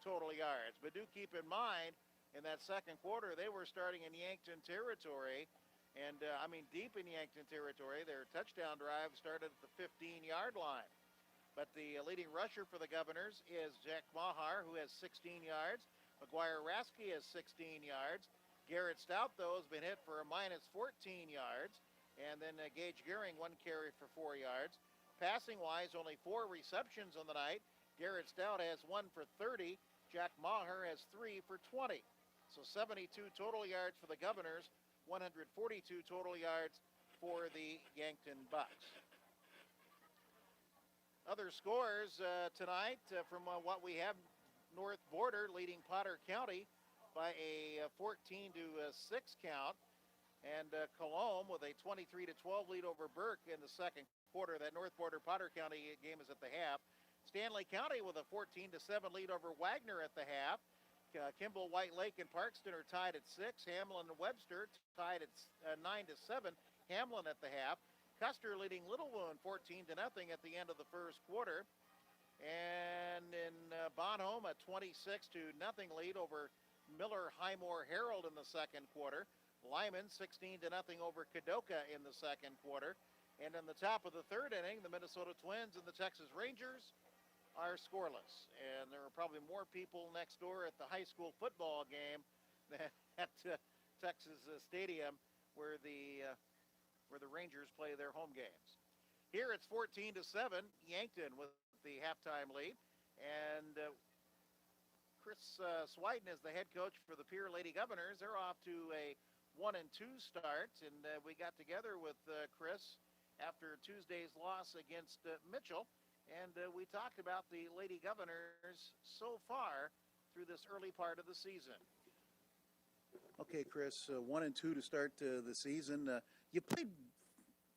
total yards. But do keep in mind, in that second quarter, they were starting in Yankton territory, and deep in Yankton territory. Their touchdown drive started at the 15-yard line. But the leading rusher for the Governors is Jack Mahar, who has 16 yards. McGuire Rasky has 16 yards. Garrett Stout, though, has been hit for a minus 14 yards. And then Gage Gearing, 1 carry for 4 yards. Passing-wise, only 4 receptions on the night. Garrett Stout has 1 for 30. Jack Maher has 3 for 20. So 72 total yards for the Governors, 142 total yards for the Yankton Bucks. Other scores tonight from what we have, North Border leading Potter County by a 14-6 count. And Cologne with a 23-12 lead over Burke in the second quarter. That North Border Potter County game is at the half. Stanley County with a 14-7 lead over Wagner at the half. Kimball, White Lake, and Parkston are tied at 6. Hamlin and Webster tied at 9-7. Hamlin at the half. Custer leading Littlewood 14-0 at the end of the first quarter. And in Bonhomme, a 26-0 lead over Miller Highmore Herald in the second quarter. Lyman 16-0 over Kadoka in the second quarter. And in the top of the third inning, the Minnesota Twins and the Texas Rangers are scoreless. And there are probably more people next door at the high school football game than at Texas Stadium where the Rangers play their home games. Here it's 14-7, Yankton with the halftime lead. And Chris Swyden is the head coach for the Pierre Lady Governors. They're off to a 1-2 start, and we got together with Chris after Tuesday's loss against Mitchell, and we talked about the Lady Governors so far through this early part of the season. Okay, Chris, 1-2 to start the season. You played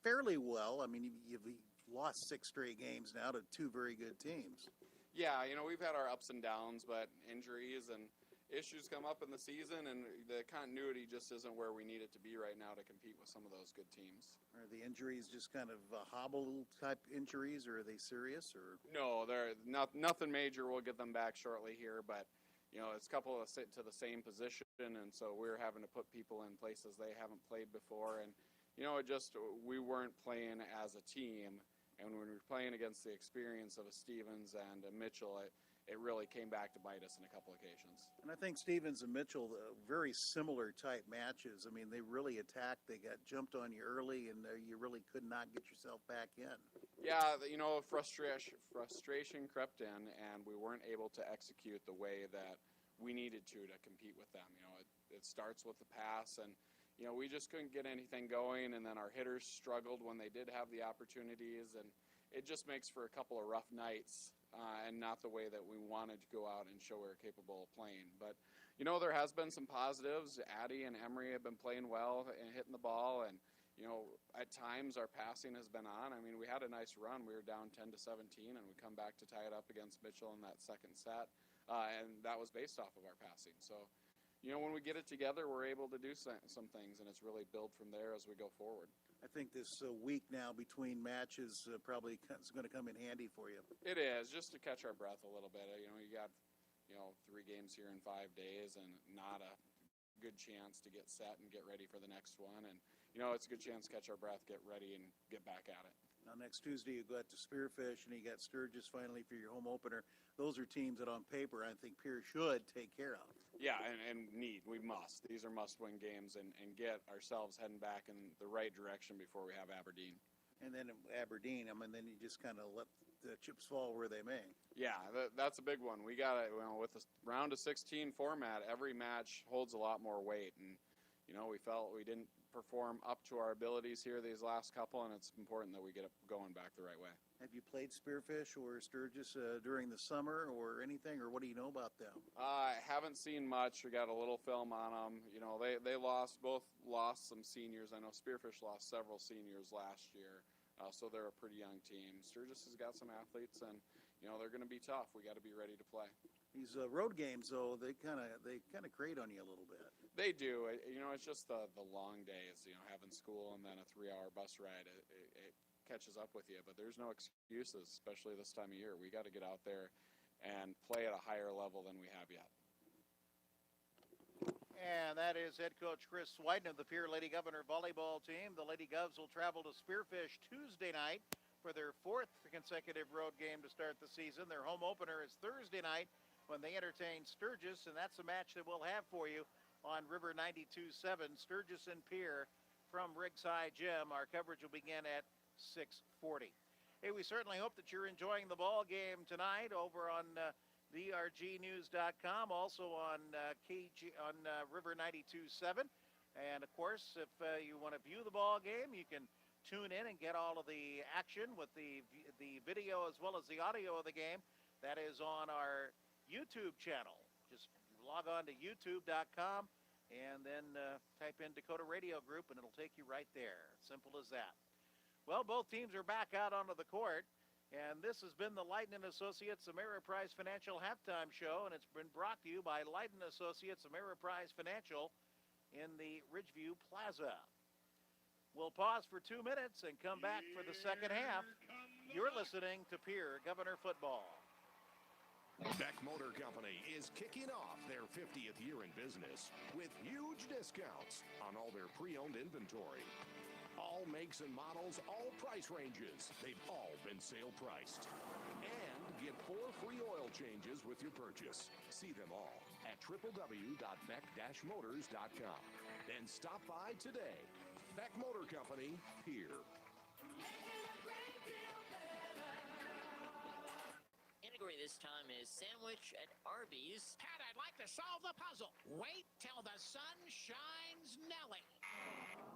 fairly well. I mean, you've lost 6 straight games now to 2 very good teams. Yeah, we've had our ups and downs, but injuries and issues come up in the season, and the continuity just isn't where we need it to be right now to compete with some of those good teams. Are the injuries just kind of hobble type injuries, or are they serious? Or no, they're nothing major. We'll get them back shortly here, but it's a couple of to the same position, and so we're having to put people in places they haven't played before, and we weren't playing as a team, and when we were playing against the experience of a Stevens and a Mitchell, it really came back to bite us in a couple occasions. And I think Stevens and Mitchell, very similar type matches. I mean, they really attacked. They got jumped on you early, and you really could not get yourself back in. Yeah, frustration crept in, and we weren't able to execute the way that we needed to compete with them. It starts with the pass, and we just couldn't get anything going, and then our hitters struggled when they did have the opportunities, and it just makes for a couple of rough nights. And not the way that we wanted to go out and show we were capable of playing. But, there has been some positives. Addie and Emery have been playing well and hitting the ball. And, at times our passing has been on. I mean, we had a nice run. We were down 10-17, and we come back to tie it up against Mitchell in that second set. And that was based off of our passing. So, when we get it together, we're able to do some things, and it's really build from there as we go forward. I think this week now between matches probably is going to come in handy for you. It is, just to catch our breath a little bit. You got, 3 games here in 5 days and not a good chance to get set and get ready for the next one. And, it's a good chance to catch our breath, get ready, and get back at it. Now, next Tuesday, you got to Spearfish, and you got Sturgis finally for your home opener. Those are teams that on paper I think Pierre should take care of. Yeah, and we must. These are must-win games and get ourselves heading back in the right direction before we have Aberdeen. And then Aberdeen, I mean, then you just kind of let the chips fall where they may. Yeah, that's a big one. We got to, with the round of 16 format, every match holds a lot more weight. And, we felt we didn't perform up to our abilities here these last couple, and it's important that we get it going back the right way. Have you played Spearfish or Sturgis during the summer or anything, or what do you know about them? I haven't seen much. We got a little film on them. They both lost some seniors. I know Spearfish lost several seniors last year, so they're a pretty young team. Sturgis has got some athletes, and they're going to be tough. We got to be ready to play. These road games, though, they kind of grate on you a little bit. They do. It's just the long days. Having school and then a 3-hour bus ride. It catches up with you, but there's no excuses, especially this time of year. We got to get out there and play at a higher level than we have yet. And that is head coach Chris Wyden of the Pierre Lady Governor volleyball team. The Lady Govs will travel to Spearfish Tuesday night for their 4th consecutive road game to start the season. Their home opener is Thursday night when they entertain Sturgis, and that's a match that we'll have for you on River 92.7, Sturgis and Pierre from Riggs High Gym. Our coverage will begin at 6:40. Hey, we certainly hope that you're enjoying the ball game tonight over on vrgnews.com, also on River 92.7. And of course, if you want to view the ball game, you can tune in and get all of the action with the video as well as the audio of the game. That is on our YouTube channel. Just log on to youtube.com and then type in Dakota Radio Group, and it'll take you right there. Simple as that. Well, both teams are back out onto the court, and this has been the Leiden & Associates Ameriprise Financial Halftime Show, and it's been brought to you by Leiden & Associates Ameriprise Financial in the Ridgeview Plaza. We'll pause for 2 minutes and come back for the second half. You're listening to Pierre Governor Football. Beck Motor Company is kicking off their 50th year in business with huge discounts on all their pre-owned inventory. All makes and models, all price ranges. They've all been sale priced. And get 4 free oil changes with your purchase. See them all at www.beck-motors.com. Then stop by today. Beck Motor Company, Pierre. Category this time is sandwich at Arby's. Pat, I'd like to solve the puzzle. Wait till the sun shines Nelly.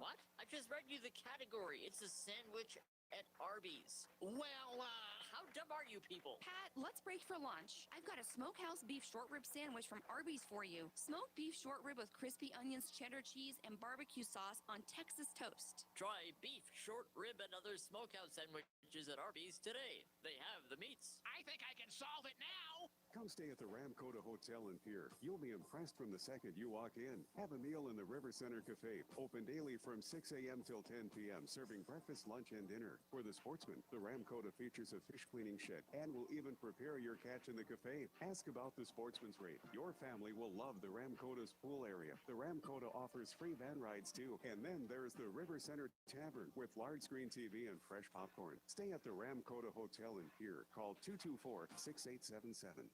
What? I just read you the category. It's a sandwich at Arby's. Well, how dumb are you people? Pat, let's break for lunch. I've got a smokehouse beef short rib sandwich from Arby's for you. Smoked beef short rib with crispy onions, cheddar cheese, and barbecue sauce on Texas toast. Try beef, short rib, and other smokehouse sandwiches at Arby's today. They have the meats. I think I can solve it now. Come stay at the Ramkota Hotel in Pierre. You'll be impressed from the second you walk in. Have a meal in the River Center Cafe. Open daily from 6 a.m. till 10 p.m., serving breakfast, lunch, and dinner. For the sportsman, the Ramkota features a fish cleaning shed and will even prepare your catch in the cafe. Ask about the sportsman's rate. Your family will love the Ramkota's pool area. The Ramkota offers free van rides too. And then there's the River Center Tavern with large screen TV and fresh popcorn. Stay at the Ramkota Hotel in Pierre. Call 224-6877.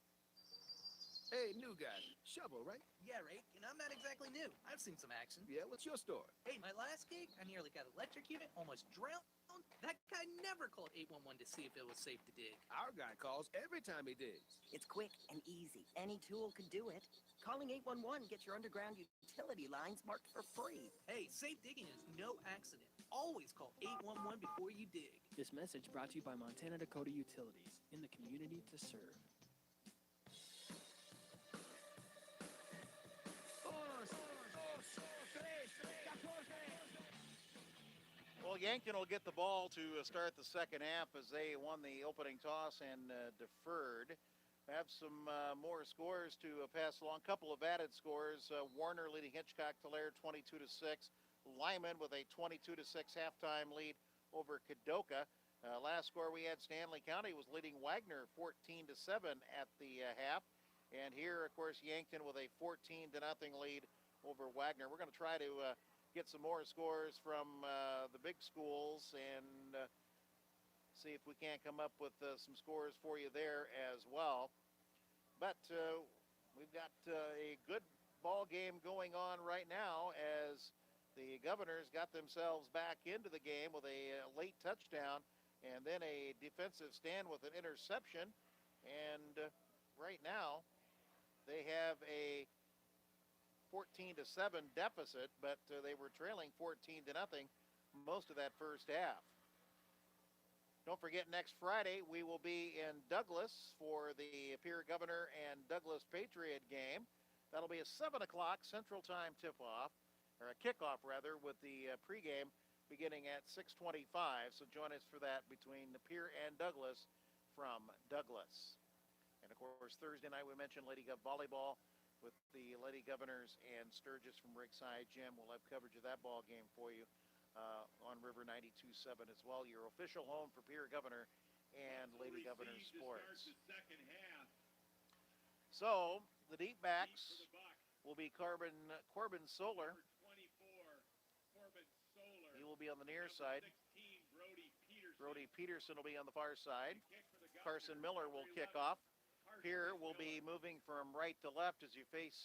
Hey, new guy. Shovel, right? Yeah, right. And I'm not exactly new. I've seen some action. Yeah, what's your story? Hey, my last gig, I nearly got electrocuted, almost drowned. That guy never called 811 to see if it was safe to dig. Our guy calls every time he digs. It's quick and easy. Any tool can do it. Calling 811 gets your underground utility lines marked for free. Hey, safe digging is no accident. Always call 811 before you dig. This message brought to you by Montana Dakota Utilities, in the community to serve. Well, Yankton will get the ball to start the second half as they won the opening toss and deferred. Have some more scores to pass along. Couple of added scores. Warner leading Hitchcock-Tulare 22-6. Lyman with a 22-6 halftime lead over Kadoka. Last score we had, Stanley County was leading Wagner 14-7 at the half. And here, of course, Yankton with a 14-0 lead over Wagner. We're going to try to get some more scores from the big schools, and see if we can't come up with some scores for you there as well. But we've got a good ball game going on right now as the Governors got themselves back into the game with a late touchdown and then a defensive stand with an interception. And right now they have a 14-7 deficit, but they were trailing 14-0 most of that first half. Don't forget, next Friday we will be in Douglas for the Pierre Governor and Douglas Patriot game. That'll be a 7 o'clock Central Time tip-off, or a kickoff rather, with the pregame beginning at 6:25. So join us for that between the Pierre and Douglas from Douglas. And of course, Thursday night we mentioned Lady Gov volleyball with the Lady Governors and Sturgis from Rigside Gym. We'll have coverage of that ball game for you on River 92.7 as well. Your official home for Pierre Governor and Lady Governor sports. So the deep backs will be Corbin Solar. He will be on the near side. Brody Peterson will be on the far side. Carson Miller will kick off. Pierre will be moving from right to left as you face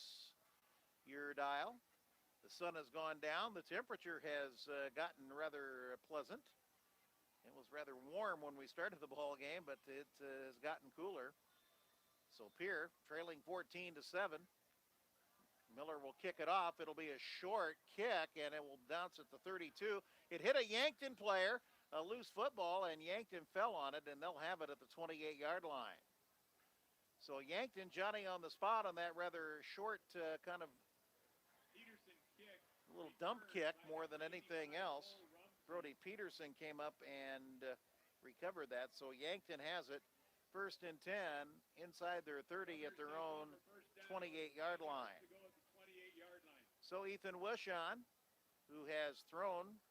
your dial. The sun has gone down. The temperature has gotten rather pleasant. It was rather warm when we started the ball game, but it has gotten cooler. So Pierre trailing 14-7. Miller will kick it off. It'll be a short kick, and it will bounce at the 32. It hit a Yankton player, a loose football, and Yankton fell on it, and they'll have it at the 28-yard line. So Yankton, Johnny on the spot on that rather short kind of little dump kick more than anything else. Brody Peterson came up and recovered that. So Yankton has it. 1st and 10 inside their 30 at their own 28-yard line. So Ethan Wishon, who has thrown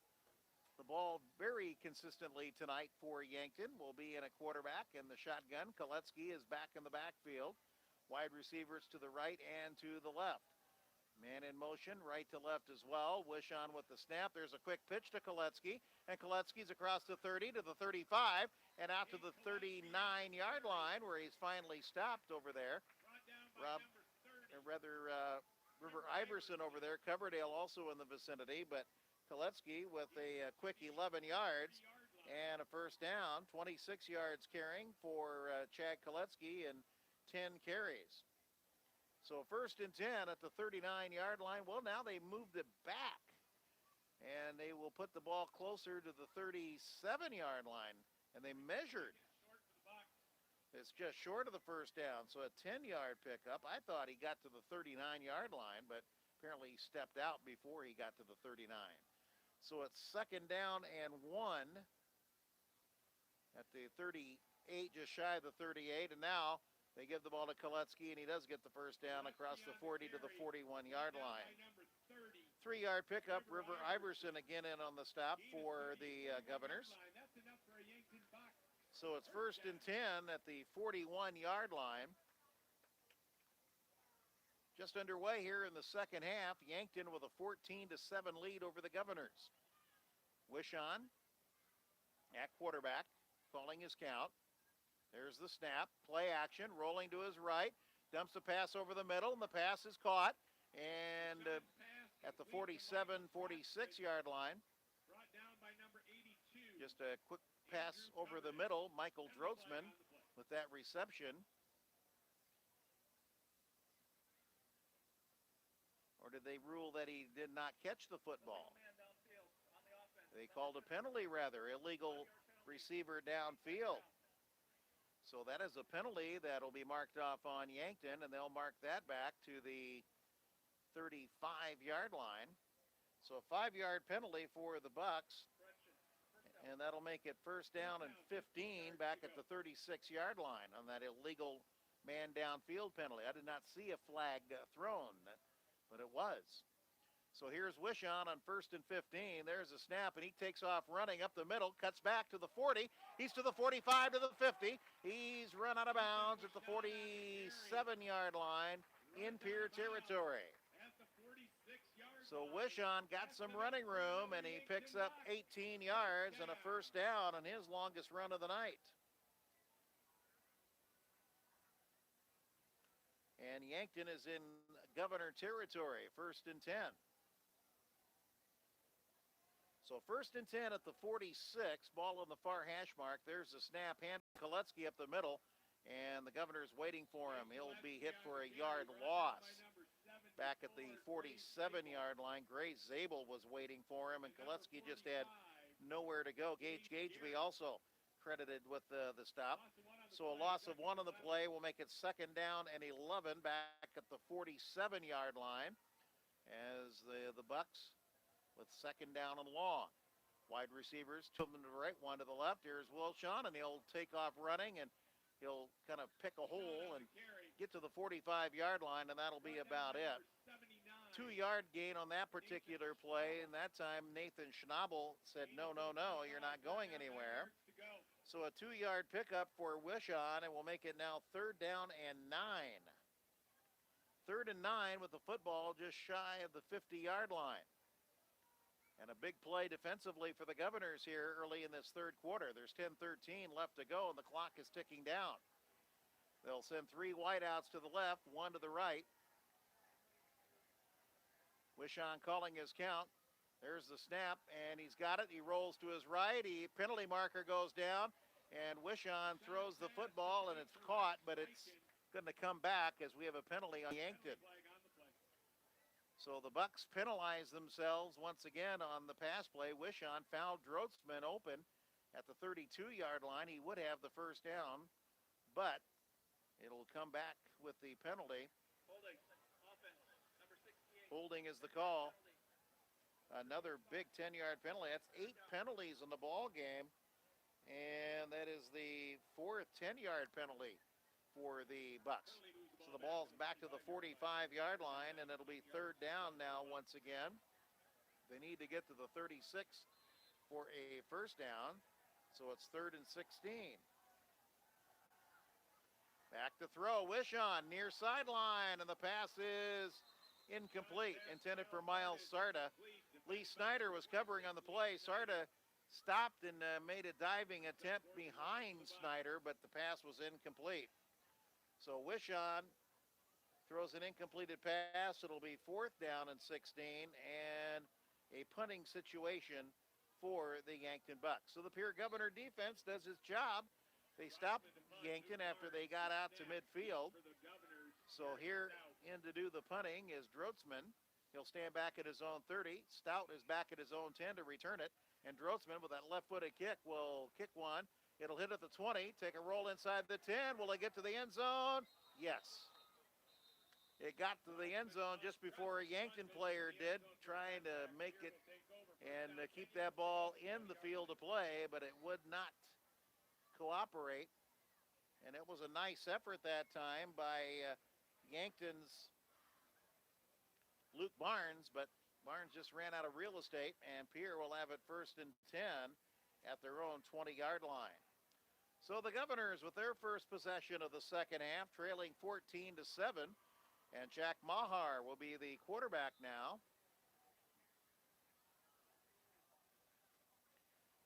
the ball very consistently tonight for Yankton, will be in a quarterback in the shotgun. Koletsky is back in the backfield. Wide receivers to the right and to the left. Man in motion, right to left as well. Wishon with the snap. There's a quick pitch to Koletsky, and Koletsky's across the 30 to the 35 and out to the 39-yard line where he's finally stopped over there. River Iverson over there. Coverdale also in the vicinity, but Koletsky with a quick 11 yards and a first down. 26 yards carrying for Chad Koletsky and 10 carries. So 1st and 10 at the 39-yard line. Well, now they moved it back, and they will put the ball closer to the 37-yard line, and they measured. It's just short of the first down, so a 10-yard pickup. I thought he got to the 39-yard line, but apparently he stepped out before he got to the 39. So it's 2nd down and 1 at the 38, just shy of the 38, and now they give the ball to Koletsky, and he does get the first down across the 40 to the 41-yard line. 3-yard pickup. River Iverson again in on the stop for the Governors. So it's 1st and 10 at the 41-yard line. Just underway here in the second half. Yankton with a 14-7 lead over the Governors. Wishon at quarterback, calling his count. There's the snap, play action, rolling to his right, dumps the pass over the middle, and the pass is caught. And at the 47-46-yard line, just a quick pass over the middle, Michael Drotzman with that reception. Or did they rule that he did not catch the football? They called a penalty, rather, illegal receiver downfield. So that is a penalty that'll be marked off on Yankton, and they'll mark that back to the 35-yard line. So a 5-yard penalty for the Bucks, and that'll make it 1st down and 15 back at the 36-yard line on that illegal man downfield penalty. I did not see a flag thrown, but it was. So here's Wishon on 1st and 15. There's a snap, and he takes off running up the middle, cuts back to the 40. He's to the 45 to the 50. He's run out of bounds at the 47-yard line in Pierre territory. So Wishon got some running room, and he picks up 18 yards and a first down on his longest run of the night. And Yankton is in Governor territory, 1st and 10. So 1st and 10 at the 46, ball on the far hash mark. There's a snap, hand Koletsky up the middle, and the Governor's waiting for him. He'll be hit for a yard loss. Back at the 47-yard line, Gray Zabel was waiting for him, and Koletsky just had nowhere to go. Gageby also credited with the stop. So a loss of 1 on the play will make it 2nd down and 11 back at the 47-yard line as the Bucks with 2nd down and long. Wide receivers, 2 to the right, 1 to the left. Here's Wilshon, and he'll take off running, and he'll kind of pick a hole and get to the 45-yard line, and that'll be about it. 2-yard gain on that particular play, and that time Nathan Schnabel said, no, you're not going anywhere. So a 2-yard pickup for Wishon, and we'll make it now 3rd down and 9. 3rd and 9 with the football just shy of the 50-yard line. And a big play defensively for the Governors here early in this 3rd quarter. There's 10:13 left to go, and the clock is ticking down. They'll send 3 wideouts to the left, 1 to the right. Wishon calling his count. There's the snap, and he's got it. He rolls to his right. Penalty marker goes down, and Wishon throws the football, and it's caught, but it's going to come back as we have a penalty on Yankton. So the Bucks penalize themselves once again on the pass play. Wishon fouled Drotzman open at the 32-yard line. He would have the first down, but it'll come back with the penalty. Holding is the call. Another big 10-yard penalty. That's 8 penalties in the ball game, and that is the 4th 10-yard penalty for the Bucks. So the ball's back to the 45-yard line, and it'll be 3rd down now once again. They need to get to the 36 for a first down, so it's 3rd and 16. Back to throw. Wishon near sideline, and the pass is incomplete, intended for Miles Sarda. Lee Snyder was covering on the play. Sarda stopped and made a diving attempt behind Snyder, but the pass was incomplete. So Wishon throws an incompleted pass. It'll be 4th down and 16, and a punting situation for the Yankton Bucks. So the Pierre Governor defense does its job. They stopped Yankton after they got out to midfield. So here in to do the punting is Drotzman. He'll stand back at his own 30. Stout is back at his own 10 to return it. And Drotzman with that left-footed kick will kick one. It'll hit at the 20, take a roll inside the 10. Will it get to the end zone? Yes. It got to the end zone just before a Yankton player did, trying to make it and keep that ball in the field of play, but it would not cooperate. And it was a nice effort that time by Yankton's Luke Barnes, but Barnes just ran out of real estate, and Pierre will have it 1st and 10 at their own 20-yard line. So the Governors with their first possession of the second half, trailing 14-7, and Jack Mahar will be the quarterback now.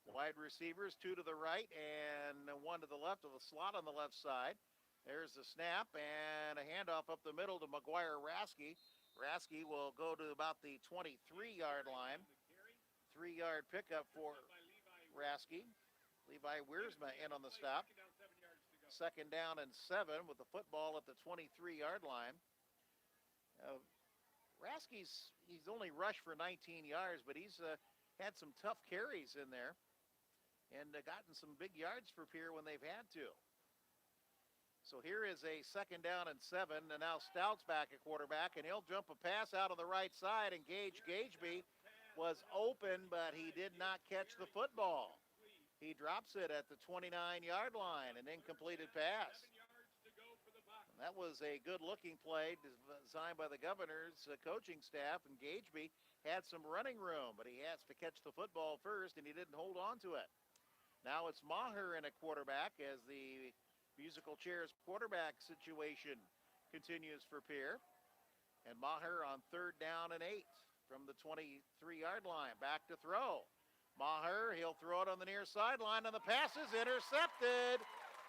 Wide receivers, 2 to the right and 1 to the left of the slot on the left side. There's the snap and a handoff up the middle to McGuire Rasky. Rasky will go to about the 23-yard line. 3-yard pickup for Rasky. Levi Wiersma in on the stop. 2nd down and 7 with the football at the 23-yard line. Rasky's only rushed for 19 yards, but he's had some tough carries in there and gotten some big yards for Pierre when they've had to. So here is a 2nd down and 7, and now Stout's back at quarterback, and he'll jump a pass out on the right side, and Gageby was open, but he did not catch the football. He drops it at the 29-yard line, an incompleted pass. And that was a good-looking play designed by the Governor's coaching staff, and Gageby had some running room, but he has to catch the football first, and he didn't hold on to it. Now it's Maher in at quarterback as the musical chairs quarterback situation continues for Pierre. And Maher on 3rd down and 8. from the 23-yard line. Back to throw. Maher, he'll throw it on the near sideline, and the pass is intercepted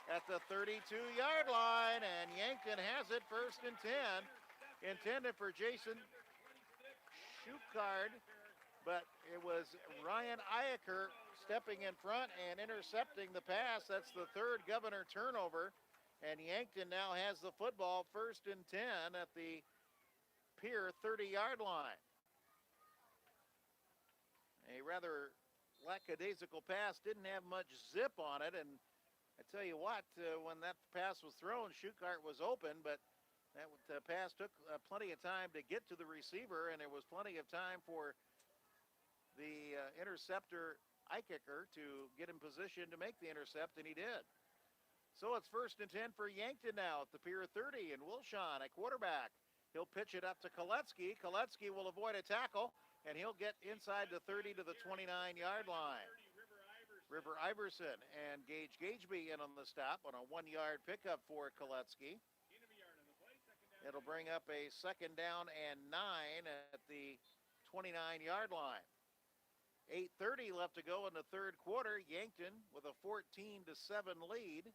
at the 32-yard line, and Yankton has it 1st and 10. Intended for Jason Schuchard, but it was Ryan Iacker stepping in front and intercepting the pass. That's the 3rd Governor turnover, and Yankton now has the football 1st and 10 at the Pierre 30-yard line. A rather lackadaisical pass, didn't have much zip on it, and I tell you what, when that pass was thrown, Schuchart was open, but that pass took plenty of time to get to the receiver, and there was plenty of time for the interceptor Eichiker to get in position to make the intercept, and he did. So it's 1st and 10 for Yankton now at the Pier 30, and Wilshon at quarterback. He'll pitch it up to Koletsky. Koletsky will avoid a tackle, and he'll get inside the 30 to the 29-yard line. River Iverson and Gage Gageby in on the stop on a 1-yard pickup for Koletsky. It'll bring up a 2nd down and 9 at the 29-yard line. 8:30 left to go in the 3rd quarter. Yankton with a 14-7 lead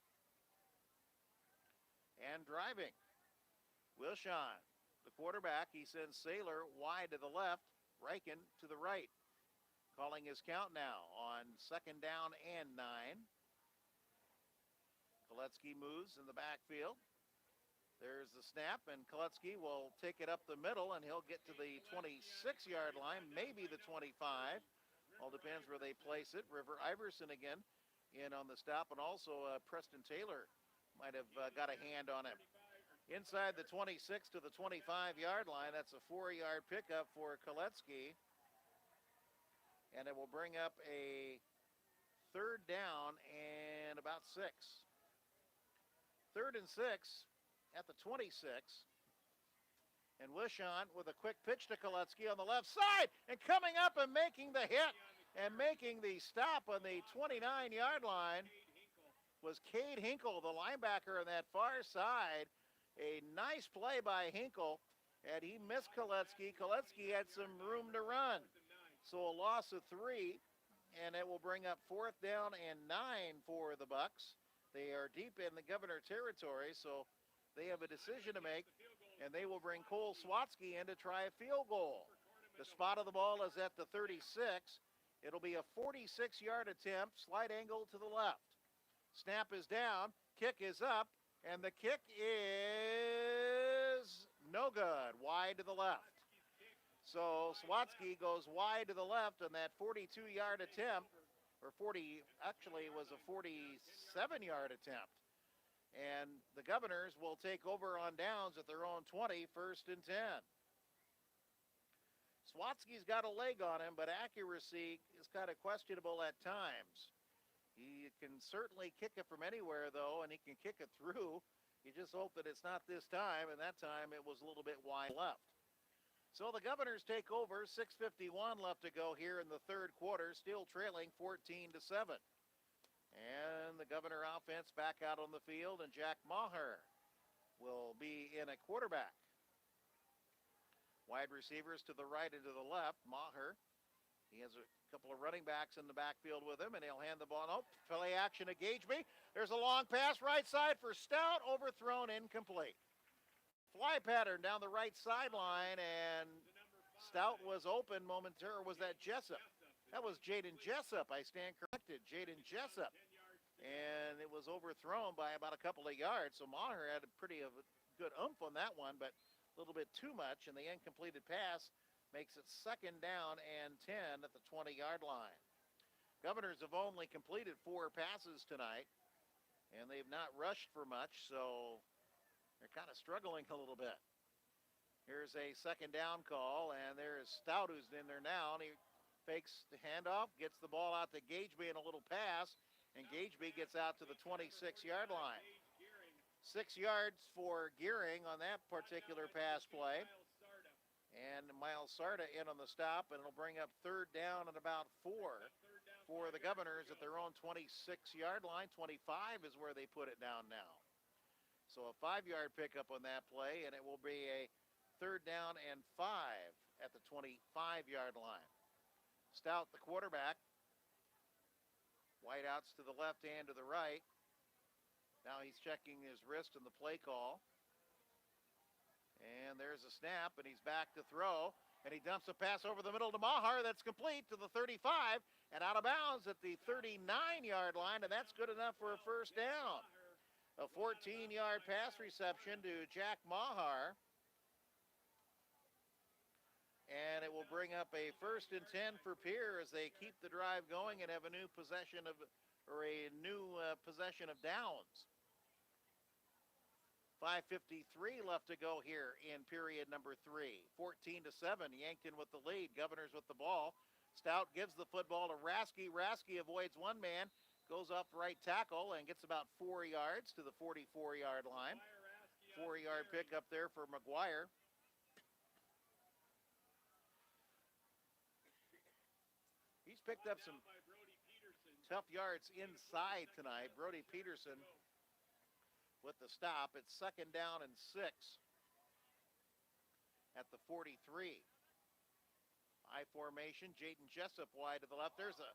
and driving. Wilshon, the quarterback, he sends Saylor wide to the left, Reichen to the right. Calling his count now on 2nd down and 9. Koletsky moves in the backfield. There's the snap, and Koletsky will take it up the middle, and he'll get to the 26-yard line, maybe the 25. All depends where they place it. River Iverson again in on the stop, and also Preston Taylor might have got a hand on him. Inside the 26 to the 25-yard line, that's a 4-yard pickup for Koletsky. And it will bring up a 3rd down and about 6. 3rd and 6 at the 26. And Wilshon with a quick pitch to Koletsky on the left side, and coming up and making the hit and making the stop on the 29-yard line was Cade Hinkle, the linebacker on that far side. A nice play by Hinkle, and he missed Koletsky. Koletsky had some room to run. So a loss of 3, and it will bring up 4th down and 9 for the Bucks. They are deep in the Governor territory, so they have a decision to make, and they will bring Cole Swatsky in to try a field goal. The spot of the ball is at the 36. It'll be a 46-yard attempt, slight angle to the left. Snap is down, kick is up, and the kick is no good, wide to the left. So Swatsky goes wide to the left on that 42-yard attempt, or actually it was a 47-yard attempt. And the Governors will take over on downs at their own 20, 1st and 10. Swatsky's got a leg on him, but accuracy is kind of questionable at times. He can certainly kick it from anywhere, though, and he can kick it through. You just hope that it's not this time, and that time it was a little bit wide left. So the Governors take over, 6:51 left to go here in the 3rd quarter, still trailing 14-7. And the Governor offense back out on the field, and Jack Maher will be in at quarterback. Wide receivers to the right and to the left. Maher, he has a couple of running backs in the backfield with him, and he'll hand the ball. Oh, play action to Gageby. There's a long pass right side for Stout, overthrown, incomplete. Fly pattern down the right sideline, and Stout was open momentarily. Was that Jessup? That was Jaden Jessup. I stand corrected. Jaden Jessup. And it was overthrown by about a couple of yards. So Maher had a pretty good oomph on that one, but a little bit too much. And the incompleted pass makes it 2nd down and 10 at the 20-yard line. Governors have only completed 4 passes tonight, and they've not rushed for much, so they're kind of struggling a little bit. Here's a 2nd down call, and there is Stout who's in there now, and he fakes the handoff, gets the ball out to Gageby in a little pass, and Gageby gets out to the 26-yard line. 6 yards for Gearing on that particular pass play. And Miles Sarda in on the stop, and it'll bring up 3rd down and about 4 for the Governors at their own 26-yard line. 25 is where they put it down now. So a 5-yard pickup on that play, and it will be a 3rd down and 5 at the 25-yard line. Stout, the quarterback. Wideouts to the left and to the right. Now he's checking his wrist in the play call. And there's a snap, and he's back to throw. And he dumps a pass over the middle to Maher. That's complete to the 35 and out of bounds at the 39-yard line, and that's good enough for a first down. A 14-yard pass reception to Jack Maher. And it will bring up a 1st and 10 for Pierre as they keep the drive going and have a new possession of downs. 5:53 left to go here in period number 3. 14-7, Yankton with the lead. Governors with the ball. Stout gives the football to Rasky. Rasky avoids one man, goes up right tackle and gets about 4 yards to the 44-yard line. 4-yard pickup there for McGuire. He's picked up some tough yards inside tonight. Brody Peterson with the stop. It's 2nd down and 6 at the 43. I formation. Jaden Jessup wide to the left. There's a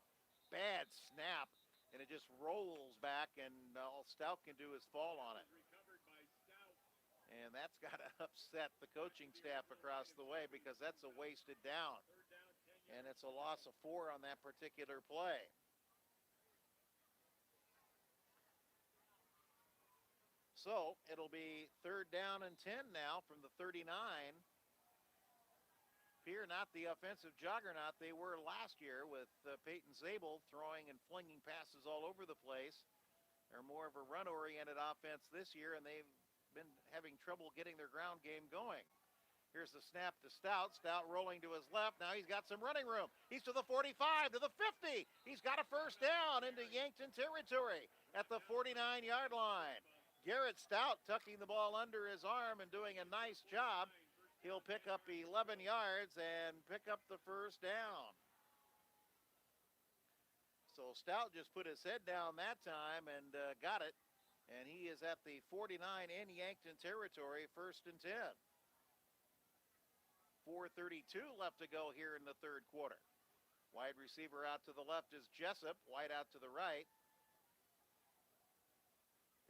bad snap, and it just rolls back, and all Stout can do is fall on it. And that's got to upset the coaching staff across the way because that's a wasted down. And it's a loss of 4 on that particular play. So it'll be 3rd down and 10 now from the 39. Pierre not the offensive juggernaut they were last year with Peyton Zabel throwing and flinging passes all over the place. They're more of a run-oriented offense this year, and they've been having trouble getting their ground game going. Here's the snap to Stout. Stout rolling to his left. Now he's got some running room. He's to the 45, to the 50. He's got a first down into Yankton territory at the 49-yard line. Garrett Stout tucking the ball under his arm and doing a nice job. He'll pick up 11 yards and pick up the first down. So Stout just put his head down that time and got it. And he is at the 49 in Yankton territory, 1st and 10. 4:32 left to go here in the 3rd quarter. Wide receiver out to the left is Jessup. Wide out to the right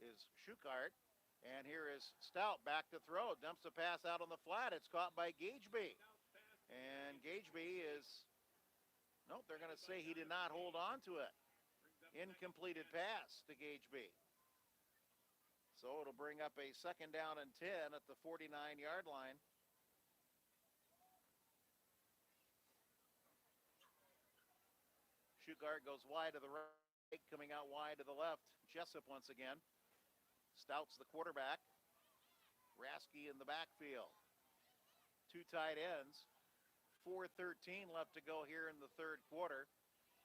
is Shukart. And here is Stout back to throw. Dumps a pass out on the flat. It's caught by Gageby. And Gageby is, nope, they're going to say he did not hold on to it. Incompleted pass to Gageby. So it'll bring up a 2nd down and 10 at the 49-yard line. Shukart goes wide to the right, coming out wide to the left. Jessup once again. Stout's the quarterback. Rasky in the backfield. 2 tight ends. 4:13 left to go here in the 3rd quarter.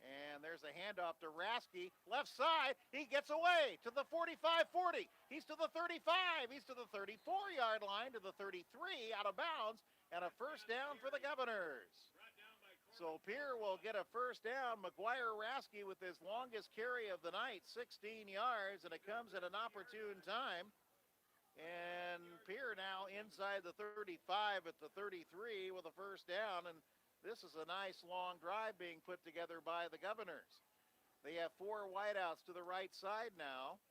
And there's a handoff to Rasky. Left side. He gets away to the 45-40. He's to the 35. He's to the 34-yard line, to the 33, out of bounds. And a first down for the Governors. So Pierre will get a first down. McGuire Rasky with his longest carry of the night, 16 yards, and it comes at an opportune time. And Pierre now inside the 35 at the 33 with a first down, and this is a nice long drive being put together by the Governors. They have 4 wideouts to the right side now.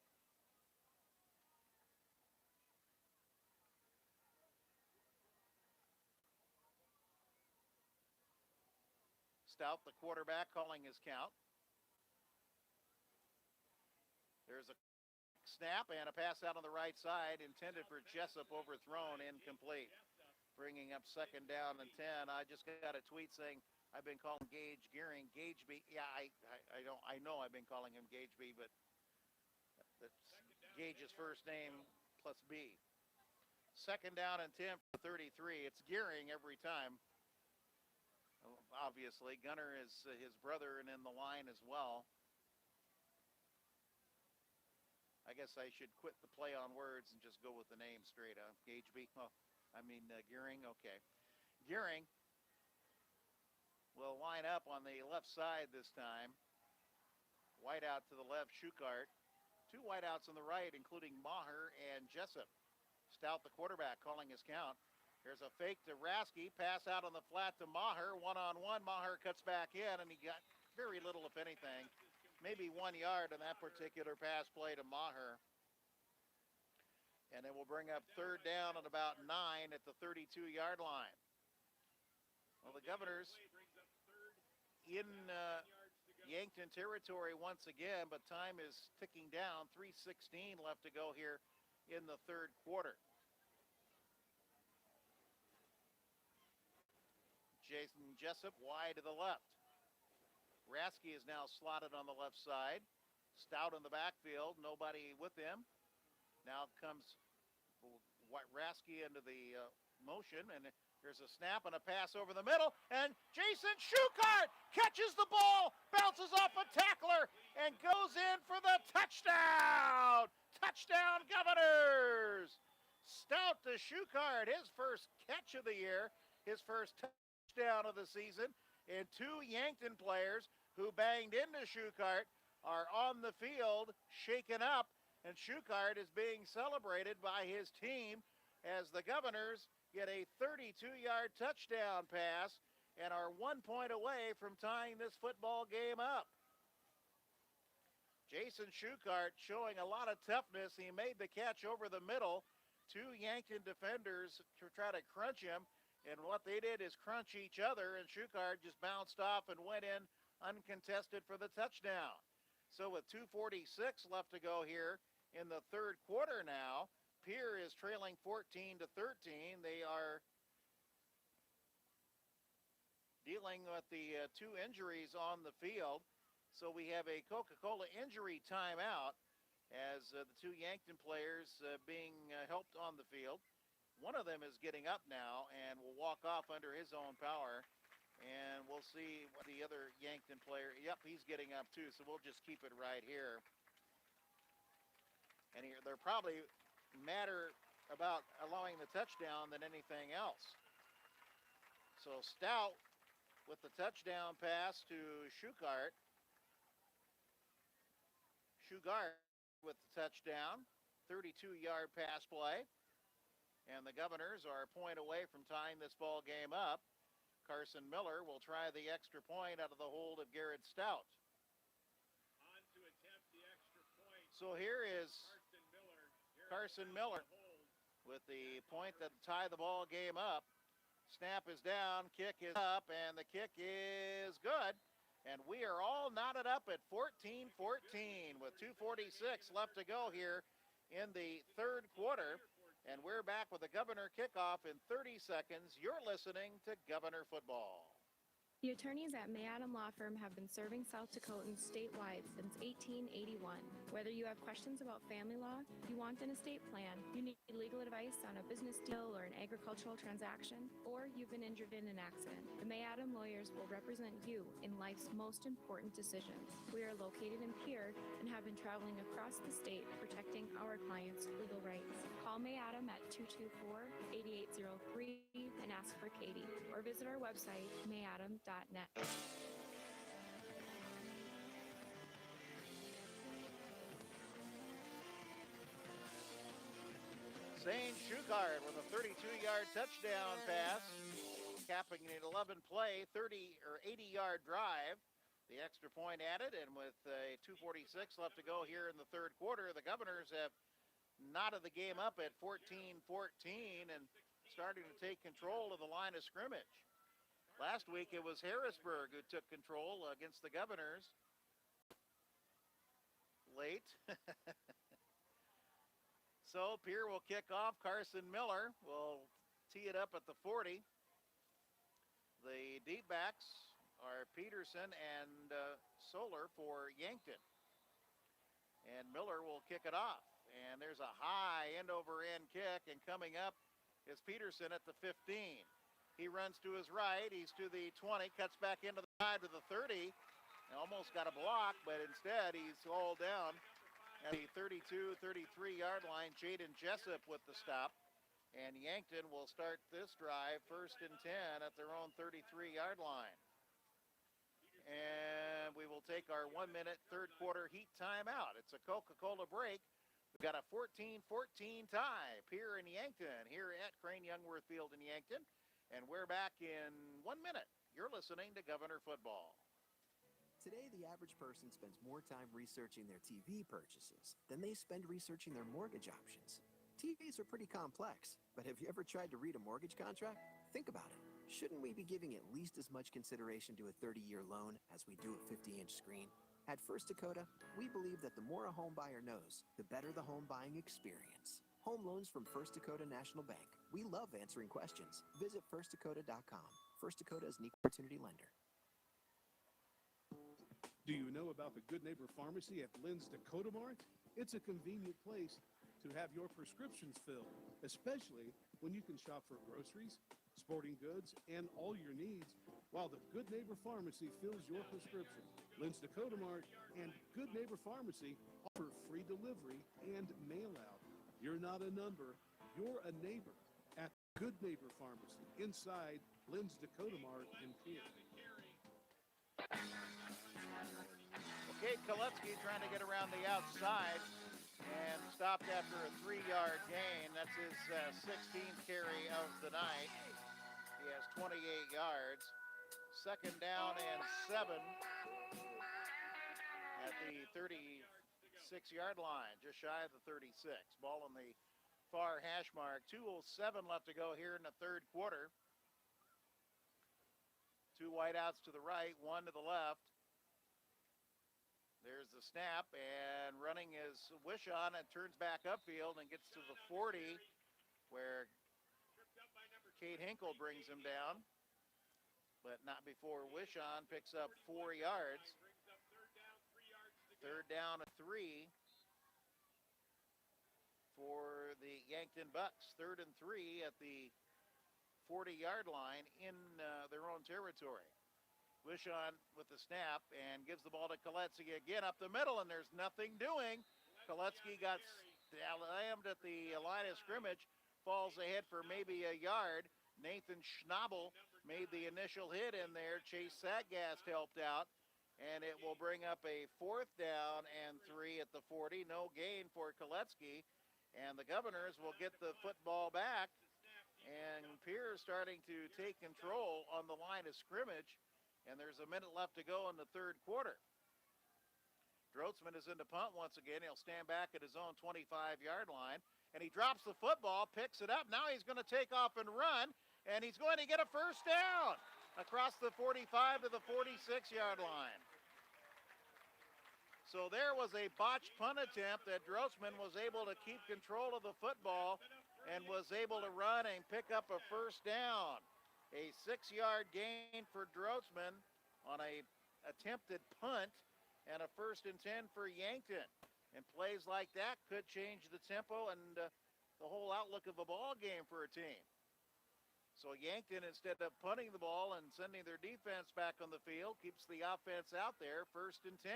Stout, the quarterback, calling his count. There's a snap and a pass out on the right side intended for Jessup, overthrown, incomplete. Bringing up 2nd down and 10. I just got a tweet saying I've been calling Gage Gearing Gageby. Yeah, I know I've been calling him Gageby, but that's Gage's first name plus B. 2nd down and 10 for 33. It's Gearing every time. Obviously, Gunner is his brother and in the line as well. I guess I should quit the play on words and just go with the name straight up. Gageby. Oh, Gearing. Okay. Gearing will line up on the left side this time. Wide out to the left, Shukart. 2 wideouts on the right, including Maher and Jessup. Stout, the quarterback, calling his count. Here's a fake to Rasky. Pass out on the flat to Maher. One-on-one. Maher cuts back in, and he got very little, if anything. Maybe 1 yard on that particular pass play to Maher. And it will bring up third down at about 9 at the 32-yard line. Well, the Governors in Yankton territory once again, but time is ticking down. 3:16 left to go here in the third quarter. Jason Jessup wide to the left. Rasky is now slotted on the left side. Stout in the backfield, nobody with him. Now comes Rasky into the motion, and there's a snap and a pass over the middle, and Jason Shukart catches the ball, bounces off a tackler, and goes in for the touchdown! Touchdown, Governors! Stout to Shukart, his first catch of the year, his first touchdown of the season, and two Yankton players who banged into Shukart are on the field, shaken up, and Shukart is being celebrated by his team as the Governors get a 32-yard touchdown pass and are 1 point away from tying this football game up. Jason Shukart showing a lot of toughness. He made the catch over the middle. Two Yankton defenders to try to crunch him, and what they did is crunch each other, and Shukart just bounced off and went in uncontested for the touchdown. So with 2:46 left to go here in the third quarter now, Pierre is trailing 14-13. They are dealing with the two injuries on the field. So we have a Coca-Cola injury timeout as the two Yankton players being helped on the field. One of them is getting up now and will walk off under his own power. And we'll see what the other Yankton player, yep, he's getting up too. So we'll just keep it right here. And they're probably matter about allowing the touchdown than anything else. So Stout with the touchdown pass to Shukart. Shukart with the touchdown, 32-yard pass play. And the Governors are a point away from tying this ball game up. Carson Miller will try the extra point out of the hold of Garrett Stout. On to attempt the extra point. So here is Carson Miller with the point that tie the ball game up. Snap is down, kick is up, and the kick is good. And we are all knotted up at 14-14 with 2:46 left to go here in the third quarter. And we're back with the Governor kickoff in 30 seconds. You're listening to Governor Football. The attorneys at May Adam Law Firm have been serving South Dakotans statewide since 1881. Whether you have questions about family law, you want an estate plan, you need legal advice on a business deal or an agricultural transaction, or you've been injured in an accident, the May Adam lawyers will represent you in life's most important decisions. We are located in Pierre and have been traveling across the state protecting our clients' legal rights. Call May Adam at 224-8803 and ask for Katie, or visit our website, mayadam.net. Zane Shukart with a 32-yard touchdown pass, capping an 11-play, 80-yard drive. The extra point added, and with 2:46 left to go here in the third quarter, the Governors have knotted the game up at 14-14 and starting to take control of the line of scrimmage. Last week it was Harrisburg who took control against the Governors late. So Pierre will kick off. Carson Miller will tee it up at the 40. The deep backs are Peterson and Solar for Yankton. And Miller will kick it off. And there's a high end-over-end kick, and coming up is Peterson at the 15. He runs to his right. He's to the 20, cuts back into the side to the 30. And almost got a block, but instead he's hauled down at the 33-yard line. Jaden Jessup with the stop. And Yankton will start this drive 1st and 10 at their own 33-yard line. And we will take our 1-minute third quarter heat timeout. It's a Coca-Cola break We've got a 14-14 tie, Pierre and Yankton here at Crane Youngworth Field in Yankton. And we're back in 1 minute. You're listening to Governor Football. Today, the average person spends more time researching their TV purchases than they spend researching their mortgage options. TVs are pretty complex, but have you ever tried to read a mortgage contract? Think about it. Shouldn't we be giving at least as much consideration to a 30-year loan as we do a 50-inch screen? At First Dakota, we believe that the more a home buyer knows, the better the home buying experience. Home loans from First Dakota National Bank. We love answering questions. Visit firstdakota.com. First Dakota is an equal opportunity lender. Do you know about the Good Neighbor Pharmacy at Lynn's Dakota Mart? It's a convenient place to have your prescriptions filled, especially when you can shop for groceries, sporting goods, and all your needs, while the Good Neighbor Pharmacy fills your prescription. Lynn's Dakota Mart and Good Neighbor Pharmacy offer free delivery and mail out. You're not a number, you're a neighbor at Good Neighbor Pharmacy inside Lynn's Dakota Mart in Pierre. Okay, Koletsky trying to get around the outside and stopped after a 3-yard gain. That's his 16th carry of the night. He has 28 yards. Second down and 7 at the 36-yard line, just shy of the 36. Ball on the far hash mark. 2:07 left to go here in the third quarter. 2 wideouts to the right, 1 to the left. There's the snap, and running is Wishon and turns back upfield and gets to the 40, where Cade Hinkle brings him down, but not before Wishon picks up 4 yards. Third down and 3 for the Yankton Bucks. 3rd and 3 at the 40-yard line in their own territory. Wishon with the snap and gives the ball to Koletsky again up the middle, and there's nothing doing. Koletsky got slammed at the line of scrimmage, falls ahead for maybe a yard. Nathan Schnabel made the initial hit in there. Chase Satgast helped out, and it will bring up a 4th down and 3 at the 40. No gain for Koletsky, and the Governors will get the football back, and Pierre starting to take control on the line of scrimmage. And there's a minute left to go in the third quarter. Drotzman is in the punt once again. He'll stand back at his own 25-yard line. And he drops the football, picks it up. Now he's going to take off and run. And he's going to get a first down across the 45 to the 46-yard line. So there was a botched punt attempt that Drotzman was able to keep control of the football and was able to run and pick up a first down. A 6-yard gain for Drotzman on a attempted punt and a 1st and 10 for Yankton. And plays like that could change the tempo and the whole outlook of a ball game for a team. So Yankton, instead of punting the ball and sending their defense back on the field, keeps the offense out there. 1st and 10.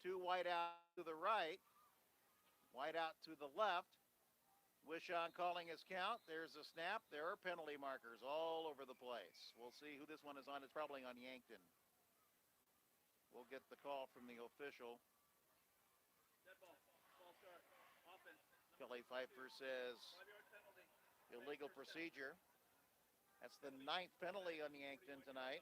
2 wide out to the right, wide out to the left. Wishon calling his count. There's a snap. There are penalty markers all over the place. We'll see who this one is on. It's probably on Yankton. We'll get the call from the official. Kelly Pfeiffer says illegal procedure. That's the 9th penalty on Yankton tonight.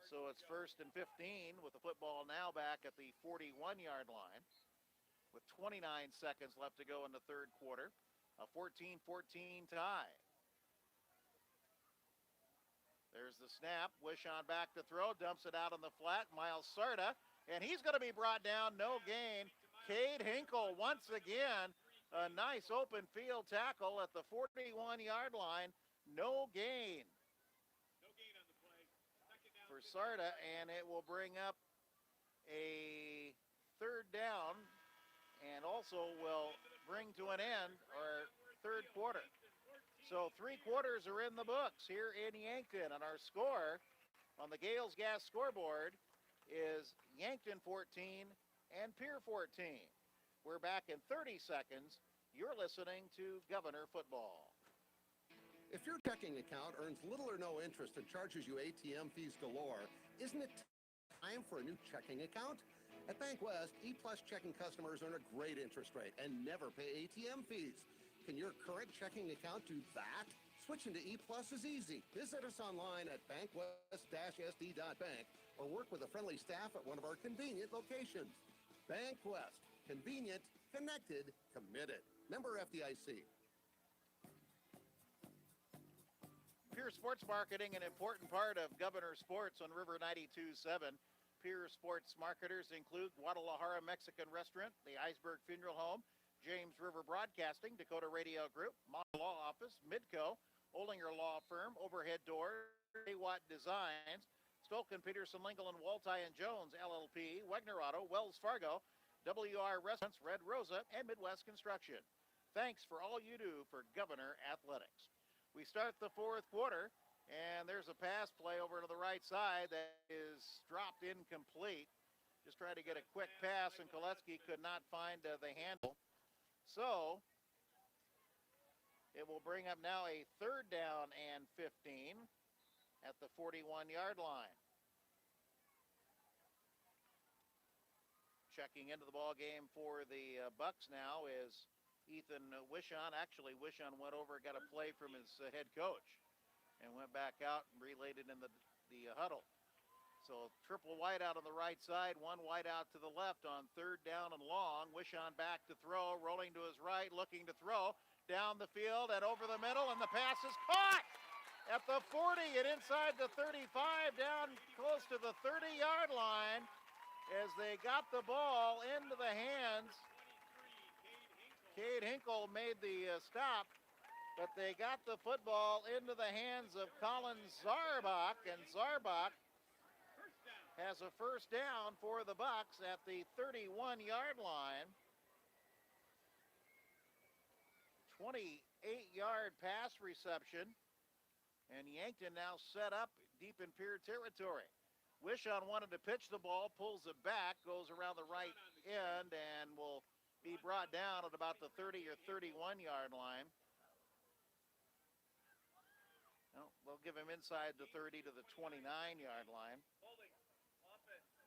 So it's 1st and 15 with the football now back at the 41-yard line, with 29 seconds left to go in the third quarter. A 14-14 tie. There's the snap. Wishon back to throw. Dumps it out on the flat. Miles Sarda. And he's going to be brought down. No gain. Cade Hinkle once again. A nice open field tackle at the 41-yard line. No gain. For Sarda. And it will bring up a 3rd down. And also will bring to an end our third quarter. So 3 quarters are in the books here in Yankton, and our score on the Gales Gas scoreboard is Yankton 14 and Pierre 14. We're back in 30 seconds. You're listening to Governor Football. If your checking account earns little or no interest and charges you ATM fees galore, isn't it time for a new checking account? At Bank West, E-Plus checking customers earn a great interest rate and never pay ATM fees. Can your current checking account do that? Switching to E-Plus is easy. Visit us online at bankwest-sd.bank or work with a friendly staff at one of our convenient locations. Bank West. Convenient, connected, committed. Member FDIC. Pierre Sports Marketing, an important part of Governor Sports on River 92.7. Pierre Sports marketers include Guadalajara Mexican Restaurant, the Iceberg Funeral Home, James River Broadcasting, Dakota Radio Group, Model Law Office, Midco, Olinger Law Firm, Overhead Doors, Watt Designs, Stolken, Peterson, Lingle, and Walti and Jones, LLP, Wegner Auto, Wells Fargo, WR Restaurants, Red Rosa, and Midwest Construction. Thanks for all you do for Governor Athletics. We start the fourth quarter, and there's a pass play over to the right side that is dropped incomplete. Just tried to get a quick pass, and Koletsky could not find the handle. So it will bring up now a 3rd down and 15 at the 41-yard line. Checking into the ball game for the Bucks now is Ethan Wishon. Actually, Wishon went over, got a play from his head coach, and went back out and relayed it in the huddle. So triple wide out on the right side, one wide out to the left on 3rd down and long. Wishon back to throw, rolling to his right, looking to throw down the field and over the middle, and the pass is caught at the 40 and inside the 35, down close to the 30-yard line as they got the ball into the hands. Cade Hinkle made the stop, but they got the football into the hands of Colin Zarbach, and Zarbach has a 1st down for the Bucks at the 31-yard line. 28-yard pass reception, and Yankton now set up deep in Pierre territory. Wishon wanted to pitch the ball, pulls it back, goes around the right end, and will be brought down at about the 30 or 31-yard line. No, they'll give him inside the 30 to the 29-yard line.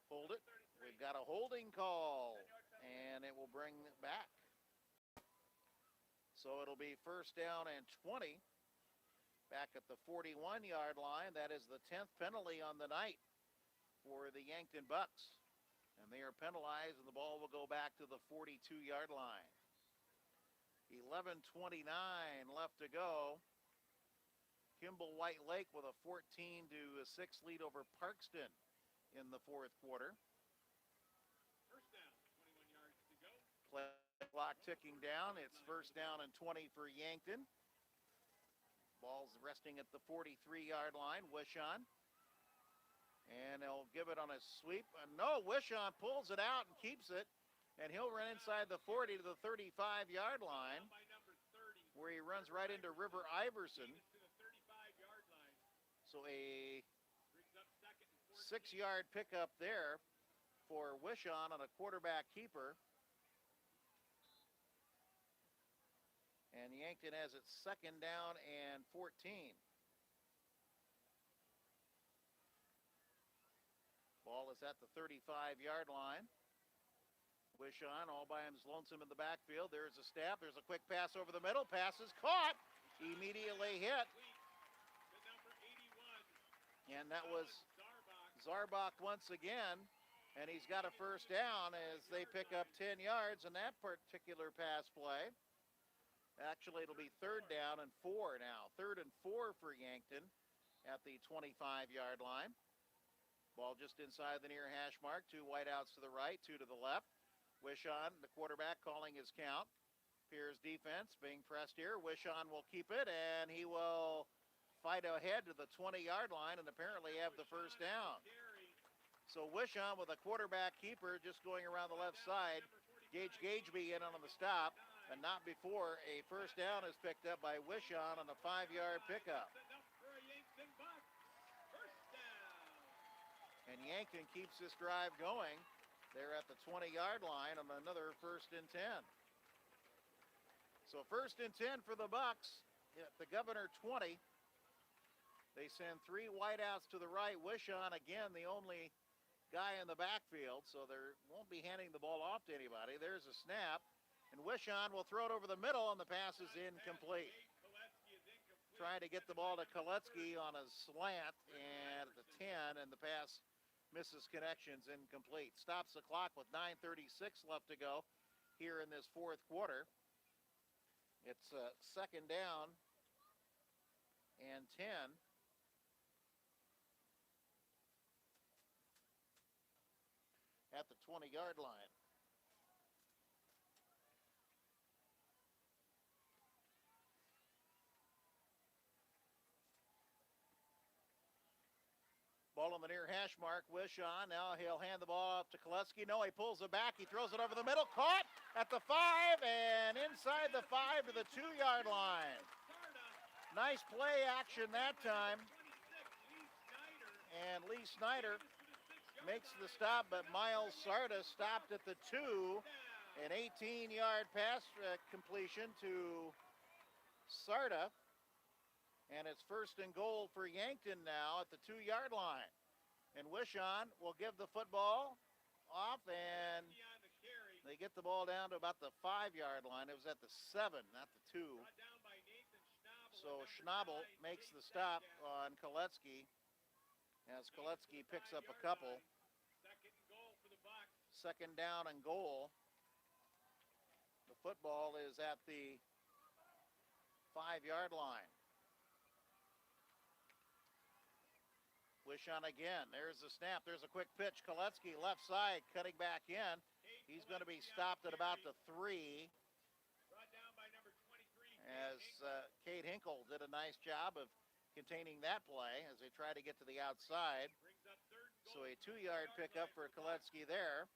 Hold it. We've got a holding call, and it will bring it back. So it'll be 1st down and 20 back at the 41-yard line. That is the 10th penalty on the night for the Yankton Bucks. And they are penalized, and the ball will go back to the 42-yard line. 11:29 left to go. Kimball White Lake with a 14-6 lead over Parkston in the fourth quarter. 1st down, 21 yards to go. Play clock ticking down. It's 1st down and 20 for Yankton. Ball's resting at the 43-yard line. Wishon. And they'll give it on a sweep. No, Wishon pulls it out and keeps it. And he'll run inside the 40 to the 35-yard line, where he runs right into River Iverson. So a 6-yard pickup there for Wishon on a quarterback keeper. And Yankton has it 2nd down and 14. Ball is at the 35-yard line. Wishon all by his lonesome in the backfield. There's a snap. There's a quick pass over the middle. Pass is caught. Immediately hit. And that was Zarbach once again. And he's got a 1st down as they pick up 10 yards in that particular pass play. Actually, it'll be 3rd down and 4 now. 3rd and 4 for Yankton at the 25-yard line. Ball just inside the near hash mark. 2 wideouts to the right, 2 to the left. Wishon, the quarterback, calling his count. Pierre's defense being pressed here. Wishon will keep it, and he will fight ahead to the 20-yard line and apparently have the 1st down. So Wishon with a quarterback keeper just going around the left side. Gageby in on the stop, and not before a 1st down is picked up by Wishon on a 5-yard pickup. And Yankton keeps this drive going. They're at the 20-yard line on another 1st and 10. So 1st and 10 for the Bucks at the Governor 20. They send 3 wideouts to the right. Wishon, again, the only guy in the backfield, so there won't be handing the ball off to anybody. There's a snap, and Wishon will throw it over the middle, and the pass is incomplete. Trying to get the ball to Koletsky on a slant and at the 10, and the pass misses connections, incomplete. Stops the clock with 9:36 left to go here in this fourth quarter. It's second down and 10. At the 20-yard line. Ball on the near hash mark. Wishon. Now he'll hand the ball up to Koletsky. No, he pulls it back. He throws it over the middle. Caught at the 5 and inside the 5 to the 2-yard line. Nice play action that time. And Lee Snyder makes the stop, but Miles Sarda stopped at the 2. An 18-yard pass completion to Sarda. And it's first and goal for Yankton now at the 2-yard line. And Wishon will give the football off, and they get the ball down to about the 5-yard line. It was at the 7, not the 2. So Schnabel makes the stop on Koletsky as Koletsky picks up a couple. Second down and goal. The football is at the 5-yard line. Wishon again. There's the snap. There's a quick pitch. Koletsky left side cutting back in. He's going to be stopped at about the 3. As Cade Hinkle did a nice job of containing that play as they try to get to the outside. So a 2-yard pickup for Koletsky there.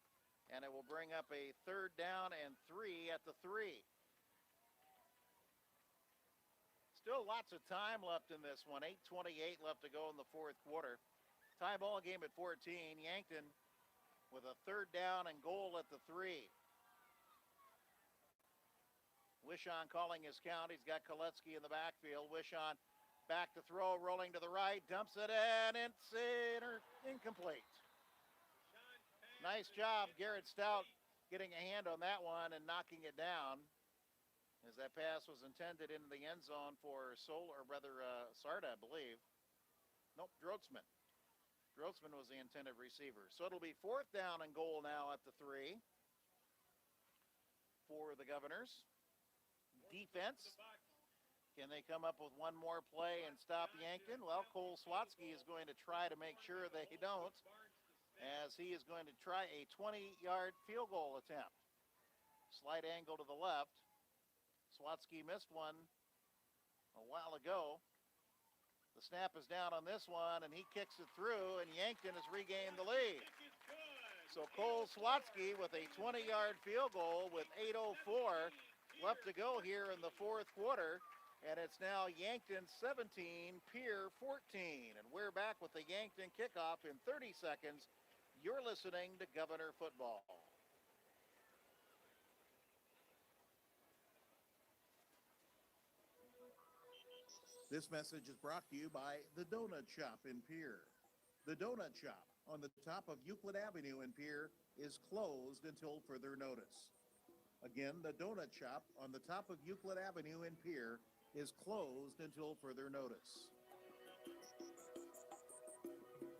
And it will bring up a third down and 3 at the 3. Still lots of time left in this one. 8:28 left to go in the fourth quarter. Tie ball game at 14. Yankton with a third down and goal at the 3. Wishon calling his count. He's got Koletsky in the backfield. Wishon back to throw, rolling to the right, dumps it in, it's incomplete. Nice job, Garrett Stout, getting a hand on that one and knocking it down, as that pass was intended into the end zone for Sarda, I believe. Nope, Drotzman. Drotzman was the intended receiver. So it'll be fourth down and goal now at the 3 for the Governors. Defense. Can they come up with one more play and stop Yankton? Well, Cole Swatsky is going to try to make sure they don't, as he is going to try a 20-yard field goal attempt. Slight angle to the left. Swatsky missed one a while ago. The snap is down on this one, and he kicks it through, and Yankton has regained the lead. So Cole Swatsky with a 20-yard field goal with 8:04 left to go here in the fourth quarter. And it's now Yankton 17, Pierre 14. And we're back with the Yankton kickoff in 30 seconds. You're listening to Governor Football. This message is brought to you by the Donut Shop in Pierre. The Donut Shop on the top of Euclid Avenue in Pierre is closed until further notice. Again, the Donut Shop on the top of Euclid Avenue in Pierre is closed until further notice.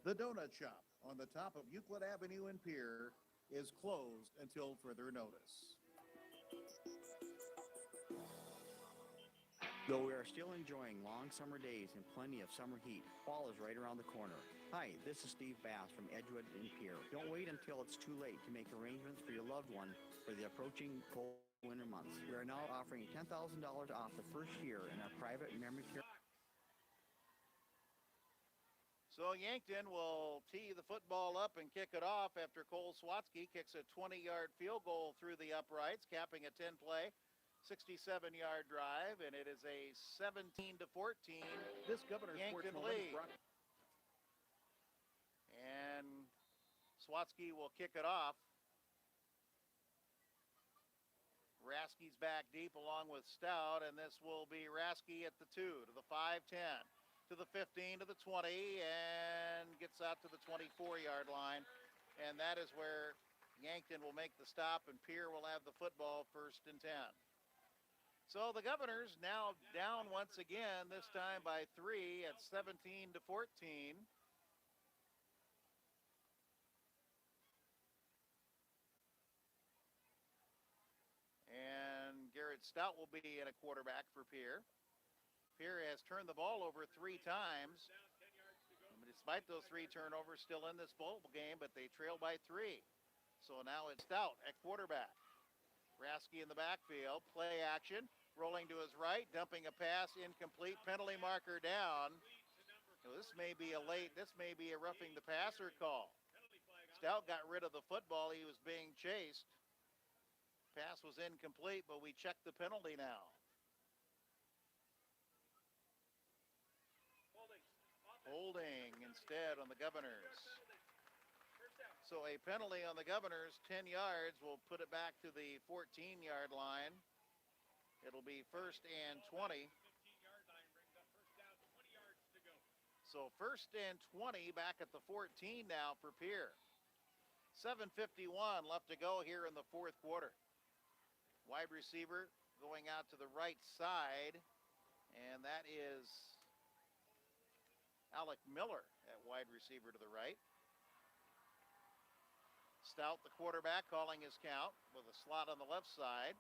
The Donut Shop on the top of Euclid Avenue in Pierre is closed until further notice. Though we are still enjoying long summer days and plenty of summer heat, fall is right around the corner. Hi, this is Steve Bass from Edgewood and Pierre. Don't wait until it's too late to make arrangements for your loved one for the approaching cold winter months. We are now offering $10,000 off the first year in our private memory care. So Yankton will tee the football up and kick it off after Cole Swatsky kicks a 20-yard field goal through the uprights, capping a 10-play, 67-yard drive, and it is a 17-14 This Governor Yankton lead. And Swatsky will kick it off. Rasky's back deep along with Stout, and this will be Rasky at the 2 to the 5-10 to the 15 to the 20 and gets out to the 24-yard line and that is where Yankton will make the stop, and Pierre will have the football 1st and 10. So the Governors now down once again, this time by 3 at 17-14. And Garrett Stout will be in a quarterback for Pierre. Pierre has turned the ball over 3 times. Despite those 3 turnovers, still in this bowl game, but they trail by 3. So now it's Stout at quarterback. Rasky in the backfield, play action, rolling to his right, dumping a pass, incomplete, penalty marker down. So this may be a roughing the passer call. Stout got rid of the football. He was being chased. Pass was incomplete, but we check the penalty now. Holding instead on the Governors. So a penalty on the Governors, 10 yards, will put it back to the 14-yard line. It'll be 1st and 20. So 1st and 20 back at the 14 now for Pierre. 7:51 left to go here in the 4th quarter. Wide receiver going out to the right side, and that is Alec Miller at wide receiver to the right. Stout, the quarterback, calling his count with a slot on the left side.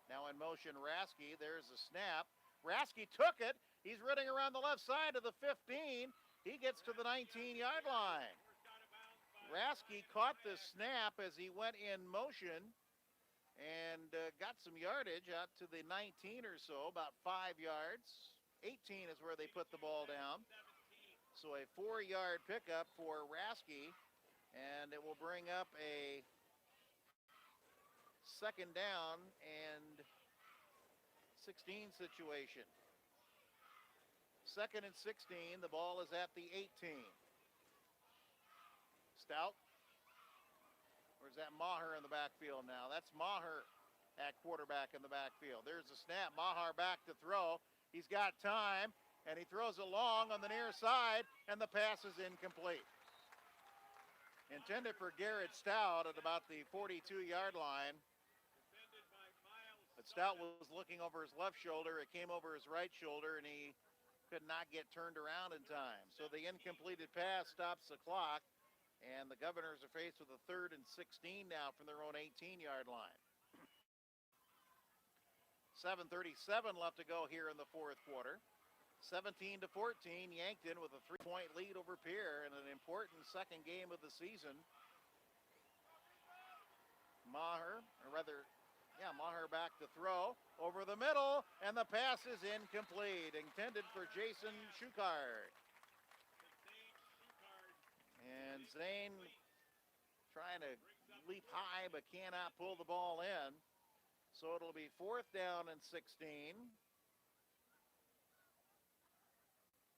Now in motion, Rasky. There's a snap. Rasky took it. He's running around the left side of the 15. He gets to the 19-yard line. Rasky caught the snap as he went in motion and got some yardage out to the 19 or so, about 5 yards. 18 is where they put the ball down. So a 4-yard pickup for Rasky. And it will bring up a 2nd down and 16 situation. 2nd and 16. The ball is at the 18. Stout. Or is that Maher in the backfield now? That's Maher at quarterback in the backfield. There's a snap. Maher back to throw. He's got time, and he throws it long on the near side, and the pass is incomplete. Intended for Garrett Stout at about the 42-yard line. But Stout was looking over his left shoulder. It came over his right shoulder, and he could not get turned around in time. So the incompleted pass stops the clock, and the Governors are faced with a 3rd and 16 now from their own 18-yard line. 7:37 left to go here in the 4th quarter. 17-14, Yankton with a 3-point lead over Pierre in an important 2nd game of the season. Maher back to throw over the middle, and the pass is incomplete, intended for Jason Schuchard. And Zane trying to leap high but cannot pull the ball in. So it'll be 4th down and 16.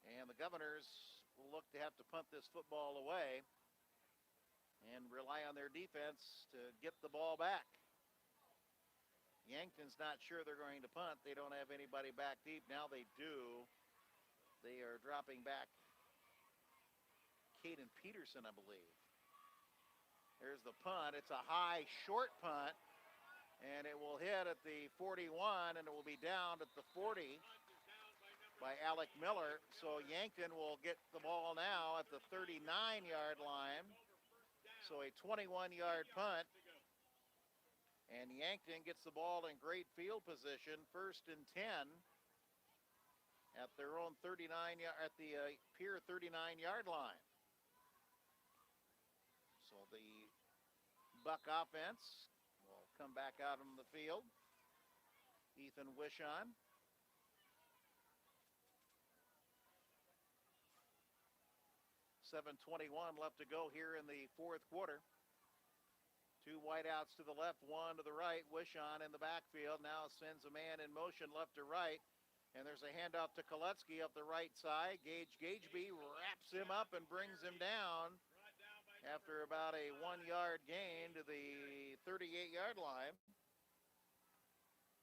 And the Governors will look to have to punt this football away and rely on their defense to get the ball back. Yankton's not sure they're going to punt. They don't have anybody back deep. Now they do. They are dropping back Caden Peterson, I believe. There's the punt. It's a high, short punt, and it will hit at the 41, and it will be down at the 40. By Alec Miller. So Yankton will get the ball now at the 39-yard line. So a 21-yard punt. And Yankton gets the ball in great field position, 1st and 10 at their own 39-yard at the Pierre 39-yard line. So the Buck offense will come back out on the field. Ethan Wishon. 7:21 left to go here in the 4th quarter. 2 wideouts to the left, 1 to the right. Wishon in the backfield now sends a man in motion left to right. And there's a handoff to Koletsky up the right side. Gageby wraps him up and brings him down after about a 1-yard gain to the 38-yard line.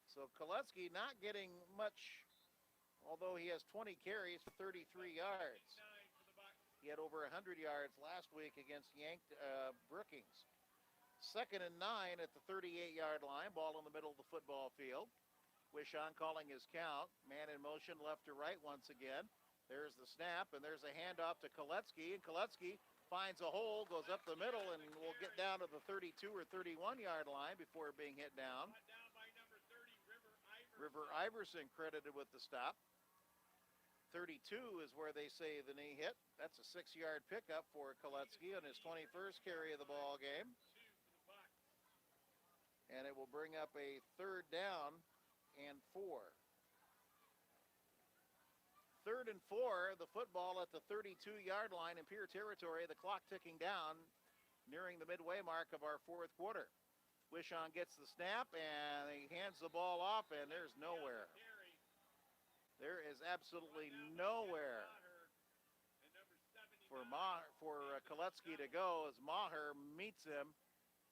So Koletsky not getting much, although he has 20 carries for 33 yards. He had over 100 yards last week against Brookings. 2nd and 9 at the 38-yard line. Ball in the middle of the football field. Wishon calling his count. Man in motion left to right once again. There's the snap, and there's a handoff to Koletsky. And Koletsky finds a hole, goes up the middle, and will get down to the 32 or 31-yard line before being hit down. River Iverson credited with the stop. 32 is where they say the knee hit. That's a 6-yard pickup for Koletsky on his 21st carry of the ball game. And it will bring up a 3rd down and 4. 3rd and 4, the football at the 32-yard line in Pierre territory. The clock ticking down, nearing the midway mark of our 4th quarter. Wishon gets the snap, and he hands the ball off, and there's nowhere. There is absolutely nowhere for Koletsky to go as Maher meets him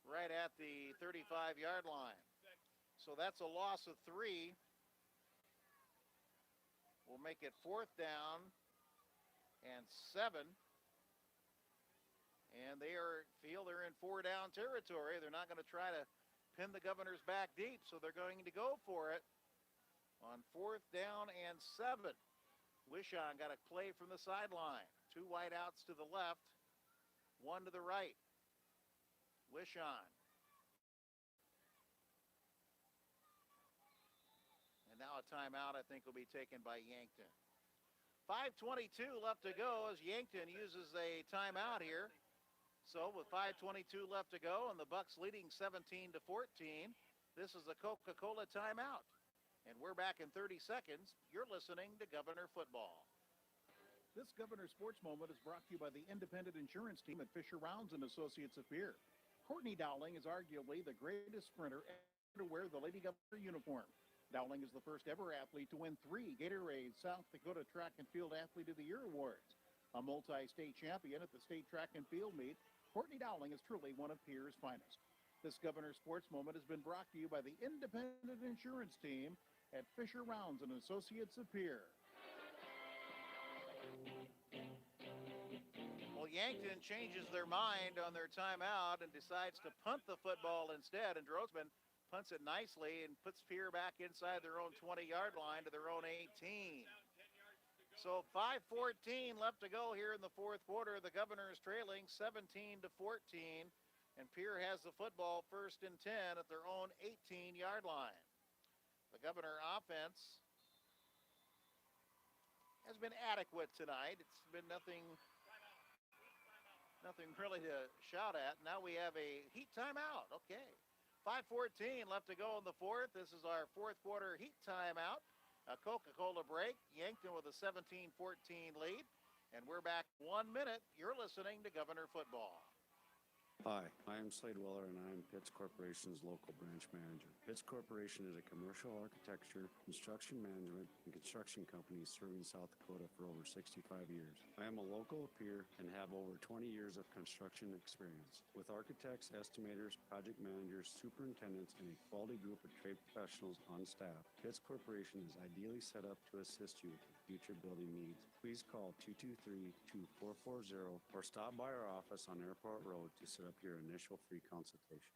right at the 35-yard line. So that's a loss of 3. We'll make it 4th down and 7. And they feel they're in 4-down territory. They're not going to try to pin the Governors back deep, so they're going to go for it on 4th down and 7. Wishon got a play from the sideline. 2 wideouts to the left, 1 to the right. Wishon. And now a timeout, I think, will be taken by Yankton. 5:22 left to go as Yankton uses a timeout here. So with 5:22 left to go and the Bucks leading 17-14, this is a Coca-Cola timeout. And we're back in 30 seconds. You're listening to Governor Football. This Governor Sports Moment is brought to you by the independent insurance team at Fisher Rounds and Associates of Pierre. Courtney Dowling is arguably the greatest sprinter ever to wear the Lady Governor uniform. Dowling is the first ever athlete to win 3 Gatorade South Dakota Track and Field Athlete of the Year awards. A multi-state champion at the state track and field meet, Courtney Dowling is truly one of Pierre's finest. This Governor Sports Moment has been brought to you by the independent insurance team at Fisher Rounds and Associates of Pierre. Well, Yankton changes their mind on their timeout and decides to punt the football instead, and Drotzman punts it nicely and puts Pierre back inside their own 20-yard line to their own 18. So 5:14 left to go here in the 4th quarter. The Governor is trailing 17-14, and Pierre has the football 1st and 10 at their own 18-yard line. The Governor offense has been adequate tonight. It's been nothing really to shout at. Now we have a heat timeout. Okay. 5:14 left to go in the 4th. This is our 4th quarter heat timeout. A Coca-Cola break. Yankton with a 17-14 lead. And we're back 1 minute. You're listening to Governor Football. Hi, I am Slade Weller, and I am Pitts Corporation's local branch manager. Pitts Corporation is a commercial architecture, construction management, and construction company serving South Dakota for over 65 years. I am a local peer and have over 20 years of construction experience. With architects, estimators, project managers, superintendents, and a quality group of trade professionals on staff, Pitts Corporation is ideally set up to assist you with your future building needs. Please call 223-2440 or stop by our office on Airport Road to set up your initial free consultation.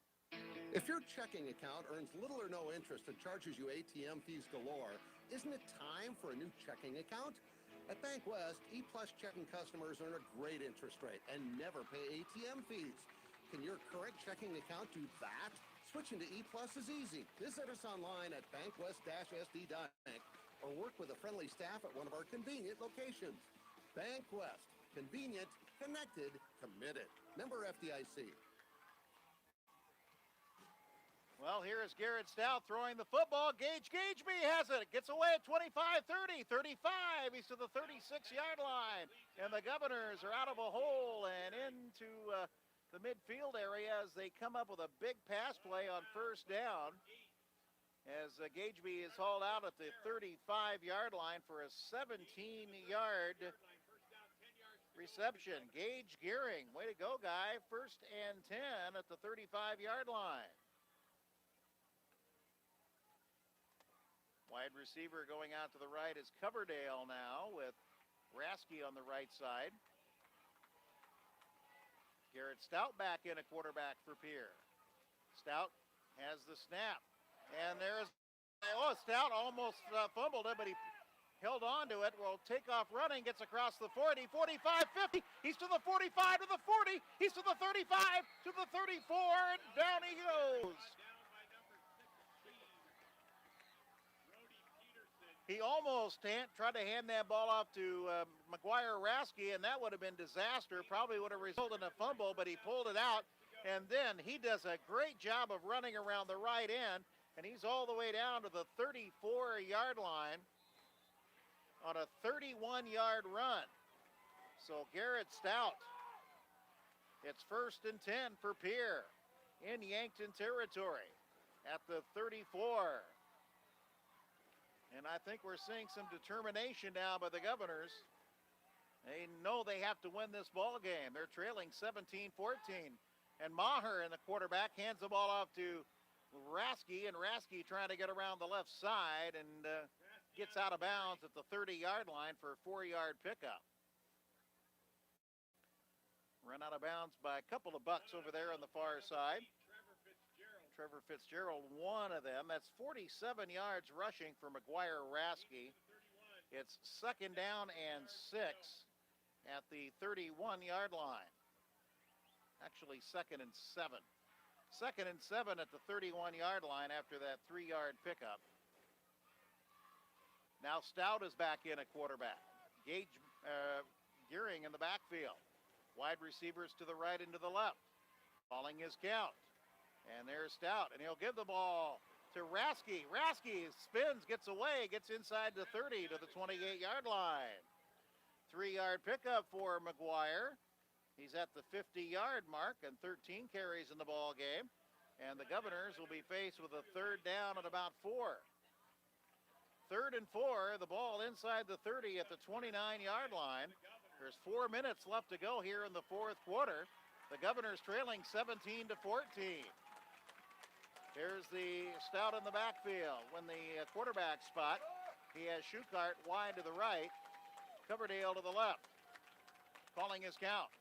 If your checking account earns little or no interest and charges you ATM fees galore, isn't it time for a new checking account? At Bank West, E-Plus checking customers earn a great interest rate and never pay ATM fees. Can your current checking account do that? Switching to E-Plus is easy. Visit us online at bankwest-sd.bank or work with a friendly staff at one of our convenient locations. Bank West. Convenient, connected, committed. Member FDIC. Well, here is Garrett Stout throwing the football. Gageby has it. Gets away at 25-30, 35. He's to the 36-yard line. And the Governors are out of a hole and into the midfield area as they come up with a big pass play on 1st down. As Gageby is hauled out at the 35-yard line for a 17-yard reception. Gage Gearing, way to go, guy. 1st and 10 at the 35-yard line. Wide receiver going out to the right is Coverdale now with Rasky on the right side. Garrett Stout back in a quarterback for Pierre. Stout has the snap. And there's, Stout almost fumbled it, but he held on to it. Will take off running, gets across the 40, 45, 50. He's to the 45, to the 40. He's to the 35, to the 34, and down he goes. He almost tried to hand that ball off to McGuire Rasky, and that would have been disaster. Probably would have resulted in a fumble, but he pulled it out. And then he does a great job of running around the right end, and he's all the way down to the 34-yard line on a 31-yard run. So Garrett Stout, it's 1st and 10 for Pierre in Yankton territory at the 34. And I think we're seeing some determination now by the Governors. They know they have to win this ball game. They're trailing 17-14. And Maher in the quarterback hands the ball off to Rasky, and Rasky trying to get around the left side and gets out of bounds at the 30-yard line for a 4-yard pickup. Run out of bounds by a couple of bucks over there on the far side. Trevor Fitzgerald, one of them. That's 47 yards rushing for McGuire Rasky. It's 2nd down and 6 at the 31-yard line. Actually, 2nd and 7. 2nd and 7 at the 31-yard line after that 3-yard pickup. Now Stout is back in at quarterback. Gearing in the backfield. Wide receivers to the right and to the left. Calling his count. And there's Stout, and he'll give the ball to Rasky. Rasky spins, gets away, gets inside the 30 to the 28-yard line. 3-yard pickup for McGuire. He's at the 50-yard mark and 13 carries in the ball game. And the Governors will be faced with a 3rd down at about 4. 3rd and 4, the ball inside the 30 at the 29-yard line. There's 4 minutes left to go here in the 4th quarter. The Governors trailing 17-14. Here's the Stout in the backfield. When the quarterback spot, he has Shukart wide to the right, Coverdale to the left. Calling his count.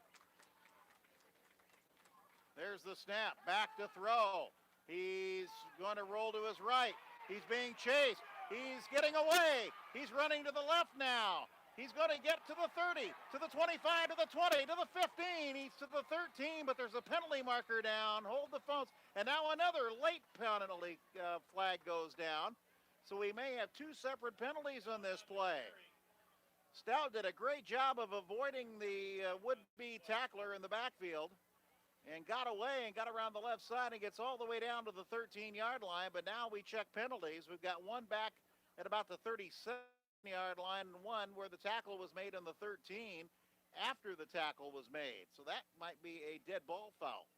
There's the snap, back to throw. He's going to roll to his right. He's being chased. He's getting away. He's running to the left now. He's going to get to the 30, to the 25, to the 20, to the 15. He's to the 13, but there's a penalty marker down. Hold the phones. And now another late penalty flag goes down. So we may have 2 separate penalties on this play. Stout did a great job of avoiding the would-be tackler in the backfield and got away and got around the left side and gets all the way down to the 13-yard line. But now we check penalties. We've got one back at about the 37-yard line and one where the tackle was made on the 13 after the tackle was made. So that might be a dead ball foul.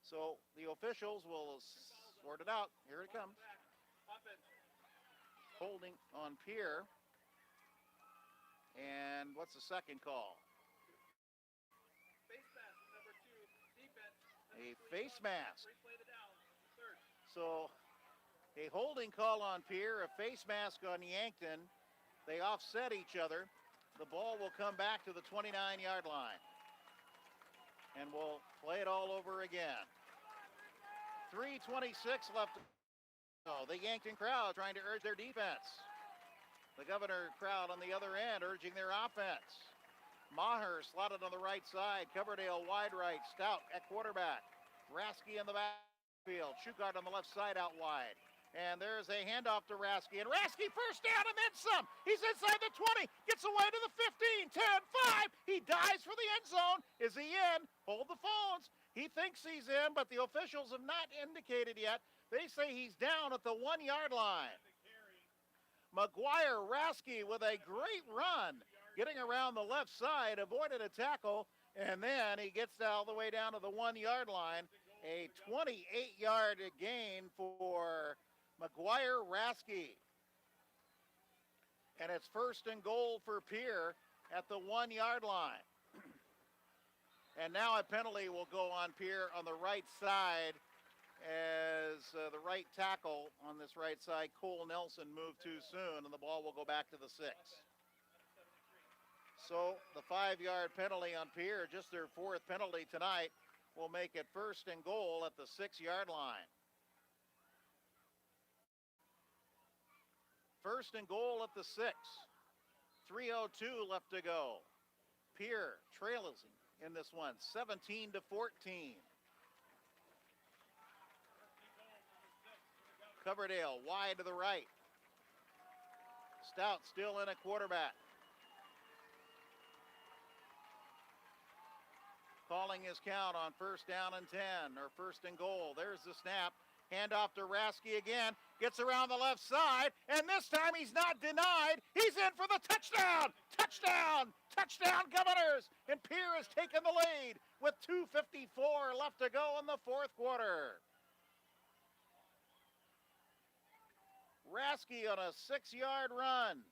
So the officials will sort it out. Here it comes. Holding on Pierre. And what's the second call? A face mask. So a holding call on Pierre, a face mask on Yankton. They offset each other. The ball will come back to the 29-yard line. And we'll play it all over again. 3:26 left. Oh, the Yankton crowd trying to urge their defense. The Governor crowd on the other end urging their offense. Maher slotted on the right side. Coverdale wide right. Stout at quarterback. Rasky in the backfield. Shukart on the left side out wide. And there's a handoff to Rasky. And Rasky first down and then some. He's inside the 20. Gets away to the 15. 10, 5. He dives for the end zone. Is he in? Hold the phones. He thinks he's in, but the officials have not indicated yet. They say he's down at the 1-yard line. McGuire Rasky with a great run. Getting around the left side, avoided a tackle, and then he gets all the way down to the 1-yard line. A 28-yard gain for McGuire Rasky. And it's 1st and goal for Pierre at the 1-yard line. And now a penalty will go on Pierre on the right side as the right tackle on this right side, Cole Nelson, moved too soon, and the ball will go back to the 6. So the 5-yard penalty on Pierre, just their 4th penalty tonight, will make it 1st and goal at the 6-yard line. 1st and goal at the 6. 3:02 left to go. Pierre trails in this one, 17-14. Coverdale wide to the right. Stout still in at quarterback. Calling his count on 1st down and 10, or 1st and goal. There's the snap. Handoff to Rasky again. Gets around the left side, and this time he's not denied. He's in for the touchdown! Touchdown! Touchdown, Governors! And Pierre has taken the lead with 2:54 left to go in the 4th quarter. Rasky on a 6-yard run.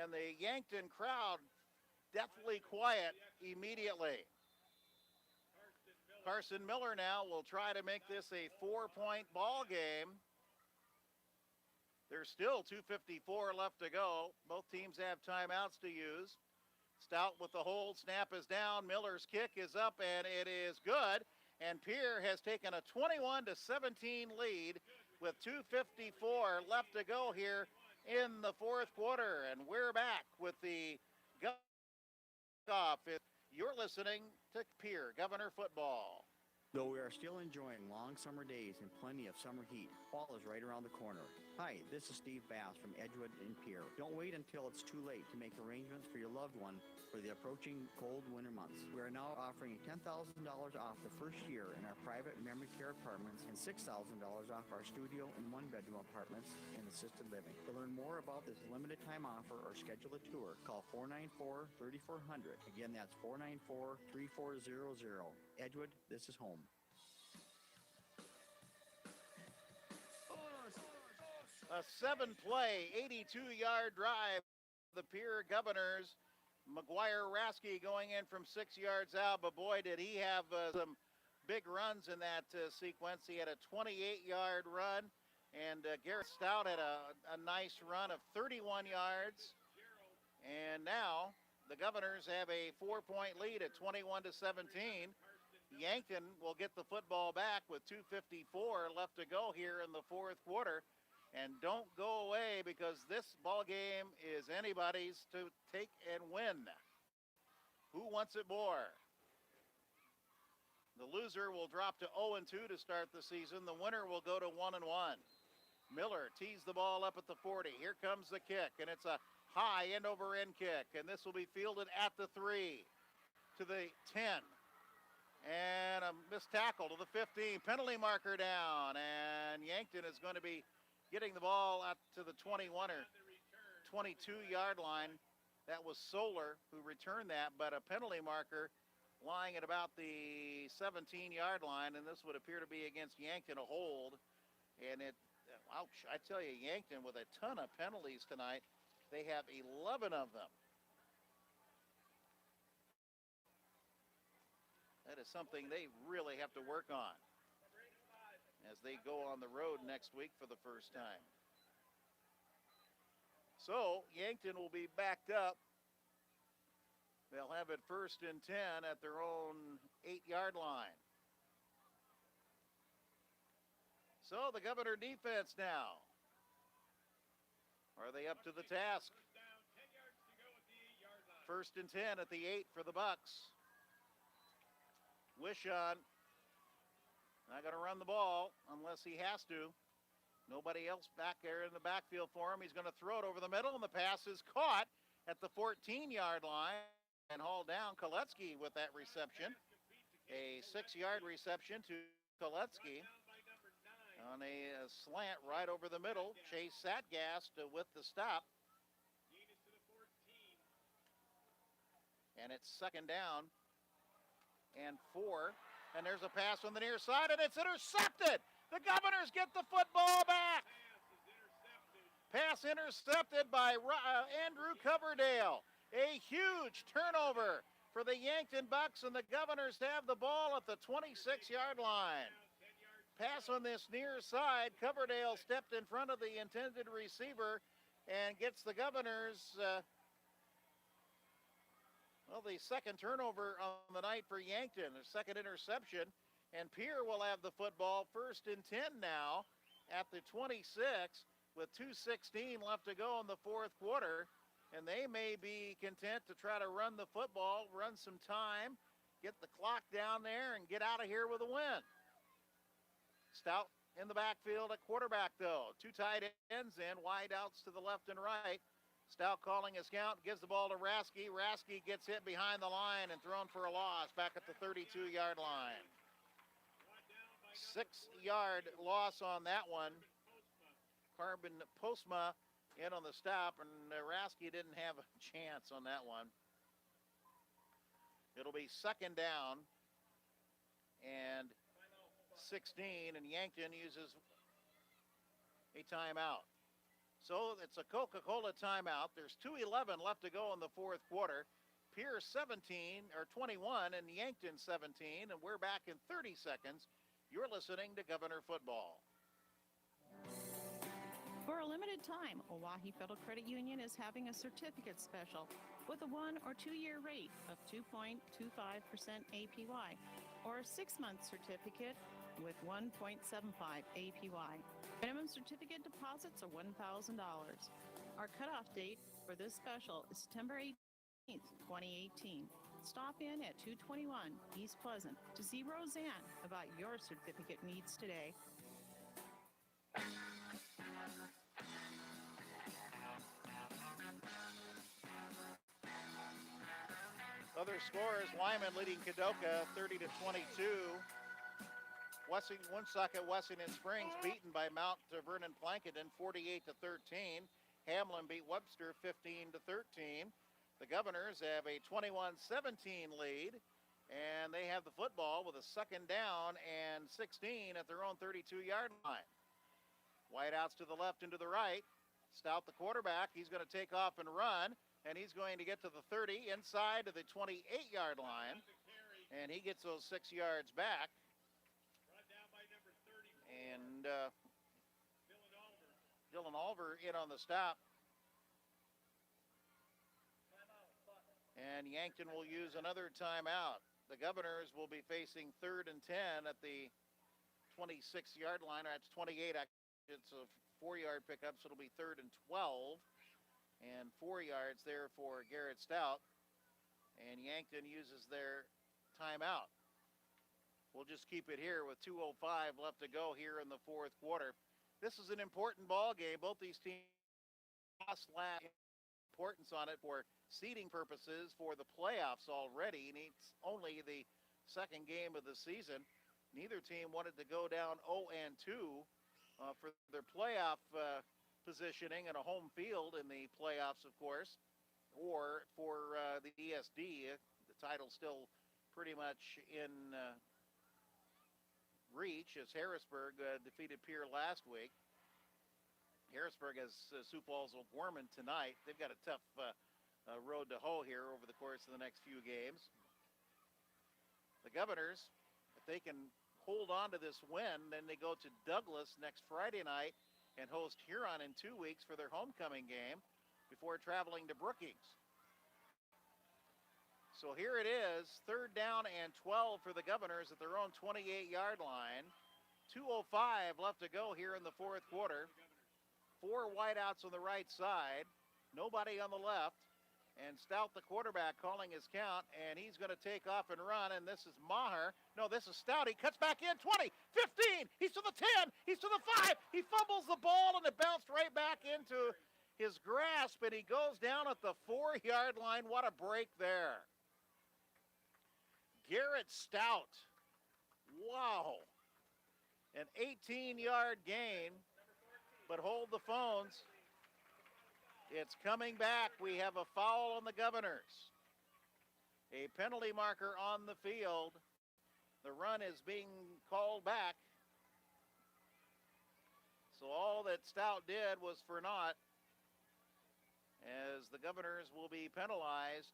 And the Yankton crowd deathly quiet immediately. Carson Miller now will try to make this a 4-point ball game. There's still 2:54 left to go. Both teams have timeouts to use. Stout with the hold. Snap is down. Miller's kick is up, and it is good. And Pierre has taken a 21-17 lead with 2:54 left to go here in the 4th quarter. And we're back with the off. You're listening to Pierre Governor Football. Though we are still enjoying long summer days and plenty of summer heat, fall is right around the corner. Hi, this is Steve Bass from Edgewood and Pierre. Don't wait until it's too late to make arrangements for your loved one for the approaching cold winter months. We are now offering $10,000 off the first year in our private memory care apartments and $6,000 off our studio and 1-bedroom apartments in assisted living. To learn more about this limited time offer or schedule a tour, call 494-3400. Again, that's 494-3400. Edgewood, this is home. A 7-play, 82-yard drive. The Pierre Governors. McGuire Rasky going in from 6 yards out, but boy, did he have some big runs in that sequence. He had a 28-yard run, and Garrett Stout had a nice run of 31 yards. And now the Governors have a 4-point lead at 21-17. Yankton will get the football back with 2:54 left to go here in the 4th quarter. And don't go away, because this ball game is anybody's to take and win. Who wants it more? The loser will drop to 0-2 to start the season. The winner will go to 1-1. Miller tees the ball up at the 40. Here comes the kick, and it's a high end-over-end kick, and this will be fielded at the 3, to the 10, and a missed tackle to the 15. Penalty marker down, and Yankton is going to be getting the ball out to the 21 or 22-yard line. That was Solar who returned that, but a penalty marker lying at about the 17-yard line, and this would appear to be against Yankton, a hold. And ouch, I tell you, Yankton with a ton of penalties tonight. They have 11 of them. That is something they really have to work on as they go on the road next week for the first time. So Yankton will be backed up. They'll have it 1st and 10 at their own 8-yard line. So the Governor defense now. Are they up to the task? 1st and 10 at the 8 for the Bucks. Wishon not going to run the ball unless he has to. Nobody else back there in the backfield for him. He's going to throw it over the middle, and the pass is caught at the 14-yard line and hauled down. Koletsky with that reception. A 6-yard reception to Koletsky on a slant right over the middle. Chase Satgast with the stop. And it's 2nd down and 4. And there's a pass on the near side, and it's intercepted. The Governors get the football back. Pass intercepted by Andrew Coverdale. A huge turnover for the Yankton Bucks, and the Governors have the ball at the 26-yard line. Pass on this near side. Coverdale stepped in front of the intended receiver and gets the Governors Well, the second turnover on the night for Yankton, the second interception, and Pierre will have the football 1st and 10 now at the 26 with 2:16 left to go in the fourth quarter, and they may be content to try to run the football, run some time, get the clock down there, and get out of here with a win. Stout in the backfield at quarterback, though. Two tight ends and wide outs to the left and right. Stout calling his count, gives the ball to Rasky. Rasky gets hit behind the line and thrown for a loss back at the 32-yard line. 6-yard loss on that one. Carbon Postma in on the stop, and Rasky didn't have a chance on that one. It'll be second down and 16, and Yankton uses a timeout. So it's a Coca-Cola timeout. There's 2:11 left to go in the fourth quarter. Pierre 21 and Yankton 17, and we're back in 30 seconds. You're listening to Governor Football. For a limited time, Oahe Federal Credit Union is having a certificate special with a 1 or 2 year rate of 2.25% APY or a 6-month certificate with 1.75 APY. Minimum certificate deposits are $1,000. Our cutoff date for this special is September 18th, 2018. Stop in at 221 East Pleasant to see Roseanne about your certificate needs today. Other scores, Lyman leading Kadoka 30-22. Woonsocket Wessington Springs beaten by Mount Vernon Plankinton 48-13. Hamlin beat Webster 15-13. The Governors have a 21-17 lead, and they have the football with a second down and 16 at their own 32-yard line. Wideouts to the left and to the right. Stout, the quarterback, he's going to take off and run, and he's going to get to the 30 inside to the 28-yard line, and he gets those 6 yards back. And Dylan Olver in on the stop. And Yankton will use another timeout. The Governors will be facing 3rd and 10 at the 26-yard line. Or that's 28. It's a 4-yard pickup, so it'll be 3rd and 12. And 4 yards there for Garrett Stout. And Yankton uses their timeout. We'll just keep it here with 2:05 left to go here in the fourth quarter. This is an important ball game. Both these teams lost last importance on it for seeding purposes for the playoffs already. It's only the second game of the season. Neither team wanted to go down 0-2 for their playoff positioning in a home field in the playoffs, of course, or for the ESD. The title's still pretty much in reach as Harrisburg defeated Pierre last week. Harrisburg has Sioux Falls O'Gorman tonight. They've got a tough road to hoe here over the course of the next few games. The Governors, if they can hold on to this win, then they go to Douglas next Friday night and host Huron in 2 weeks for their homecoming game before traveling to Brookings. So here it is, 3rd down and 12 for the Governors at their own 28-yard line. 2:05 left to go here in the fourth quarter. 4 wideouts on the right side, nobody on the left, and Stout, the quarterback, calling his count, and he's going to take off and run, and this is Maher. No, this is Stout. He cuts back in, 20, 15, he's to the 10, he's to the 5, he fumbles the ball, and it bounced right back into his grasp, and he goes down at the 4-yard line. What a break there. Garrett Stout, wow, an 18-yard gain, but hold the phones. It's coming back. We have a foul on the Governors. A penalty marker on the field. The run is being called back. So all that Stout did was for naught, as the Governors will be penalized.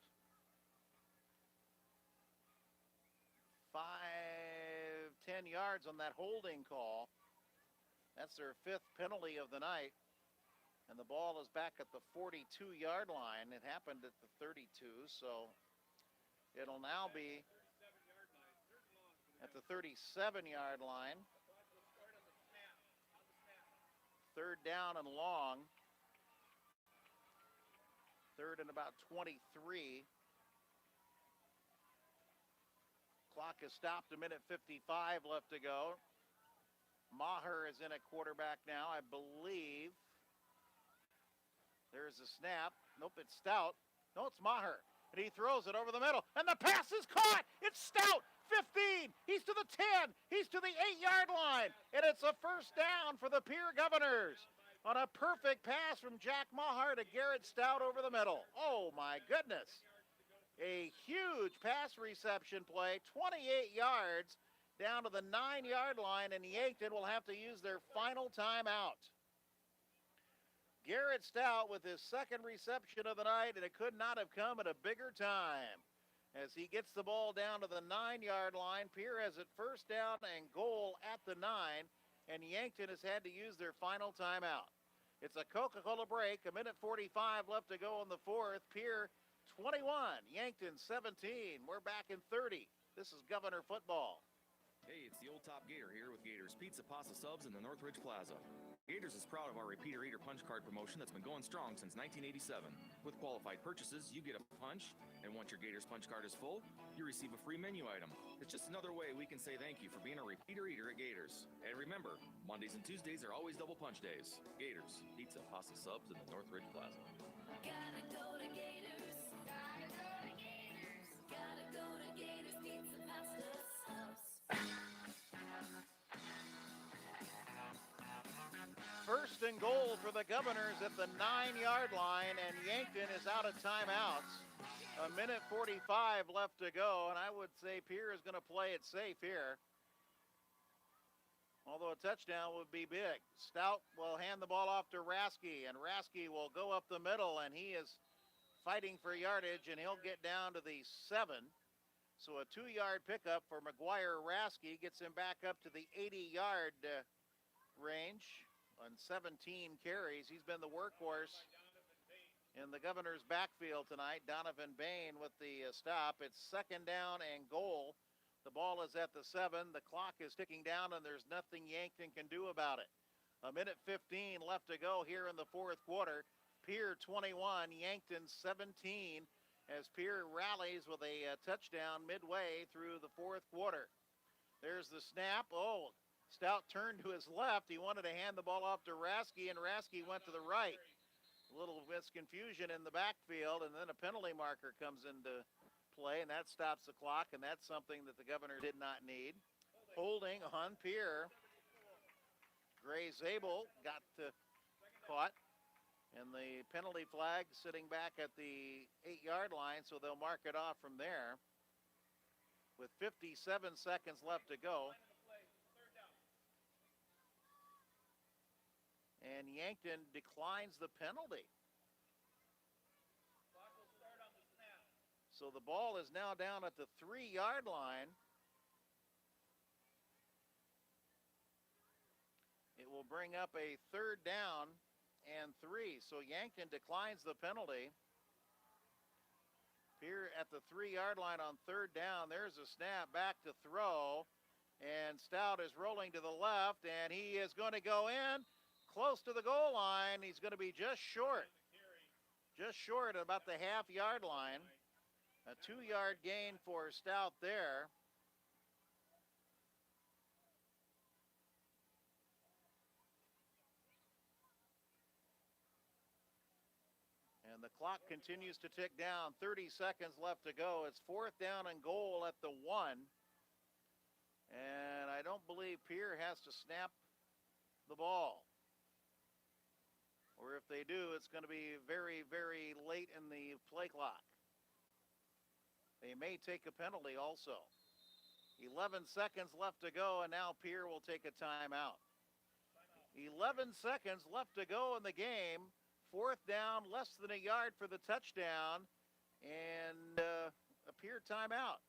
10 yards on that holding call. That's their 5th penalty of the night. And the ball is back at the 42-yard line. It happened at the 32, so It'll now be at the 37-yard line. Third down and long. Third and about 23. Clock is stopped, a minute 55 left to go. Maher is in at quarterback now, I believe. There's a snap. Nope, it's Stout. No, it's Maher. And he throws it over the middle. And the pass is caught. It's Stout. 15. He's to the 10. He's to the 8-yard line. And it's a first down for the Pierre Governors on a perfect pass from Jack Maher to Garrett Stout over the middle. Oh, my goodness. A huge pass reception play, 28 yards down to the 9-yard line, and Yankton will have to use their final timeout. Garrett Stout with his second reception of the night, and it could not have come at a bigger time. As he gets the ball down to the 9-yard line, Pierre has it first down and goal at the 9, and Yankton has had to use their final timeout. It's a Coca-Cola break, a minute 45 left to go in the fourth. Pierre 21, Yankton 17. We're back in 30. This is Governor Football. Hey, it's the old top Gator here with Gators Pizza Pasta Subs in the Northridge Plaza. Gators is proud of our Repeater Eater punch card promotion that's been going strong since 1987. With qualified purchases, you get a punch, and once your Gators punch card is full, you receive a free menu item. It's just another way we can say thank you for being a Repeater Eater at Gators. And remember, Mondays and Tuesdays are always double punch days. Gators Pizza Pasta Subs in the Northridge Plaza. Gotta go to Gators. Gotta go to Gators. Gotta go to Gators Pizza Pasta Subs. First and goal for the Governors at the 9-yard line, and Yankton is out of timeouts. A minute 45 left to go, and I would say Pierre is going to play it safe here. Although a touchdown would be big. Stout will hand the ball off to Rasky, and Rasky will go up the middle, and he is fighting for yardage, and he'll get down to the 7. So a 2-yard pickup for McGuire. Rasky gets him back up to the 80-yard range on 17 carries. He's been the workhorse in the Governor's backfield tonight. Donovan Bain with the stop. It's second down and goal. The ball is at the 7. The clock is ticking down, and there's nothing Yankton can do about it. A minute 15 left to go here in the fourth quarter. Pierre 21, Yankton 17, as Pierre rallies with a touchdown midway through the fourth quarter. There's the snap. Oh, Stout turned to his left. He wanted to hand the ball off to Rasky, and Rasky went to the right. A little misconfusion in the backfield, and then a penalty marker comes into play, and that stops the clock, and that's something that the Governor did not need. Holding on Pierre. Gray Zabel got caught, and the penalty flag sitting back at the 8-yard line, so they'll mark it off from there. With 57 seconds left to go. And Yankton declines the penalty. So the ball is now down at the 3-yard line. It will bring up a third down and 3. So Yankton declines the penalty. Here at the 3-yard line on third down, there's a snap back to throw. And Stout is rolling to the left, and he is going to go in. Close to the goal line. He's going to be just short at about the half-yard line. A 2-yard gain for Stout there. And the clock continues to tick down. 30 seconds left to go. It's fourth down and goal at the 1. And I don't believe Pierre has to snap the ball. Or if they do, it's going to be very, very late in the play clock. They may take a penalty also. 11 seconds left to go, and now Pierre will take a timeout. 11 seconds left to go in the game. Fourth down, less than a yard for the touchdown, and a Pierre timeout.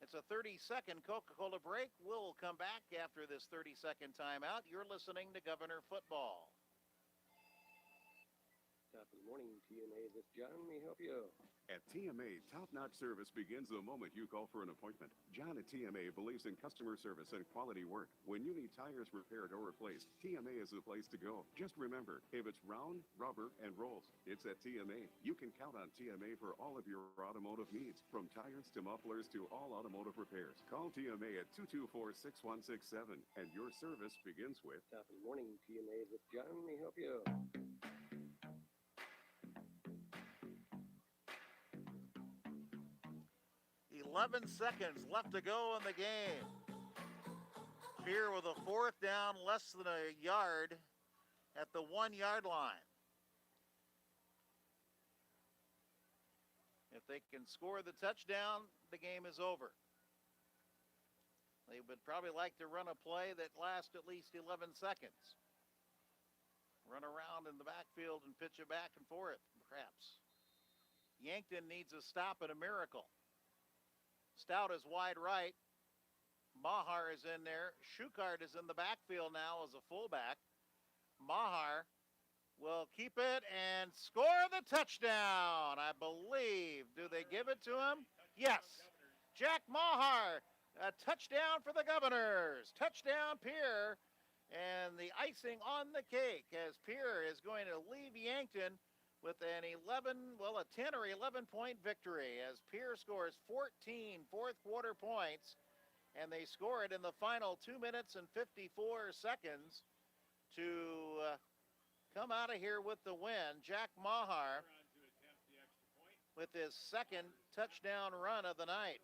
It's a 30-second Coca-Cola break. We'll come back after this 30-second timeout. You're listening to Governor Football. Top of the morning, TNA. This John may help you. At TMA, top-notch service begins the moment you call for an appointment. John at TMA believes in customer service and quality work. When you need tires repaired or replaced, TMA is the place to go. Just remember, if it's round, rubber, and rolls, it's at TMA. You can count on TMA for all of your automotive needs, from tires to mufflers to all automotive repairs. Call TMA at 224-6167, and your service begins with... Top of the morning, TMA with John. May I help you? 11 seconds left to go in the game. Pierre with a fourth down, less than a yard at the 1-yard line. If they can score the touchdown, the game is over. They would probably like to run a play that lasts at least 11 seconds. Run around in the backfield and pitch it back and forth, perhaps. Yankton needs a stop and a miracle. Stout is wide right. Mahar is in there. Shukart is in the backfield now as a fullback. Mahar will keep it and score the touchdown, I believe. Do they give it to him? Yes. Jack Mahar, a touchdown for the Governors. Touchdown, Pierre. And the icing on the cake as Pierre is going to leave Yankton with an 10 or 11 point victory as Pierre scores 14 fourth quarter points, and they score it in the final 2 minutes and 54 seconds to come out of here with the win. Jack Mahar with his second touchdown run of the night.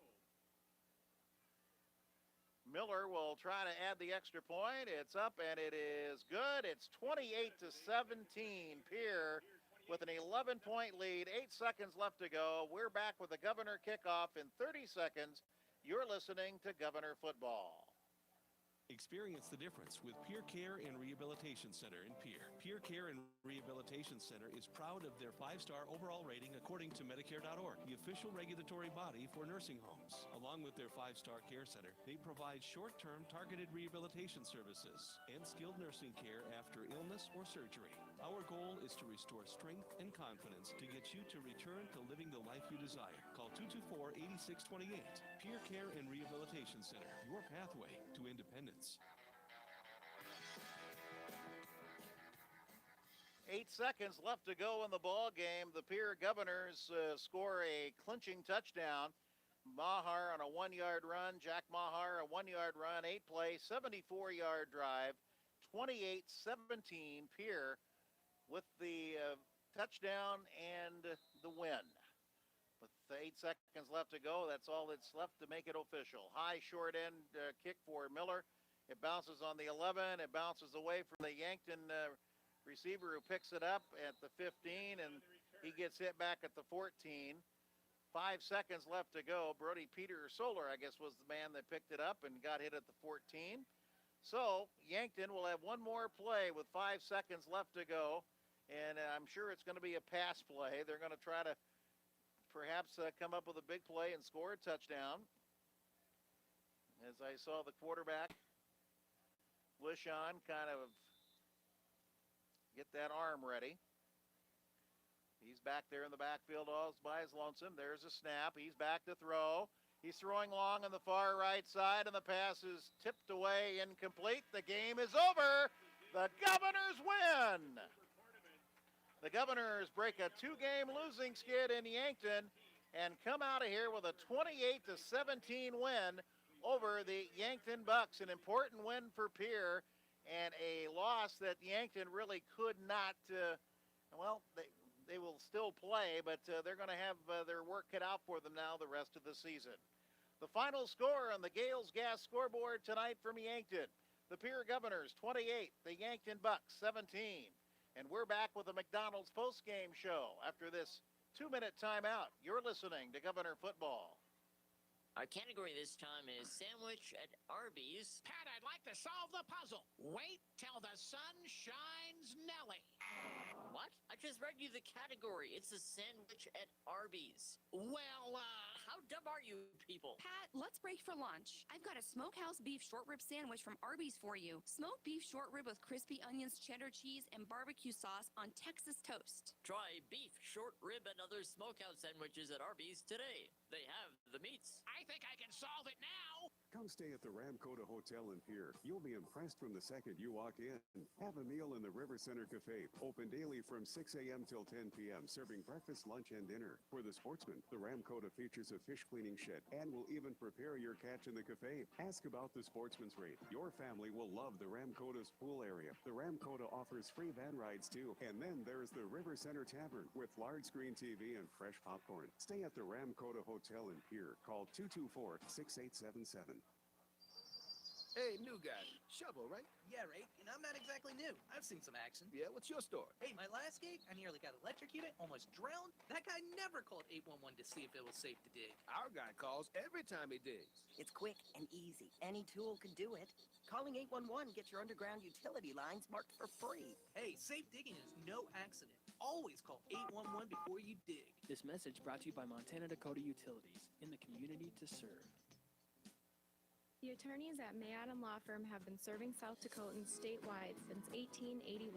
Miller will try to add the extra point. It's up and it is good. It's 28-17. Pierre with an 11-point lead, 8 seconds left to go. We're back with the Governor kickoff in 30 seconds. You're listening to Governor Football. Experience the difference with Pierre Care and Rehabilitation Center in Pierre. Pierre Care and Rehabilitation Center is proud of their 5-star overall rating according to Medicare.org, the official regulatory body for nursing homes. Along with their 5-star care center, they provide short-term targeted rehabilitation services and skilled nursing care after illness or surgery. Our goal is to restore strength and confidence to get you to return to living the life you desire. Call 224-8628. Pierre Care and Rehabilitation Center, your pathway to independence. 8 seconds left to go in the ball game. The Pierre Governors score a clinching touchdown. Mahar on a 1-yard run. Jack Mahar a 1-yard run. 8-play, 74-yard drive. 28-17. Pierre with the touchdown and the win. With 8 seconds left to go, that's all that's left to make it official. High short end kick for Miller. It bounces on the 11. It bounces away from the Yankton receiver who picks it up at the 15, and he gets hit back at the 14. 5 seconds left to go. Brody Peter Solar, I guess, was the man that picked it up and got hit at the 14. So Yankton will have one more play with 5 seconds left to go, and I'm sure it's going to be a pass play. They're going to try to perhaps come up with a big play and score a touchdown. As I saw the quarterback, Lishon, kind of get that arm ready. He's back there in the backfield all by his lonesome. There's a snap. He's back to throw. He's throwing long on the far right side, and the pass is tipped away, incomplete. The game is over. The Governors win. The Governors break a 2-game losing skid in Yankton and come out of here with a 28-17 win over the Yankton Bucks. An important win for Pierre and a loss that Yankton really could not, they will still play, but they're going to have their work cut out for them now the rest of the season. The final score on the Gales Gas scoreboard tonight from Yankton. The Pierre Governors 28, the Yankton Bucks 17. And we're back with the McDonald's post-game show after this 2-minute timeout. You're listening to Governor Football. Our category this time is Sandwich at Arby's. Pat, I'd like to solve the puzzle. Wait till the sun shines, Nelly. What? I just read you the category. It's a sandwich at Arby's. Well, How How dumb are you people? Pat, let's break for lunch. I've got a smokehouse beef short rib sandwich from Arby's for you. Smoked beef short rib with crispy onions, cheddar cheese, and barbecue sauce on Texas toast. Try beef, short rib, and other smokehouse sandwiches at Arby's today. They have the meats. I think I can solve it now. Come stay at the Ramkota Hotel in Pierre. You'll be impressed from the second you walk in. Have a meal in the River Center Cafe, open daily from 6 a.m. till 10 p.m., serving breakfast, lunch, and dinner. For the sportsman, the Ramkota features a fish cleaning shed and will even prepare your catch in the cafe. Ask about the sportsman's rate. Your family will love the Ramkota's pool area. The Ramkota offers free van rides too. And then there's the River Center Tavern with large screen TV and fresh popcorn. Stay at the Ramkota Hotel in Pierre. Call 224-6877. Hey, new guy. Shovel, right? Yeah, right. And I'm not exactly new. I've seen some action. Yeah, what's your story? Hey, my last gig, I nearly got electrocuted, almost drowned. That guy never called 811 to see if it was safe to dig. Our guy calls every time he digs. It's quick and easy. Any tool can do it. Calling 811 gets your underground utility lines marked for free. Hey, safe digging is no accident. Always call 811 before you dig. This message brought to you by Montana Dakota Utilities, in the community to serve. The attorneys at Mayadam Law Firm have been serving South Dakotans statewide since 1881.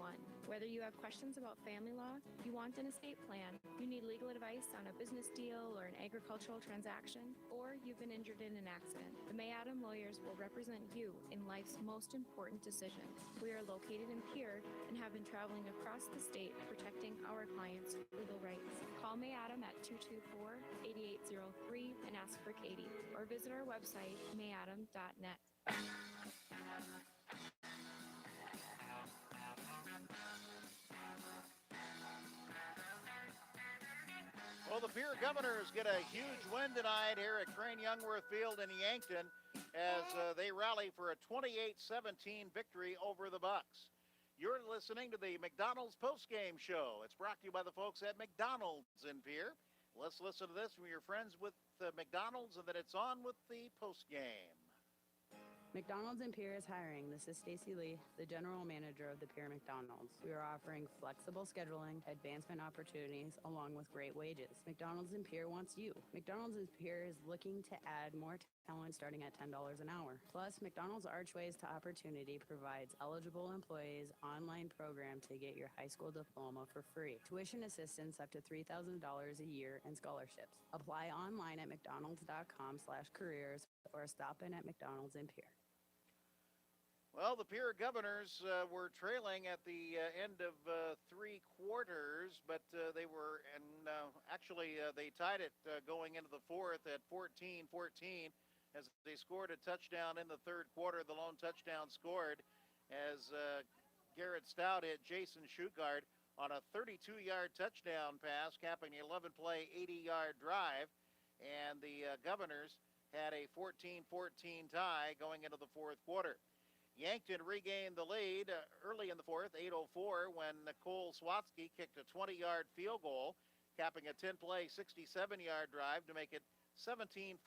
Whether you have questions about family law, you want an estate plan, you need legal advice on a business deal or an agricultural transaction, or you've been injured in an accident, the Mayadam lawyers will represent you in life's most important decisions. We are located in Pierre and have been traveling across the state protecting our clients' legal rights. Call Mayadam at 224-8803 and ask for Katie, or visit our website, mayadam.net. Well, the Pierre Governors get a huge win tonight here at Crane Youngworth Field in Yankton as they rally for a 28-17 victory over the Bucks. You're listening to the McDonald's postgame show. It's brought to you by the folks at McDonald's in Pierre. Let's listen to this from your friends with McDonald's, and then it's on with the postgame. McDonald's in Pierre is hiring. This is Stacy Lee, the general manager of the Pierre McDonald's. We are offering flexible scheduling, advancement opportunities, along with great wages. McDonald's in Pierre wants you. McDonald's in Pierre is looking to add more talent starting at $10 an hour. Plus, McDonald's Archways to Opportunity provides eligible employees online program to get your high school diploma for free. Tuition assistance up to $3,000 a year and scholarships. Apply online at mcdonalds.com/careers or stop in at McDonald's in Pierre. Well, the Pierre Governors were trailing at the end of three quarters, but they were, and actually they tied it going into the fourth at 14-14 as they scored a touchdown in the third quarter. The lone touchdown scored as Garrett Stout hit Jason Shugard on a 32-yard touchdown pass, capping the 11-play, 80-yard drive. And the Governors had a 14-14 tie going into the fourth quarter. Yankton regained the lead early in the fourth, 8:04, when Nicole Swatsky kicked a 20-yard field goal, capping a 10-play, 67-yard drive to make it 17-14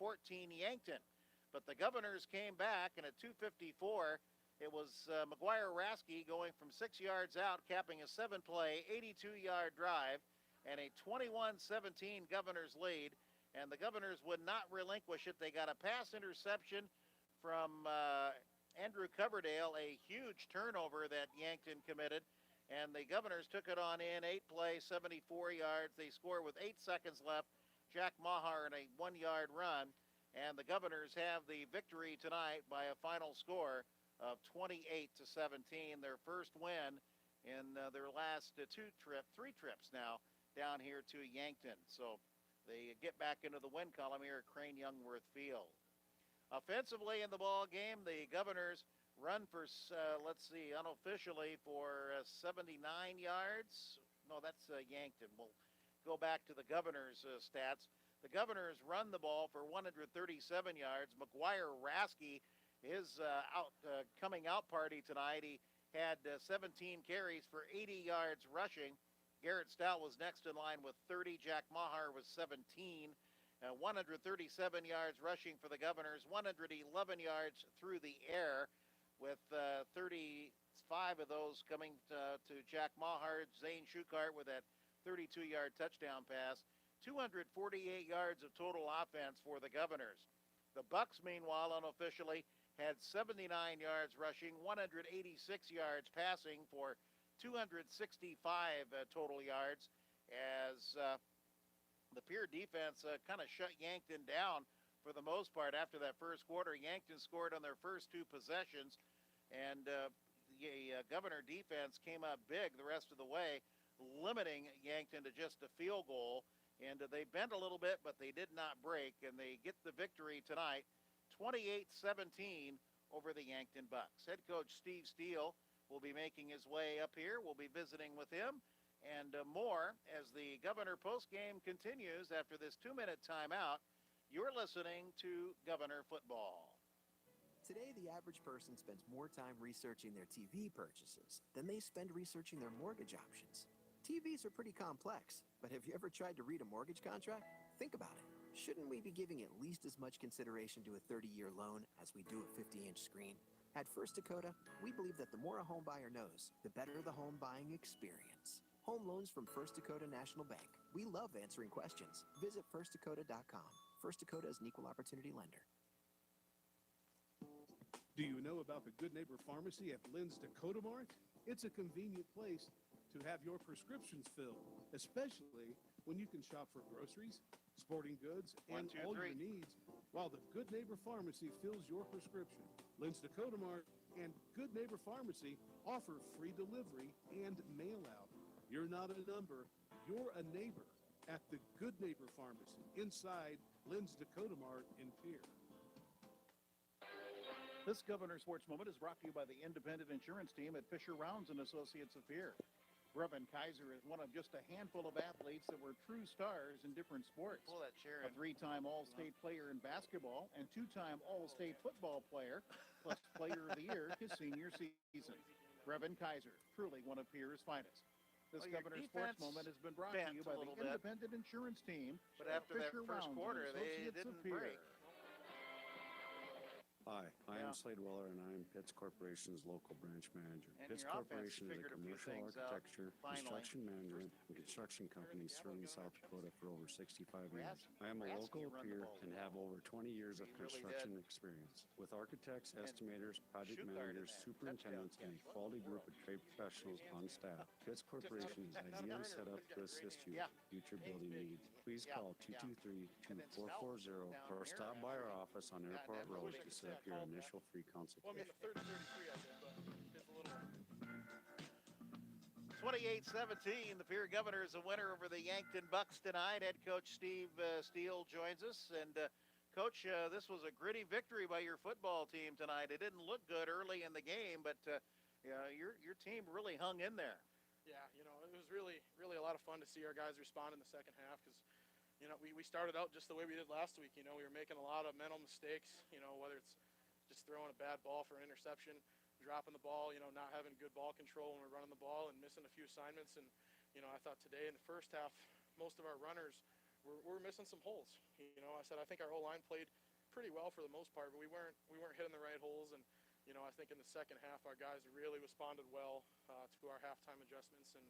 Yankton. But the Governors came back, and at 2:54, it was McGuire Rasky going from 6 yards out, capping a 7-play, 82-yard drive, and a 21-17 Governors lead. And the Governors would not relinquish it. They got a pass interception from Andrew Coverdale, a huge turnover that Yankton committed, and the Governors took it on in, 8 plays, 74 yards. They score with 8 seconds left. Jack Maher in a 1-yard run, and the Governors have the victory tonight by a final score of 28-17, their first win in their last three trips now down here to Yankton. So they get back into the win column here at Crane Youngworth Field. Offensively in the ball game, the Governors run for, unofficially for 79 yards. No, that's Yankton. We'll go back to the Governors' stats. The Governors run the ball for 137 yards. McGuire Rasky, his coming out party tonight, he had 17 carries for 80 yards rushing. Garrett Stout was next in line with 30. Jack Maher was 17. 137 yards rushing for the Governors, 111 yards through the air, with 35 of those coming to Jack Maher. Zane Shukart with that 32-yard touchdown pass. 248 yards of total offense for the Governors. The Bucks, meanwhile, unofficially had 79 yards rushing, 186 yards passing for 265 total yards as the Pierre defense kind of shut Yankton down for the most part after that first quarter. Yankton scored on their first two possessions, and the Governor defense came up big the rest of the way, limiting Yankton to just a field goal. And they bent a little bit, but they did not break, and they get the victory tonight, 28-17 over the Yankton Bucks. Head coach Steve Steele will be making his way up here. We'll be visiting with him and more as the Governor postgame continues after this 2-minute timeout. You're listening to Governor Football. Today, the average person spends more time researching their TV purchases than they spend researching their mortgage options. TVs are pretty complex, but have you ever tried to read a mortgage contract? Think about it. Shouldn't we be giving at least as much consideration to a 30-year loan as we do a 50-inch screen? At First Dakota, we believe that the more a home buyer knows, the better the home buying experience. Home loans from First Dakota National Bank. We love answering questions. Visit firstdakota.com. First Dakota is an equal opportunity lender. Do you know about the Good Neighbor Pharmacy at Lynn's Dakota Mart? It's a convenient place to have your prescriptions filled, especially when you can shop for groceries, sporting goods, and all your needs, while the Good Neighbor Pharmacy fills your prescription. Lynn's Dakota Mart and Good Neighbor Pharmacy offer free delivery and mail-out. You're not a number, you're a neighbor at the Good Neighbor Pharmacy inside Lynn's Dakota Mart in Pierre. This Governor Sports Moment is brought to you by the independent insurance team at Fisher Rounds and Associates of Pierre. Brevin Kaiser is one of just a handful of athletes that were true stars in different sports. Pull that chair A in. 3-time All-State player in basketball and 2-time All-State football player, plus Player of the Year his senior season. Brevin Kaiser, truly one of Pierre's finest. This Well, your Governor Sports defense Moment has been brought to bent you a by the little bit. independent insurance team But at after that Fisher first Rounds and quarter, they Associates didn't of Pierre. break. Hi, I Yeah. am Slade Weller, and I am Pitts Corporation's local branch manager. And Pitts your offense Corporation is a figured a few commercial things out, architecture, finally. construction management, and construction company serving South Dakota for over 65 years. I am a local peer and have over 20 years of construction experience. With architects, estimators, project managers, superintendents, and a quality group of trade professionals on staff, Pitts Corporation is ideally set up to assist you with future building needs. Please call 223-2440 or stop by our office on Airport Road to set up your initial free consultation. 28-17, the Pierre Governor is a winner over the Yankton Bucks tonight. Head coach Steve Steele joins us. And Coach, this was a gritty victory by your football team tonight. It didn't look good early in the game, but your team really hung in there. Yeah, it was really a lot of fun to see our guys respond in the second half because, we started out just the way we did last week. We were making a lot of mental mistakes, whether it's just throwing a bad ball for an interception, dropping the ball, not having good ball control when we're running the ball and missing a few assignments. And, I thought today in the first half, most of our runners were missing some holes. I think our O-line played pretty well for the most part, but we weren't hitting the right holes. And, I think in the second half, our guys really responded well to our halftime adjustments. And,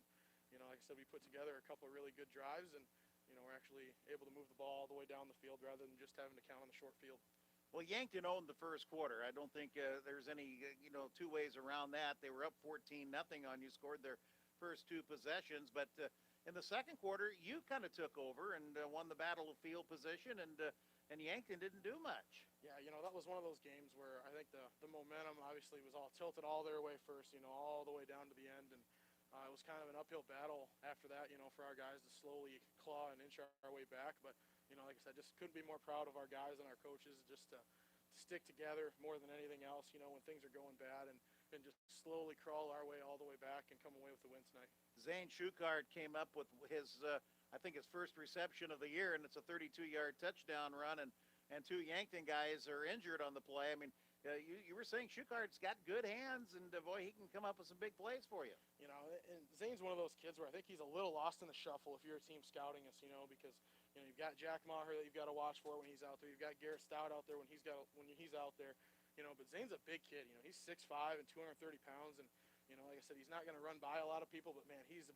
like I said, we put together a couple of really good drives, and, we're actually able to move the ball all the way down the field rather than just having to count on the short field. Well, Yankton owned the first quarter. I don't think there's any, two ways around that. They were up 14-0 on you, scored their first two possessions. But in the second quarter, you kind of took over and won the battle of field position, and Yankton didn't do much. Yeah, that was one of those games where I think the momentum obviously was all tilted all their way first, all the way down to the end. And it was kind of an uphill battle after that, for our guys to slowly claw and inch our way back. But, like I said, just couldn't be more proud of our guys and our coaches just to stick together more than anything else, when things are going bad, and just slowly crawl our way all the way back and come away with the win tonight. Zane Shukart came up with his, I think his first reception of the year, and it's a 32-yard touchdown run, and two Yankton guys are injured on the play. I mean, you were saying Shukart's got good hands, and boy, he can come up with some big plays for you. And Zane's one of those kids where I think he's a little lost in the shuffle if you're a team scouting us, because you've got Jack Maher that you've got to watch for when he's out there. You've got Garrett Stout out there when he's out there. But Zane's a big kid. He's 6'5" and 230 pounds, and Like I said, he's not going to run by a lot of people, but man, he's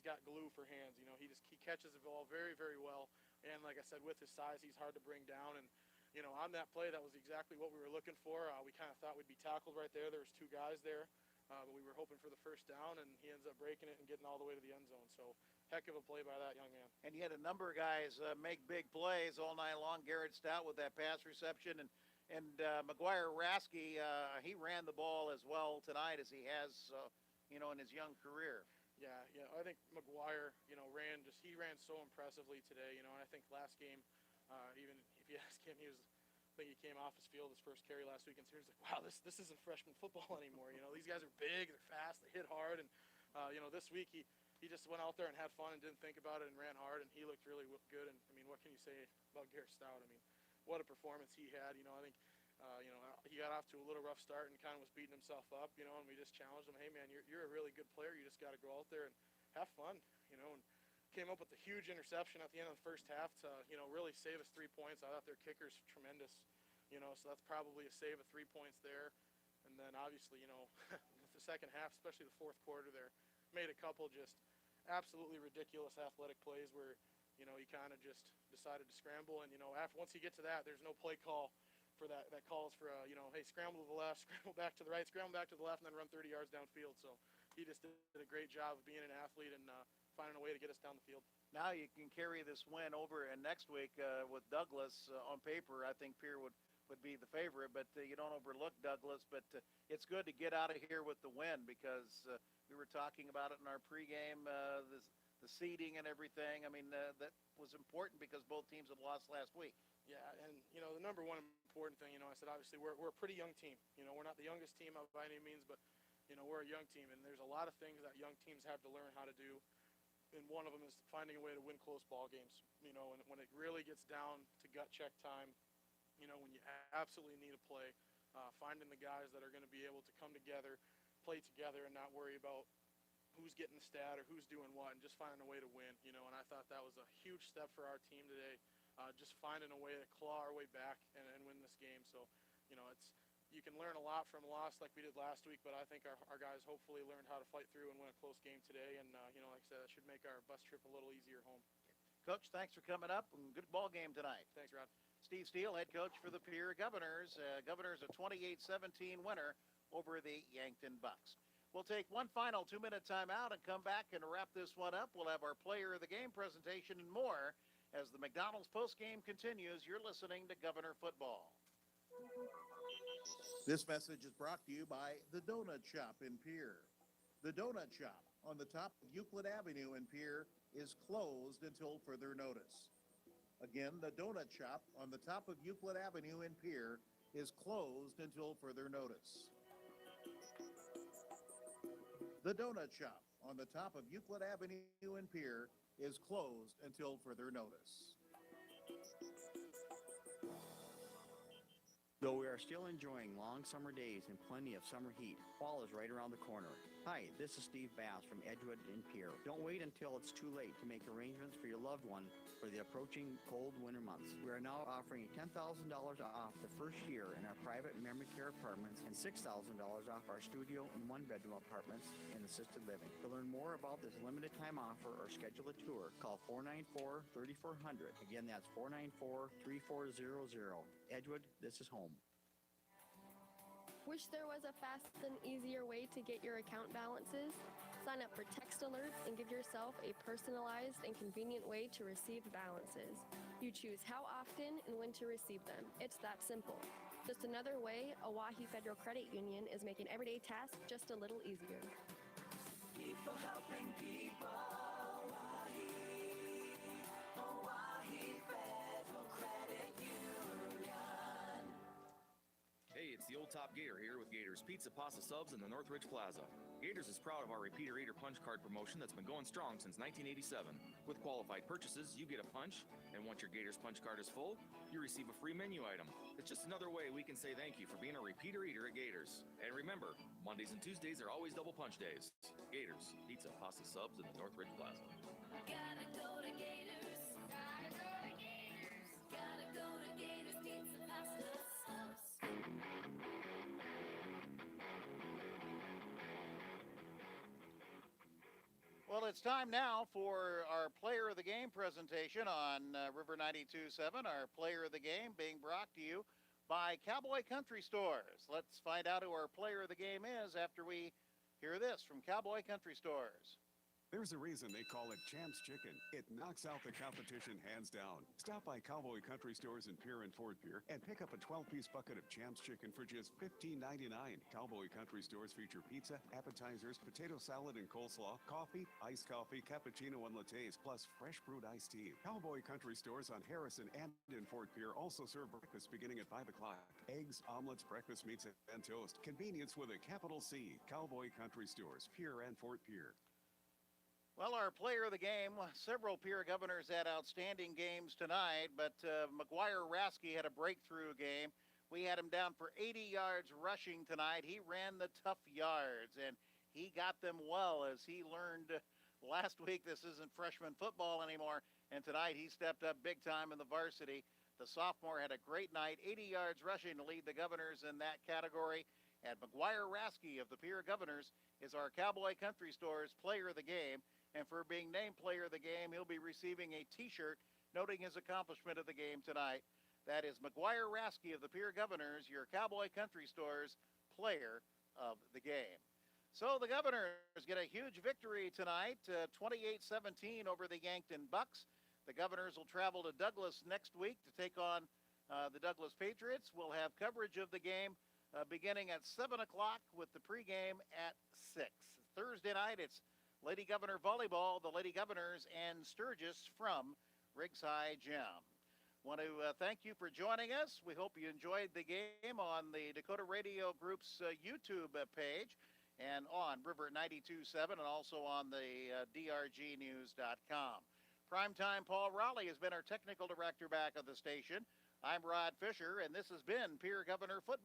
got glue for hands. He catches the ball very, very well. And like I said, with his size, he's hard to bring down. And, on that play, that was exactly what we were looking for. We kind of thought we'd be tackled right there. There was 2 guys there, but we were hoping for the first down, and he ends up breaking it and getting all the way to the end zone. So heck of a play by that young man. And you had a number of guys make big plays all night long. Garrett Stout with that pass reception, and McGuire Rasky, he ran the ball as well tonight as he has, in his young career. Yeah, I think McGuire, he ran so impressively today, and I think last game, even if you ask him, I think he came off his field his first carry last week, and he was like, wow, this isn't freshman football anymore. These guys are big, they're fast, they hit hard, and this week he just went out there and had fun and didn't think about it and ran hard, and he looked really good. And what can you say about Garrett Stout? What a performance he had. I think he got off to a little rough start and kind of was beating himself up, and we just challenged him, hey man, you're a really good player, you just got to go out there and have fun, and came up with a huge interception at the end of the first half to really save us 3 points. I thought their kicker's tremendous, so that's probably a save of 3 points there. And then obviously with the second half, especially the fourth quarter there, made a couple just absolutely ridiculous athletic plays where he kind of just decided to scramble, and once you get to that, there's no play call for that calls for hey, scramble to the left, scramble back to the right, scramble back to the left, and then run 30 yards downfield. So he just did a great job of being an athlete and finding a way to get us down the field. Now you can carry this win over, and next week with Douglas on paper, I think Pierre would be the favorite, but you don't overlook Douglas. But it's good to get out of here with the win, because we were talking about it in our pregame, the seeding and everything. That was important because both teams had lost last week. Yeah, and the number one important thing, I said obviously we're a pretty young team. We're not the youngest team by any means, but we're a young team, and there's a lot of things that young teams have to learn how to do. And one of them is finding a way to win close ball games. And when it really gets down to gut check time, when you absolutely need a play, finding the guys that are going to be able to come together, play together, and not worry about who's getting the stat or who's doing what, and just finding a way to win. And I thought that was a huge step for our team today. Just finding a way to claw our way back and win this game. So, you can learn a lot from a loss like we did last week, but I think our guys hopefully learned how to fight through and win a close game today. And, like I said, that should make our bus trip a little easier home. Coach, thanks for coming up, and good ball game tonight. Thanks, Rod. Steve Steele, head coach for the Pierre Governors. Governors a 28-17 winner over the Yankton Bucks. We'll take one final 2-minute timeout and come back and wrap this one up. We'll have our player of the game presentation and more as the McDonald's postgame continues. You're listening to Governor Football. This message is brought to you by the Donut Shop in Pierre. The Donut Shop on the top of Euclid Avenue in Pierre is closed until further notice. Again, the Donut Shop on the top of Euclid Avenue in Pierre is closed until further notice. The Donut Shop on the top of Euclid Avenue in Pierre is closed until further notice. Though we are still enjoying long summer days and plenty of summer heat, fall is right around the corner. Hi, this is Steve Bass from Edgewood and Pierre. Don't wait until it's too late to make arrangements for your loved one for the approaching cold winter months. We are now offering $10,000 off the first year in our private memory care apartments and $6,000 off our studio and one-bedroom apartments in assisted living. To learn more about this limited time offer or schedule a tour, call 494-3400. Again, that's 494-3400. Edgewood, this is home. Wish there was a fast and easier way to get your account balances? Sign up for text alerts and give yourself a personalized and convenient way to receive balances. You choose how often and when to receive them. It's that simple. Just another way Oahe Federal Credit Union is making everyday tasks just a little easier. People helping people. Oahe Federal Credit Union. Hey, it's the old top Gator here with Gators Pizza, Pasta, Subs in the Northridge Plaza. Gators is proud of our Repeater Eater Punch Card promotion that's been going strong since 1987. With qualified purchases, you get a punch, and once your Gators Punch Card is full, you receive a free menu item. It's just another way we can say thank you for being a Repeater Eater at Gators. And remember, Mondays and Tuesdays are always double punch days. Gators Pizza, Pasta, Subs in the Northridge Plaza. Gotta go to Gators. Gotta go to Gators. Gotta go to Gators Pizza, Pasta, Subs. Well, it's time now for our Player of the Game presentation on River 92.7. Our Player of the Game being brought to you by Cowboy Country Stores. Let's find out who our Player of the Game is after we hear this from Cowboy Country Stores. There's a reason they call it Champs Chicken. It knocks out the competition hands down. Stop by Cowboy Country Stores in Pierre and Fort Pierre and pick up a 12-piece bucket of Champs Chicken for just $15.99. Cowboy Country Stores feature pizza, appetizers, potato salad and coleslaw, coffee, iced coffee, cappuccino and lattes, plus fresh brewed iced tea. Cowboy Country Stores on Harrison and in Fort Pierre also serve breakfast beginning at 5 o'clock. Eggs, omelets, breakfast meats, and toast. Convenience with a capital C. Cowboy Country Stores, Pierre and Fort Pierre. Well, our Player of the Game, several Pierre Governors had outstanding games tonight, but McGuire Rasky had a breakthrough game. We had him down for 80 yards rushing tonight. He ran the tough yards, and he got them well as he learned last week this isn't freshman football anymore, and tonight he stepped up big time in the varsity. The sophomore had a great night, 80 yards rushing to lead the Governors in that category, and McGuire Rasky of the Pierre Governors is our Cowboy Country Stores Player of the Game. And for being named Player of the Game, he'll be receiving a T-shirt noting his accomplishment of the game tonight. That is McGuire Rasky of the Pierre Governors, your Cowboy Country Stores Player of the Game. So the Governors get a huge victory tonight, 28-17 over the Yankton Bucks. The Governors will travel to Douglas next week to take on the Douglas Patriots. We'll have coverage of the game beginning at 7 o'clock with the pregame at 6. Thursday night, it's Lady Governor Volleyball, the Lady Governors, and Sturgis from Riggs High Gym. Want to thank you for joining us. We hope you enjoyed the game on the Dakota Radio Group's YouTube page and on River 92.7 and also on the drgnews.com. Primetime Paul Raleigh has been our technical director back of the station. I'm Rod Fisher, and this has been Pierre Governor Football.